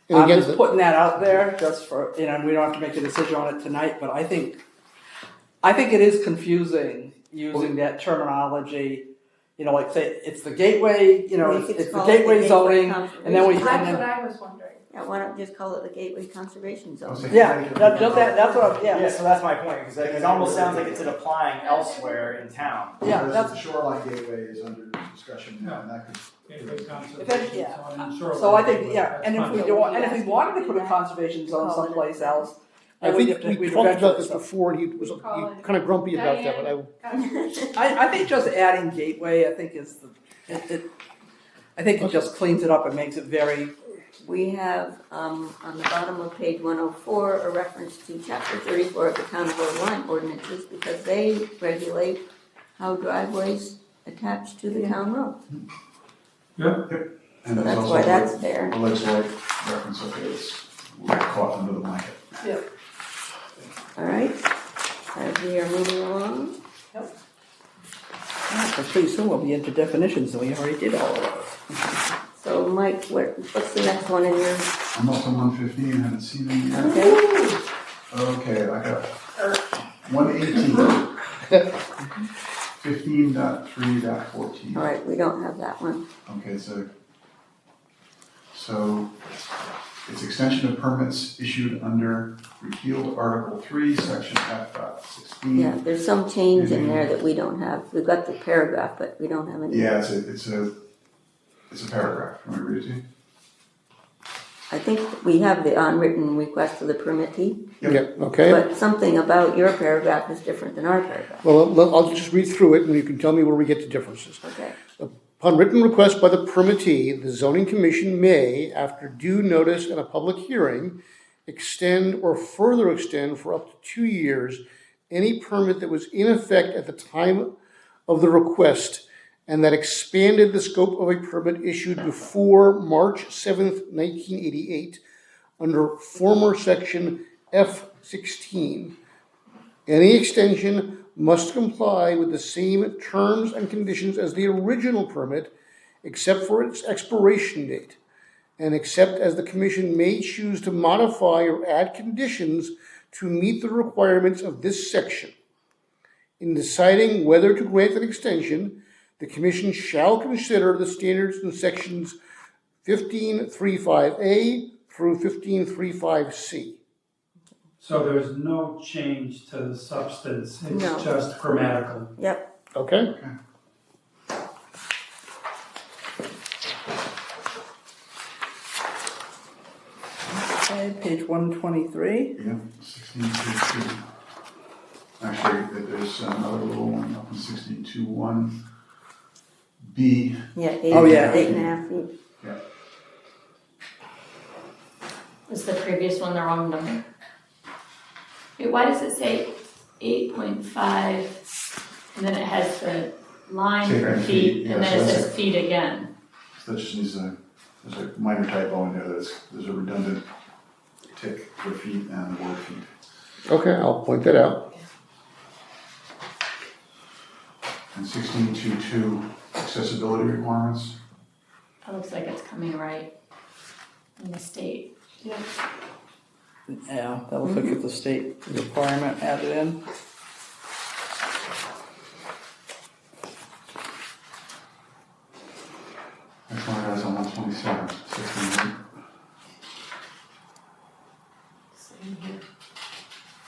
And I'm again, just putting that out there just for, we don't have to make a decision on it tonight, but I think it is confusing using that terminology. Like say, it's the gateway, We could it's the call it gateway zoning, and then we, That's and what then, I was wondering. Yeah, why don't you just call it the Gateway Conservation Zone? yeah, that's what I'm, Yeah, so that's my point, because it almost sounds like it's applying elsewhere in town. Yeah, Because that's, the shoreline gateway is under discussion now, and that could. Gateway If conservation that- yeah. zone and shoreline so I think, gateway. yeah, That's and if fine. we don't, and if we wanted to put a conservation zone someplace else, I then we'd think have to, we we'd talked about eventually. this before, and he was kind of grumpy about that, but I think just adding gateway, I think is I think it just cleans it up and makes it very, We have, on the bottom of page 104, a reference to chapter 34 of the Town of Old Lyme ordinances, because they regulate how driveways attach to the town road. Yeah, And So there's that's also why that's there. a legislative reference, okay, it's caught under the blanket. All right, as we are moving along, pretty soon we'll be into definitions, and we already did all of those. so Mike, what's the next one in your, I'm up to 115, haven't seen it yet. okay? Okay, I got 118. 15.3.14. All right, we don't have that one. Okay, so So it's extension of permits issued under repealed Article 3, Section F.16. Yeah, there's some change in there that we don't have. We've got the paragraph, but we don't have any. Yeah, it's a paragraph. Can we read it to you? I think we have the unwritten request of the permittee, Yep. Yeah, okay. but something about your paragraph is different than our paragraph. Well, I'll just read through it and you can tell me where we get the differences. Okay. Upon written request by the permittee, the zoning commission may, after due notice and a public hearing, extend or further extend for up to 2 years any permit that was in effect at the time of the request and that expanded the scope of a permit issued before March 7th, 1988, under former section F16. Any extension must comply with the same terms and conditions as the original permit, except for its expiration date, and except as the commission may choose to modify or add conditions to meet the requirements of this section. In deciding whether to grant an extension, the commission shall consider the standards in sections 1535A through 1535C. So there's no change to the substance, it's No. just grammatical. Yep. Okay? Okay, page 123. Yeah, 16.2. Actually, there's another little one up in 16.2.1. B. Yeah, Oh, yeah. 8.5 feet. Was the previous one the wrong number? Wait, why does it say 8.5 and then it has the line Take for out feet feet, and yeah, then so it that's says feet again? So that just needs there's a minor typo in there there's a redundant tick for feet and the word feet. Okay, I'll point that out. And 16.2.2, accessibility requirements. It looks like it's coming right in the state. Yeah, that looks like it's a state requirement added in. That's one guys on 127, 16.8.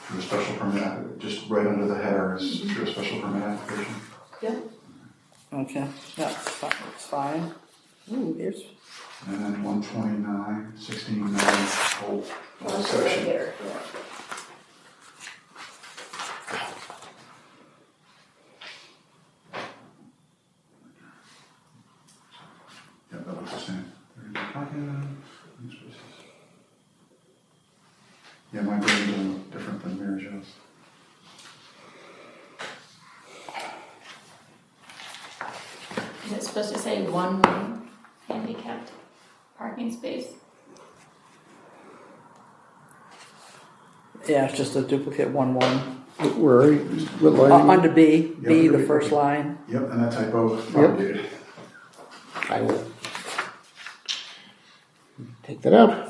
Through a special permit, just right under the header is through a special permit application. Okay, that's fine. Ooh, here's, And then 129, 16.9, whole section. Yeah, that looks the same. Yeah, my brain's a little different than Mary Jo's. Is it supposed to say one handicapped parking space? yeah, it's just a duplicate 1-1. Where are you? What line? Under B, Yeah, B, the under first B. line. Yep, and that typo is propagated. I will take that out.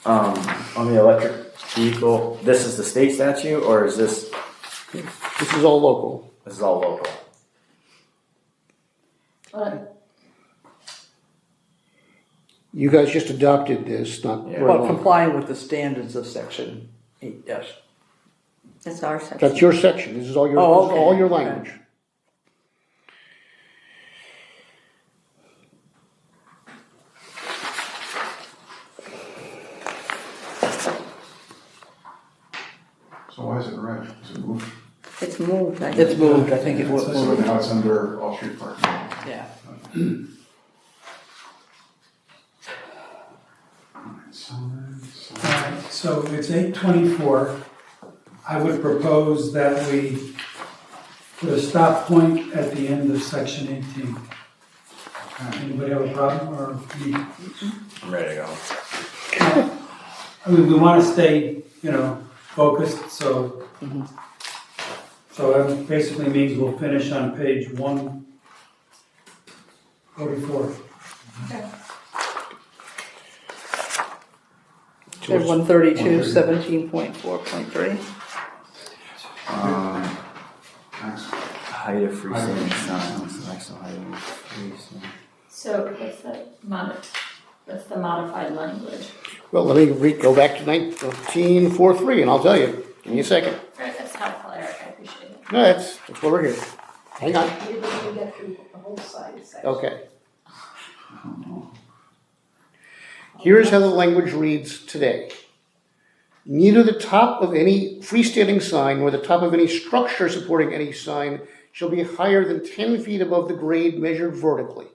On the electric vehicle, this is the state statute, or is this This is all local. all local? But You guys just adopted this, not. Yeah. Well, complying with the standards of section 8 dash. That's our section. That's your section. This is all your, Oh, this is all your okay. language. So why is it red? Is it moved? It's moved, I It's think. moved, I think it was So moved. now it's under off-street parking. Yeah. Signs. Alright, so it's 8:24. I would propose that we put a stop point at the end of section 18. Anybody have a problem or me? I'm ready to go. I mean, we want to stay, focused, so. So that basically means we'll finish on page 144. There's 132, 17.4.3. Next. Height of freestanding signs, maximum height of freestanding. so what's that What's the modified language? Well, let me go back to 1943 and I'll tell you. Give me a second. Right, that's helpful, Eric, I appreciate it. No, that's why we're here. Hang on. Maybe we can get through the whole side section. Okay. Here's how the language reads today. Neither the top of any freestanding sign nor the top of any structure supporting any sign shall be higher than 10 feet above the grade measured vertically.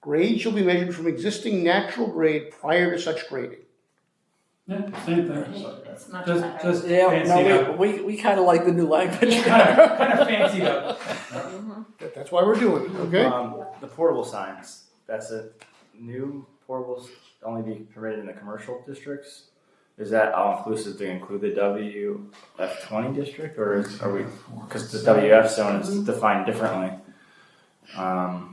Grade shall be measured from existing natural grade prior to such grading. Yeah, same thing. It's much Just, better. just Yeah, fancy no, up. we kind of like the new language. Kind of fancy up. That's why we're doing it, okay? The portable signs, that's a new portables only be permitted in the commercial districts? Is that all inclusive to include the WF20 district, or are we, because the WF zone is defined differently? I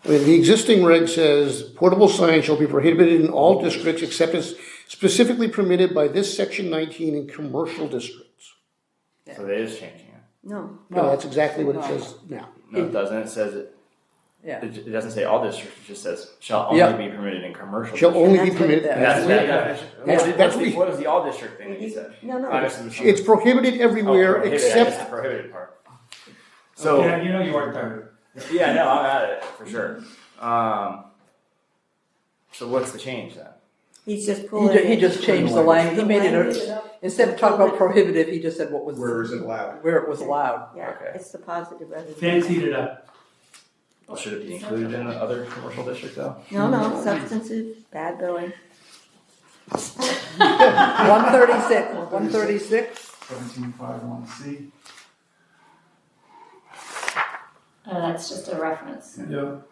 mean, the existing reg says portable signs shall be prohibited in all districts except as specifically permitted by this section 19 in commercial districts. So it is changing it. No, No, that's exactly what it says now. No, it doesn't. It says it. Yeah. It doesn't say all districts. It just says shall Yeah. only be permitted in commercial. Shall districts. only be That's what permitted. it- And that's that definition. That's What was the all district thing that you said? no, no. I misunderstood. It's prohibited everywhere Oh, prohibited. except That's the prohibited part. So Yeah, you know you weren't there. yeah, no, I'm at it for sure. So what's the change then? He's just He, pulling. he just changed the language. He made Language it, up. instead of talking about prohibitive, he just said what was, Where is it allowed? where it was allowed. Yeah, Okay. it's the positive rather than. Fancied it up. Well, should it be included in the other commercial district though? No, substantive, bad billing. 136. 1751C. That's just a reference. Yeah.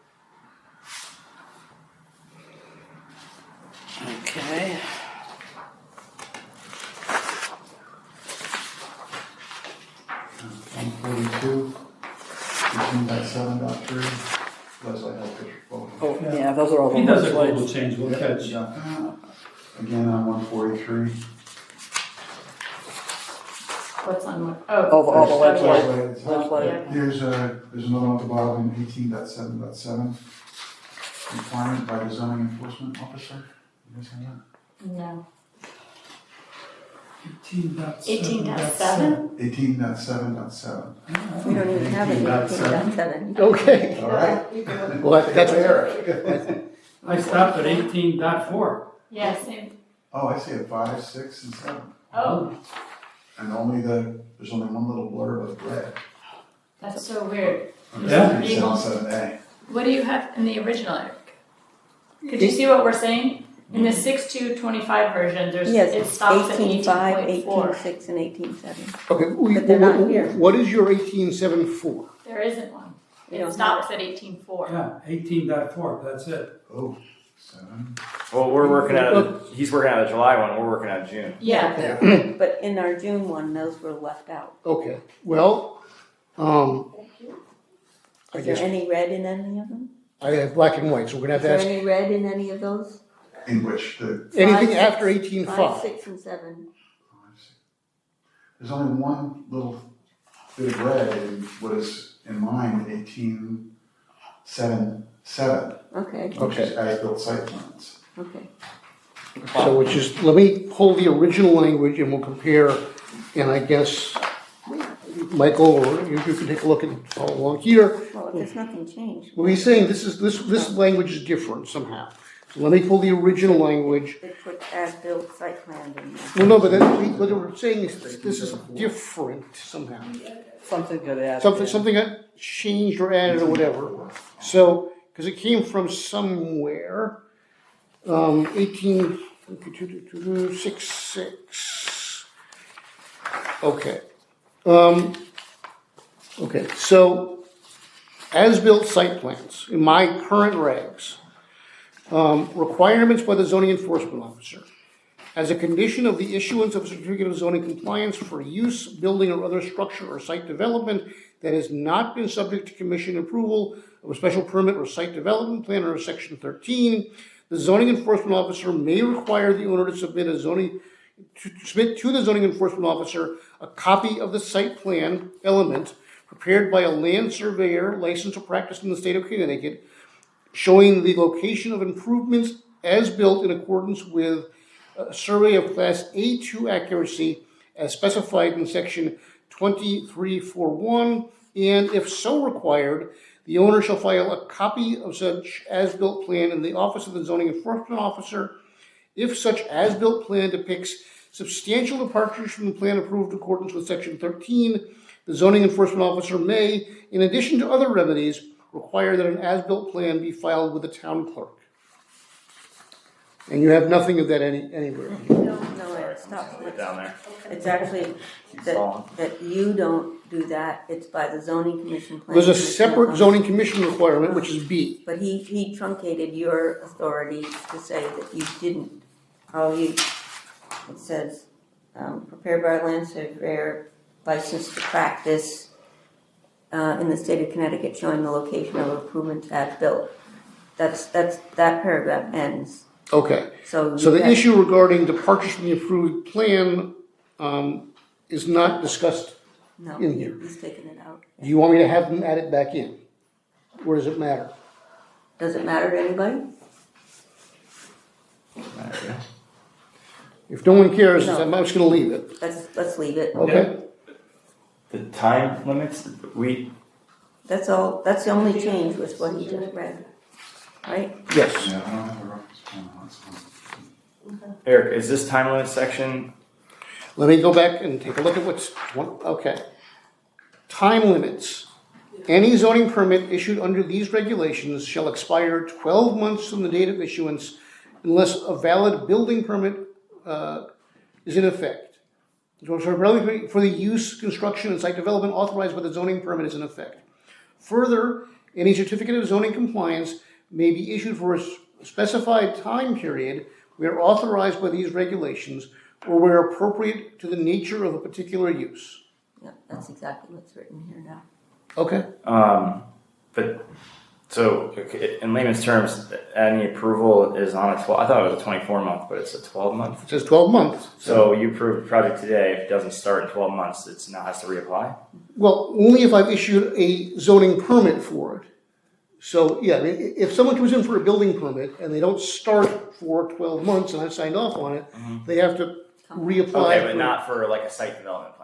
Okay. One 42, 18.7.3. Leslie has picture photo. Oh, yeah, those are all the He does a words. global change, we'll catch. Again on 143. What's on what? All the Legislative. legislative. There's another one at the bottom, 18.7.7. Requirement by the zoning enforcement officer. You guys have that? No. 18.7. 18.7? 18.7.7. We don't even have an 18.7. Okay. All right. Well, that's I stopped at 18.4. Yeah, same. Oh, I see it, 5, 6, and 7. Oh, And there's only one little blurb of red. that's so weird. Yeah. 7.7A. What do you have in the original, Eric? Could you see what we're saying? In the 6.2.25 version, Yes, it stops at 18.5, 18.4. 18.6, and 18.7. Okay, But they're not here. what is your 18.7.4? There isn't one. We It don't stops at 18.4. Yeah, 18.4, that's it. Oh, 7. Well, we're working out. He's working out the July one. We're working out June. Yeah. But in our June one, those were left out. Okay, well, I Is guess there any red in any of them? I have black and white, so we're gonna Is have to there ask any red in any of those? In which the, anything 5, after 6, 18.5. 5, 6, and 7. there's only one little bit of red in what is in mine 18.7.7, Okay, which is as-built site plans. okay. So which is, let me pull the original language and we'll compare, and I guess Michael, or you can take a look and follow along here. Well, if there's nothing changed. Well, he's saying this language is different somehow. So let me pull the original language. They put as-built site plan in there. Well, no, but then what we're saying is this is different somehow. Something got added. Something got changed or added or whatever. So, because it came from somewhere, 1866. Okay. Okay, so as-built site plans, in my current regs, requirements by the zoning enforcement officer. As a condition of the issuance of a certificate of zoning compliance for use, building, or other structure or site development that has not been subject to commission approval of a special permit or site development plan under section 13, the zoning enforcement officer may require the owner to submit to the zoning enforcement officer a copy of the site plan element prepared by a land surveyor licensed to practice in the state of Connecticut, showing the location of improvements as built in accordance with a survey of class A2 accuracy as specified in section 2341, and if so required, the owner shall file a copy of such as-built plan in the office of the zoning enforcement officer. If such as-built plan depicts substantial departures from the plan approved in accordance with section 13, the zoning enforcement officer may, in addition to other remedies, require that an as-built plan be filed with the town clerk. And you have nothing of that anywhere. No, Sorry, it's I'm not. just gonna put it down there. It's actually Keep that, falling. that you don't do that, it's by the zoning commission. planning There's a commission, separate and zoning commission requirement, which is B. But he truncated your authority to say that you didn't. It says, prepared by a land surveyor licensed to practice in the state of Connecticut showing the location of improvements as built. That paragraph ends. Okay. So So the that- issue regarding departures from the approved plan is not discussed. No, in here. he's taken it out. Do you want me to have them add it back in? Or does it matter? Does it matter to anybody? If no one cares, No. I'm just gonna leave it. Let's leave it. Okay? The time limits, That's all, that's the only change was what he just read. Right? Yes. Yeah, I don't have the reference point on it, so. Eric, is this time limit section, Let me go back and take a look at okay. Time limits. Any zoning permit issued under these regulations shall expire 12 months from the date of issuance unless a valid building permit is in effect. So for the use, construction, and site development authorized by the zoning permit is in effect. Further, any certificate of zoning compliance may be issued for a specified time period where authorized by these regulations or where appropriate to the nature of a particular use. Yeah, that's exactly what's written here now. Okay. but, so, okay, in layman's terms, any approval is on a 12, I thought it was a 24-month, but it's a 12-month? It says 12 months. So you approve a project today, if it doesn't start in 12 months, it now has to reapply? Well, only if I've issued a zoning permit for it. So, yeah, I mean, if someone comes in for a building permit and they don't start for 12 months and I've signed off on it, they have to reapply. Okay, but for- not for like a site development plan?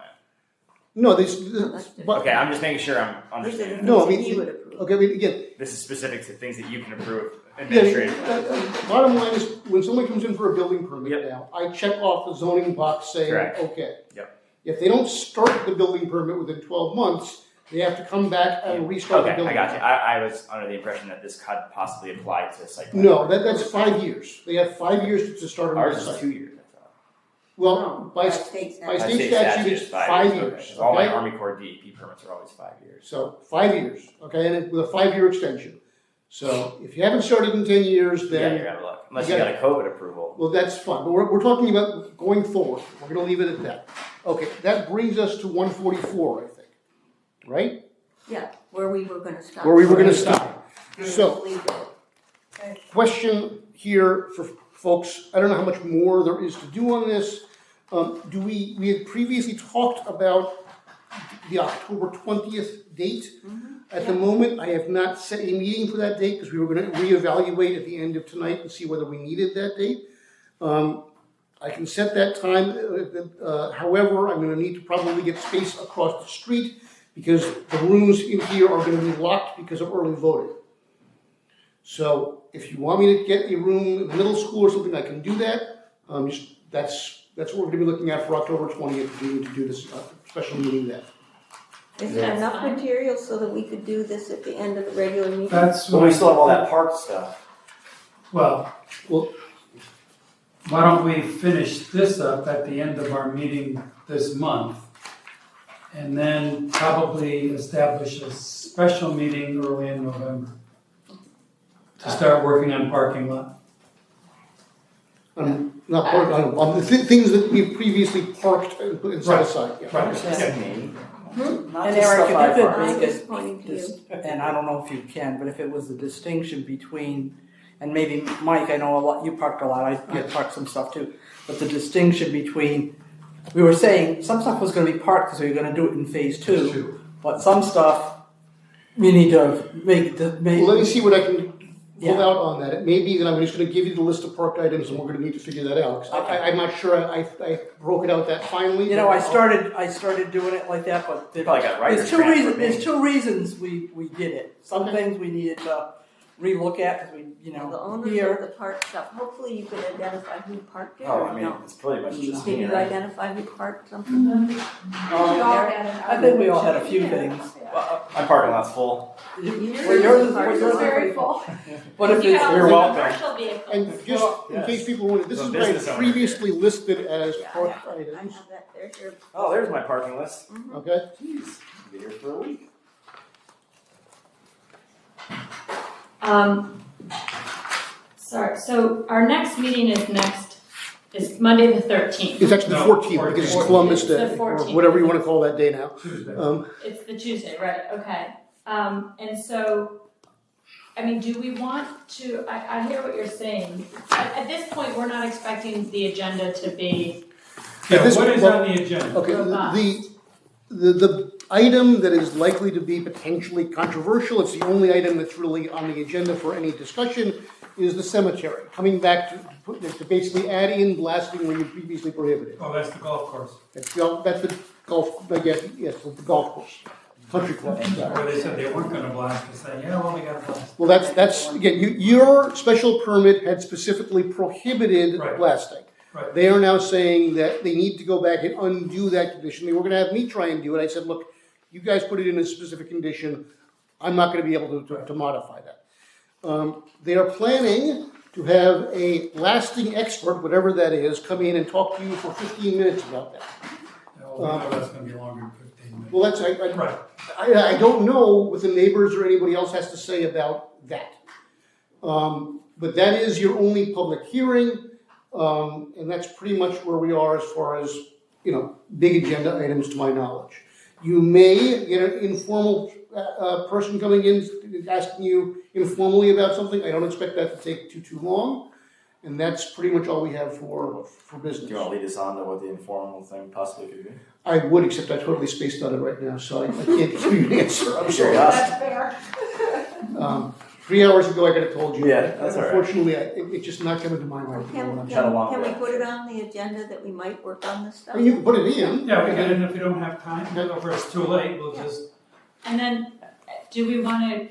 No, but, Okay, I'm just making sure I'm These are the understanding. things No, I that mean, he would approve. okay, I mean, again, This is specific to things that you can approve yeah, administratively. bottom line is, when someone comes in for a building permit Yep. now, I check off the zoning box saying, Correct. okay. Yep. If they don't start the building permit within 12 months, they have to come back and restart the Okay, building. I got you. I was under the impression that this could possibly apply to site. plan. No, that's 5 years. They have 5 years to start a new Ours is site. 2 years, I thought. Well, No, by state by statute. state statute, it's 5 years. Okay, 'cause all my Okay? Army Corps DEP permits are always 5 years. So 5 years, okay, and with a 5-year extension. So if you haven't started in 10 years, Yeah, then, you're out of luck. Unless you you got a COVID approval. well, that's fine. But we're talking about going forward. We're gonna leave it at that. Okay, that brings us to 144, I think, right? Yeah, where we were gonna stop. Where we were gonna stop. So, Leave it. question here for folks, I don't know how much more there is to do on this. We had previously talked about the October 20th date. At the moment, I have not set a meeting for that date because we were gonna reevaluate at the end of tonight and see whether we needed that date. I can set that time, however, I'm gonna need to probably get space across the street because the rooms in here are gonna be locked because of early voting. So if you want me to get a room in the middle school or something, I can do that. That's what we're gonna be looking at for October 20th, to do this special meeting then. Is there enough material so that we could do this at the end of the regular meeting? That's But we still have all that park stuff. Well, Well, why don't we finish this up at the end of our meeting this month? And then probably establish a special meeting early in November to start working on parking lot. not part, on the things that we've previously parked and set Right. aside, yeah. Right. Not And just Eric, stuff if I you could park. I'm make just it, pointing to you. and I don't know if you can, but if it was the distinction between, and maybe Mike, I know a lot, you parked a lot, I parked some stuff too, but the distinction between, we were saying some stuff was gonna be parked because we were gonna do it in phase two, But some stuff, we need to make, Well, let me see what I can pull Yeah. out on that. It may be that I'm just gonna give you the list of parked items and we're gonna need to figure that out. 'Cause I'm not sure I broke it out that finally. you know, I started doing it like that, but They probably got writer's there's two cramp reasons, for me. there's two reasons we did it. Some Okay. things we needed to relook at, cause we, you The know, owners here. of the park stuff, hopefully you can identify who parked there Oh, or I mean, no? it's pretty much just Did me, you right? identify who parked something? Um, I think we all had a few Yeah. things. My parking lot's full. Well, yours is very full. But if You it's, have You're welcome. commercial vehicles. And just in Yes. case people wonder, this The is what I business owner. previously listed as Yeah, parked I items, have that there, here. Oh, there's my parking list. okay? Jeez, be here for a week. Sorry, so our next meeting is Monday the 13th. It's actually the No, 14th because it's 14th. Columbus It's the Day, or 14th. whatever you wanna call that day now. Tuesday. It's the Tuesday, right, okay. And so, I mean, do we want to, I hear what you're saying. At this point, we're not expecting the agenda to be, Yeah, this- what is well, on the agenda? Okay, Robust. the item that is likely to be potentially controversial, it's the only item that's really on the agenda for any discussion, is the cemetery. Coming back to basically add in blasting where you previously prohibited. Oh, that's the golf course, That's the golf, yes, the golf course, country club. where they said they weren't gonna blast, they said, yeah, well, they gotta blast. Well, that's, again, your special permit had specifically prohibited Right. blasting. Right. They are now saying that they need to go back and undo that condition. They were gonna have me try and do it. I said, look, you guys put it in a specific condition. I'm not gonna be able to modify that. They are planning to have a blasting expert, whatever that is, come in and talk to you for 15 minutes about that. No, we know that's gonna be longer than 15 minutes. Well, that's, Right, I don't know what the neighbors or anybody else has to say about that. But that is your only public hearing, and that's pretty much where we are as far as, big agenda items to my knowledge. You may get an informal, person coming in, asking you informally about something. I don't expect that to take too long. And that's pretty much all we have for Do business. you want to lead us on to what the informal thing possibly could be? I would, except I totally spaced on it right now, so I can't give you an answer, I'm sorry. that's fair. 3 hours ago, I could have told you. Yeah, that's all right. Unfortunately, it's just not coming to my mind. Can, I Kinda long can we way. put it on the agenda that we might work on this stuff? mean, you can put it in. yeah, we can, and if we don't have time, or if it's too late, we'll just, And then, do we wanna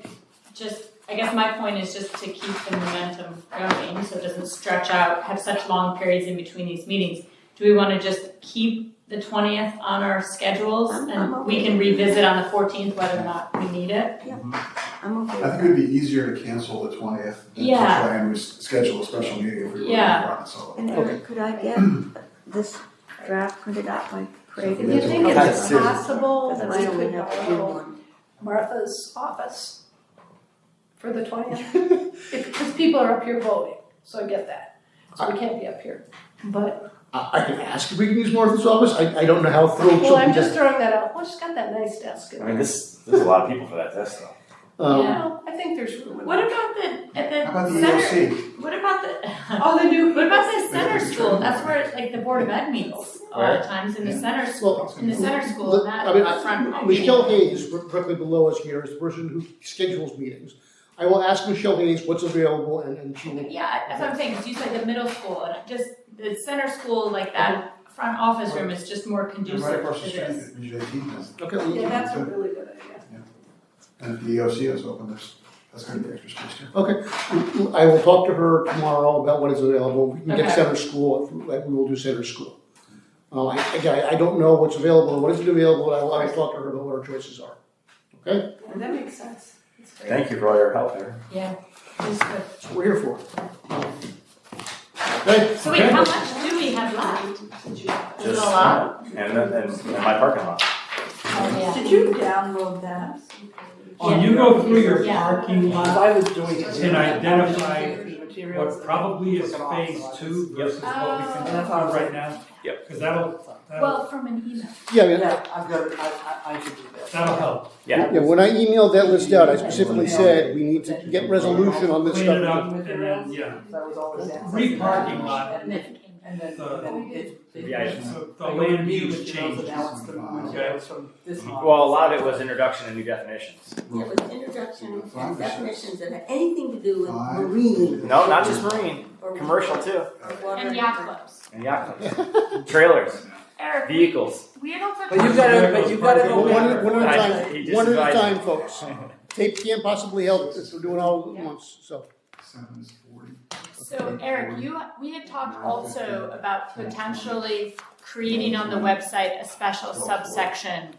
just, I guess my point is just to keep the momentum going, so it doesn't stretch out, have such long periods in between these meetings. Do we wanna just keep the 20th on our schedules, I'm and we okay. can revisit on the 14th whether or not we need it? I'm okay I with think it'd be easier to cancel the 20th than to Yeah. try and schedule a special meeting if we were to Yeah. run it solo. And Eric, could I get this draft printed out by Craig? Do you think Okay. it's possible Because that I we only could have to do borrow one. Martha's office for the 20th? Because people are up here voting, so I get that. So we can't be up here. But, I can ask if we can use Martha's office. I don't know how thrilled well, she'll I'm be. just throwing that out. Well, she's got that nice desk in I mean, there. there's a lot of people for that test though. Yeah. Well, I think there's room. in What there. about at the How about the center? ELC? What about the? Oh, the new. What about the They center have to school? train. That's where like the Board of Ed meets a lot of times in the center school. Well, In the center school, Look, that I mean, front. Michelle Hayes, directly below us here, is the person who schedules meetings. I will ask Michelle Hayes what's available and she will. Yeah, that's what I'm saying, because you said the middle school, and just, the center school, like that front office room is just more And conducive right across the to street, this. at Region 18 is, Okay, Yeah, that's a really good idea. and if the EOC is open, that's gonna be extra space too. okay. I will talk to her tomorrow about what is available. We can get Okay. center school, like we will do center school. I don't know what's available or what isn't available, but I will talk to her about what our choices are. Okay? Yeah, that makes sense. That's great. Thank you for all your help here. Yeah, it's good. That's what we're here for. Okay? So wait, how much do we have left? Is it a Just, lot? and my parking lot. Oh, yeah. Did you download that? when you go through your Yeah. parking lot, I was doing it. and identify Materials. what probably is phase 2 versus what we can do right now. Yep. Because that'll Well, from an email. Yeah, I mean, Yeah, I've got it, I could do that. that'll help. Yeah. yeah, when I emailed that list out, I specifically said, we need to get resolution on this Clean it stuff. up, and then, yeah. That was always that. Re-parking lot, And then, So- Yeah, So the Like, land meet use with you, changes. announce the materials from this month. Well, a lot of it was introduction and new definitions. It was introduction and definitions that had anything to do with marine. No, not just marine, or commercial too, or water. And yacht clubs. and yacht clubs, trailers, Eric, vehicles. we had also. But you gotta go One back. at one at a He time, just one at a advised time, me. folks. Tape can't possibly help if we're doing all at once, so. 7 is 40. So Eric, we had talked also about potentially creating on the website a special subsection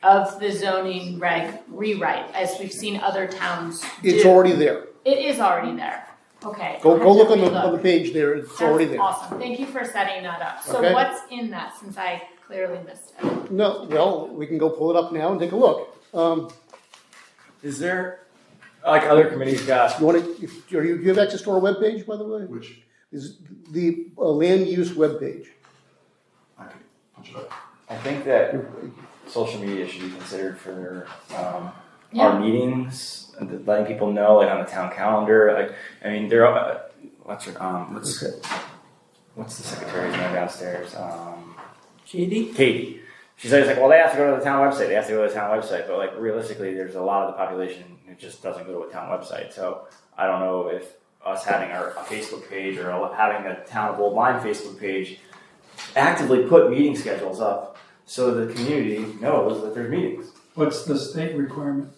of the zoning reg rewrite, as we've seen other towns do. It's already there. It is already there. Okay. Go I'll have look to on the relook. page there, it's already That's there. awesome. Thank you for setting that up. So Okay. what's in that, since I clearly missed it? No, well, we can go pull it up now and take a look. Is there, like other committees got, You wanna, do you have access to our webpage, by the way? Which Is the land use webpage. I could punch it up. I think that social media should be considered for Yeah. our meetings, and letting people know, like on the town calendar. Like, I mean, there. What's the secretary's name downstairs? Katie? Katie. She's always like, well, they have to go to the town website. They have to go to the town website. But like realistically, there's a lot of the population who just doesn't go to a town website. So I don't know if us having a Facebook page or having a Town of Old Lyme Facebook page actively put meeting schedules up so the community knows that there's meetings. What's the state requirement?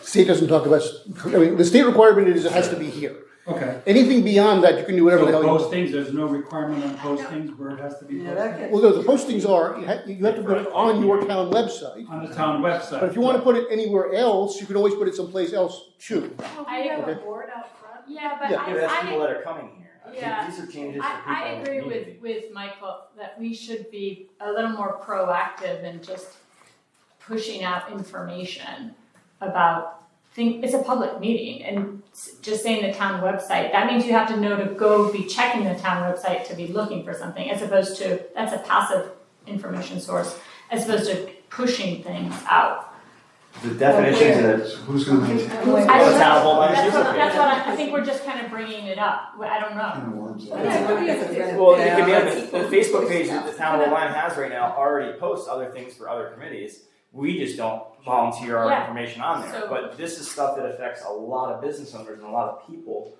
State doesn't talk about, I mean, the state requirement is it has to be here. Okay. Anything beyond that, you can do whatever the hell you want. Postings, there's no requirement on postings where it has to be Yeah, that posted? gets. Well, the postings are, you have to put it on your town website. On the town website. But if you want to put it anywhere else, you can always put it someplace else too. I have Okay. a board out front. Yeah, but Yeah, Yeah, that's I people that are coming here. I think Yeah. these are changes for people. I agree who need to be. with Michael that we should be a little more proactive in just pushing out information about it's a public meeting and just saying the town website, that means you have to know to go be checking the town website to be looking for something, as opposed to, that's a passive information source, as opposed to pushing things out. The definitions of the So who's gonna maintain? I don't know. Town of Old Lyme That's is what, okay. that's what I think we're just kind of bringing it up, I don't know. Kind of worms out. Well, it could be on the Facebook page that the town of Old Lyme has right now already posts other things for other committees. We just don't volunteer our Yeah. information on there. So- But this is stuff that affects a lot of business owners and a lot of people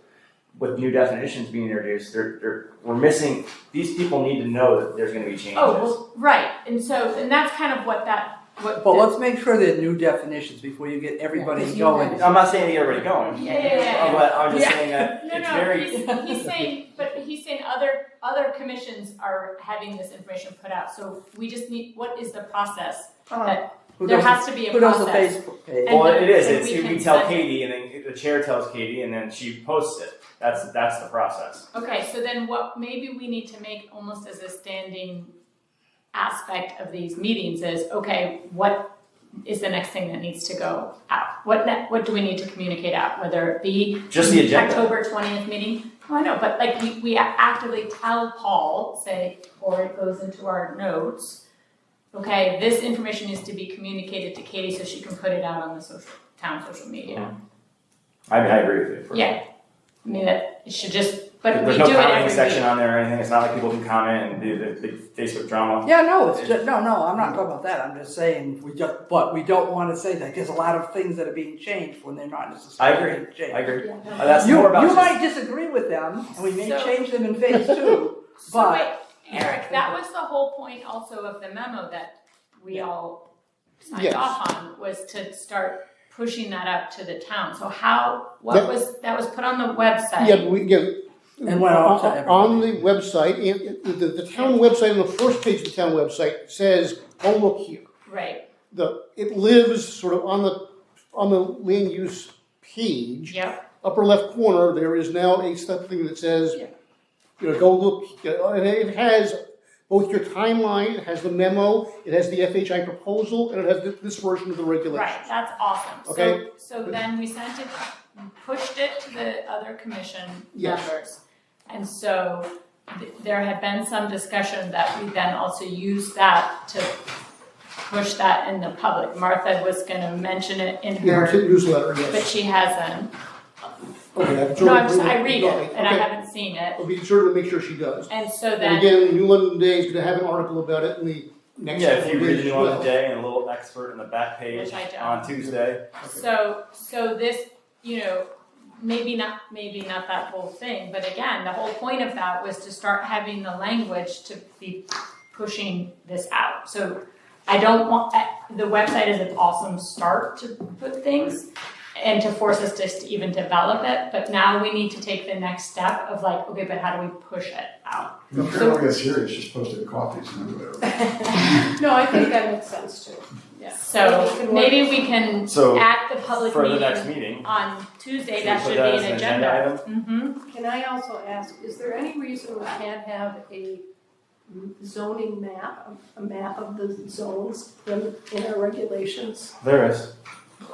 with new definitions being introduced. We're missing, these people need to know that there's gonna be changes. Oh, well, right, and that's kind of what But let's make sure they're new definitions before you get everybody Yeah, 'cause you going. had- I'm not saying to get everybody going. Yeah. But I'm just Yeah. saying that No, it's no, very, he's saying other commissions are having this information put out, so we just need, what is the process? That Who there does has to be a Who does the process. Facebook page? And well, then- it is, and it's, we we can tell send it. Katie and then the chair tells Katie and then she posts it. That's the process. Okay, so then what maybe we need to make almost as a standing aspect of these meetings is, okay, what is the next thing that needs to go out? What do we need to communicate out, whether it be Just the agenda. October 20th meeting? Oh, I know, but like we actively tell Paul, say, or it goes into our notes, okay, this information needs to be communicated to Katie so she can put it out on the town social media. I mean, I agree with you. Yeah, I mean, that it should just, but we There's do no it commenting every section week. on there or anything. It's not like people can comment and do the Facebook drama. Yeah, no, it's just, no, I'm not talking about that. I'm just saying, but we don't want to say that. There's a lot of things that are being changed when they're not I necessarily agree. being changed. I agree. Yeah, no. That's You, more about you just, might disagree with them, and we may So- change them in phase two, So but. wait, Eric, that was the whole point also of the memo that we all signed Yes. off on, was to start pushing that out to the town. So how, That- that was put on the website? And went off to on the website, and the town website, on the first page of the town website says, oh, look here. Right, It lives sort of on the land use page. yep, Upper left corner, there is now something that says, go look, and it has both your timeline, it has the memo, it has the FHI proposal, and it has this version of the regulations. right, that's awesome. Okay. So then we sent it, pushed it to the other commission Yes. members. And so there had been some discussion that we then also used that to push that in the public. Martha was gonna mention it in Yeah, her, newsletter, but yes. she hasn't. Okay, No, I read it, and I Okay. haven't hasn't seen it. I'll be sure to make sure she does. And so And then, again, New London Day is gonna have an article about it in the next Yeah, couple if you of read days the as one well. today and a little expert in the back page Which I don't. on Tuesday. so this, maybe not that whole thing, but again, the whole point of that was to start having the language to be pushing this out. So I don't want, the website is an awesome start to put things and to force us to even develop it, but now we need to take the next step of like, okay, but how do we push it out? If you're gonna get serious, just post it in coffees and whatever. No, I think that makes sense too, yeah. So maybe we can, So, at the public For the next meeting meeting, on Tuesday, should that we should put be that as an an agenda. agenda item? Mm-hmm. Can I also ask, is there any reason we can't have a zoning map, a map of the zones in our regulations? There is.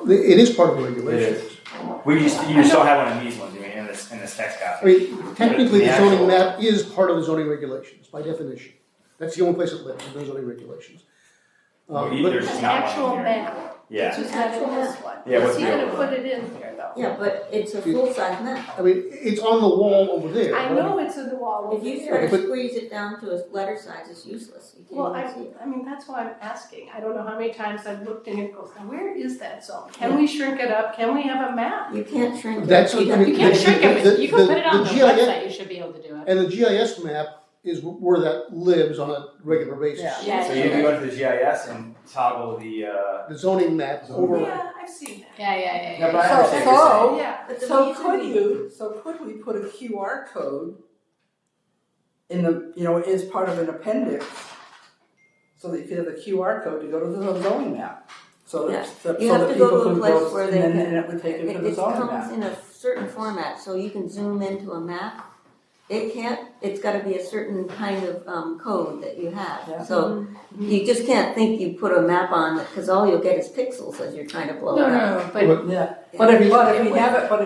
It is part of the It regulations. is. You just don't have one of these ones, you mean, in this text I copy. mean, technically, the The zoning actual- map is part of the zoning regulations, by definition. That's the only place it lives, in those zoning regulations. Well, But there's just An not one actual here. map, Yeah. it's just not in this one. Yeah, what's Is he the gonna other put it in here though? Yeah, but it's a full-size map. I mean, it's on the wall over there. I but know it's in the wall If over you here. try to but- squeeze it down to a letter size, it's useless. You Well, can't even see it. I mean, that's why I'm asking. I don't know how many times I've looked and it goes, now where is that zone? Can we shrink it up? Can we have a map? You can't shrink it. That's, I mean, You can't the- shrink it, the- but you can put it on the GIS website, you should be able to do it. And the GIS map is where that lives on a regular basis. Yeah. So you can go to the GIS and toggle the, The zoning map over. Yeah, I've seen that. Yeah. No, but I understand what you're saying. Yeah. But the So reason could we put a QR code in the, as part of an appendix? So that if you have the QR code to go to the zoning map. So Yeah. that, so You have that to go people to a can place go, where and they then can- it would take them to the it zoning comes map. in a certain format, so you can zoom into a map. It's gotta be a certain kind of, code that you have. Yeah. So you just can't think you put a map on, cause all you'll get is pixels as you're trying to blow No, it up. but Yeah, but if It we have it, but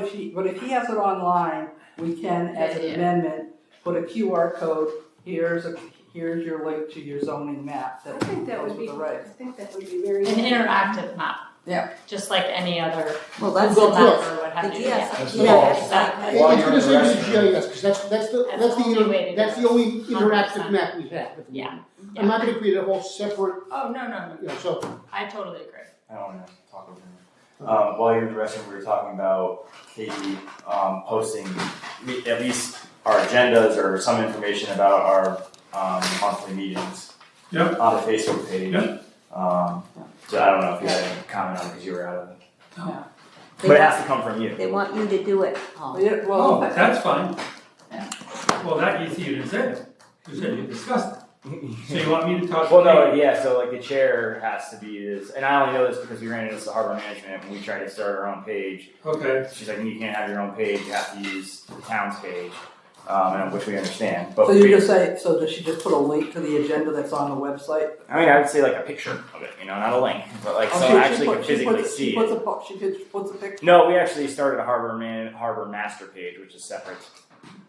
if he has it online, we can, as an Yeah. amendment, put a QR code, here's your link to your zoning map I that think that goes would with be, the I regs. think that would be very. an interactive map. Yeah. Just like any other Well, that's Google the, map or what the have you. GIS, That's GIS all. site has- While It's you're gonna in the say the restroom. GIS, because that's the, That's that's the the, only way to do that's it. the only interactive 100%. map we have. at the Yeah. moment. I'm not gonna create a whole separate, Oh, no. so, I totally agree. I don't wanna talk over you. While you're in the restroom, we were talking about Katie, posting at least our agendas or some information about our, monthly meetings. Yep. On the Facebook page. Yep. So I don't know if you had any comment on it, cause you were out of it. They But it want- has to come from you. They want you to do it, Paul. Yeah, Oh, well, that's fine. Well, that you said. You said you discussed it. So you want me to talk to Well, no, Kate? yeah, so like the chair has to be this, and I only know this because we ran into this at Harbor Management when we tried to start our own page. Okay. She's like, you can't have your own page, you have to use the town's page, and which we understand, but so you just say, so does she just put a link to the agenda that's on the website? I mean, I would say like a picture of it, not a link, but like Oh, so she- I actually she can put- she physically puts- see she puts it. She puts a picture. No, we actually started a Harbor Master page, which is separate.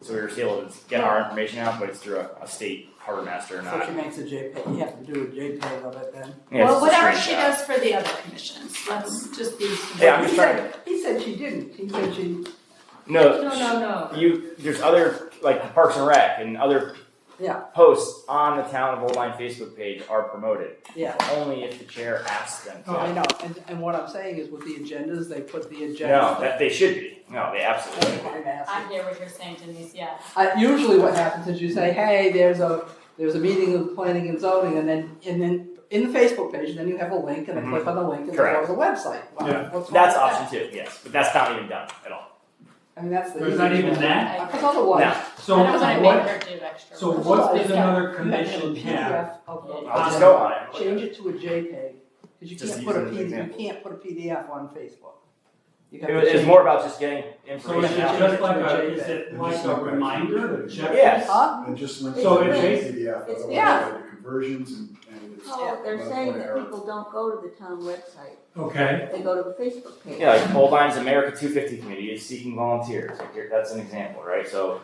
So we were still able to get our information out, but it's through a state Harbor Master, So not. she makes a JPEG, you have to do a JPEG of it then. Yeah, Well, it's just a whatever she screenshot. does for the other commissions, let's just be. Yeah, I'm just trying He said she didn't, he said she, No, No. there's other, like Parks and Rec and other Yeah. posts on the Town of Old Line Facebook page are promoted, yeah, only if the chair asks them to. I know, and what I'm saying is with the agendas, they put the agenda. No, that they should be. No, they absolutely should be. I hear what you're saying, Denise, yeah. Usually what happens is you say, hey, there's a meeting of planning and zoning, and then in the Facebook page, then you have a link, and then click on the link, and then go to the website. Wow, Yeah. what's wrong That's with option two, yes, but that's not even done at all. I mean, that's the. There's not even that? Because otherwise. No. So I don't wanna make what, her do extra. so work. what does Yeah. another You have to commission a have? PDF of the- I'll just go on it. Change it to a JPEG, because you Just can't use put it as an example. you can't put a PDF on Facebook. You have It to was, it's change more about just getting So is information it out. just like is it like a reminder, check? Yes. Huh? And just link So to it's the basi- PDF, it's- otherwise yeah. the conversions and it's. Oh, they're not saying an that error. people don't go to the town website, Okay, they go to the Facebook page. Yeah, like Old Line's America 250 Committee is seeking volunteers. Like that's an example, right? So,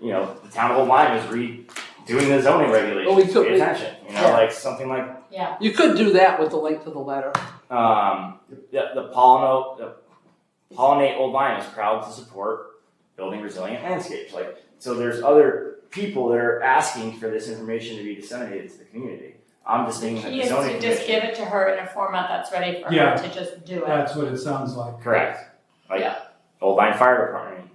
the town of Old Line is redoing the zoning regulations. Well, we could- Pay attention, yeah. like something like Yeah, You could do that with the link to the letter. the Pollinate Old Line is proud to support building resilient landscapes. Like so there's other people that are asking for this information to be disseminated to the community. I'm just thinking that He the is zoning to just commission. give it to her in a format that's ready for Yeah. her to just do it. That's what it sounds like. Correct. Like Yeah. Old Line Fire Department,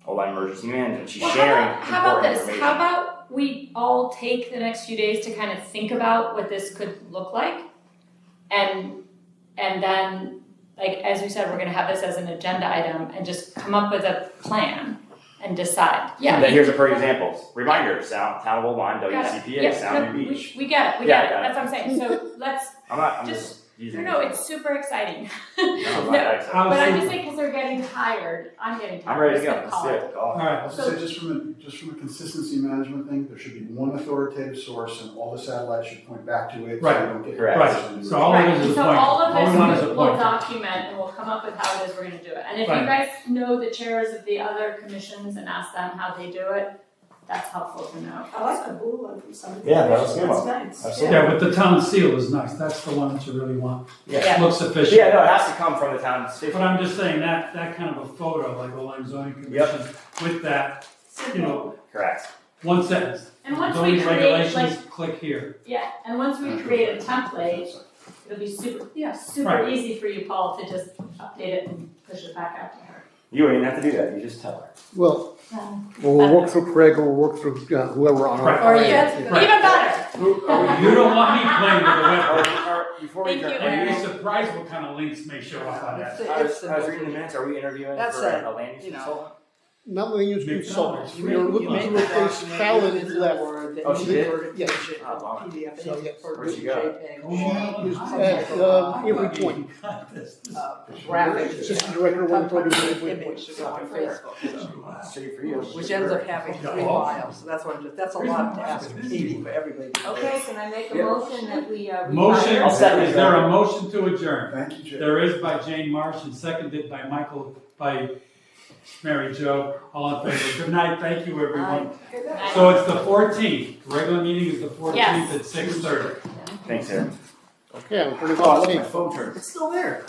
Old Line Emergency Management. She's Well, sharing how about important this? information. How about we all take the next few days to kind of think about what this could look like, and then, like as we said, we're going to have this as an agenda item and just come up with a plan and decide. Yeah. Then here's a perfect example. Reminder: Town of Old Line, Got it. WCPA, Yeah, Sound no, View Beach. We get it. We Yeah, get it. I got it. That's what I'm saying. So let's. I'm Just- just using. No, it's super exciting. No, I'm not No, that excited. How But I'm soon- just saying because they're getting tired. I'm getting tired. I'm ready to Just go. gonna Let's call do it. it. Call All it. right, I was gonna say, just from a consistency management thing, there should be one authoritative source and all the satellites should point back to it. So Right. you don't get Correct. right. So all it Right, is and is a so point. all of we want is this a we'll point. document and we'll come up with how it is we're gonna do it. And if you Fine. guys know the chairs of the other commissions and ask them how they do it, that's helpful to know. I like the blue one from some of the Yeah, that was a good commissions. one. That's nice. Absolutely. Yeah, but the town seal is nice. That's the one that you really want. Yeah. Looks official. Yeah, no, it has to come from the town station. But I'm just saying that kind of a photo, like Old Line Zoning Commission, with that, you know, Correct. one sentence. And once we Zoning create, regulations, click here. yeah, and once we create a template, it'll be super Right. easy for you, Paul, to just update it and push it back out to her. You don't even have to do that. You just tell her. Well, Um, we'll work through Craig or we'll work through whoever on our. Right. Or you, That's good. even better. You don't want me playing with the web. Before we Thank you, adjourn, You'd be surprised what kind of links may show up on that. I was reading the minutes. Are we interviewing That's for it, a land use you know. consultant? Not the use Make consultants, comments. we are looking to replace Fallon left. Oh, she did? Yes. Oh, bummer. PDF, So, yes. Where'd she go? She is at, Avery Point, graphic. assistant director of one program at Avery Point. Image to go on Facebook, Shitty for you. which ends up having 3 files, so that's what I'm just, that's a lot to ask Katie for everybody. to do. Okay, can I make a Yeah. motion that we, Motion, retire? I'll second is there a motion to adjourn? Thank you, Jay. There is by Jane Marsh and seconded by by Mary Jo. All in favor. Good night. Thank you, everyone. Good night. So it's the 14th. Regular meeting is the 14th Yes. at 6:30. Thanks, Aaron. Okay, I'm turning Oh, I off left the my tape. phone turned. It's still there.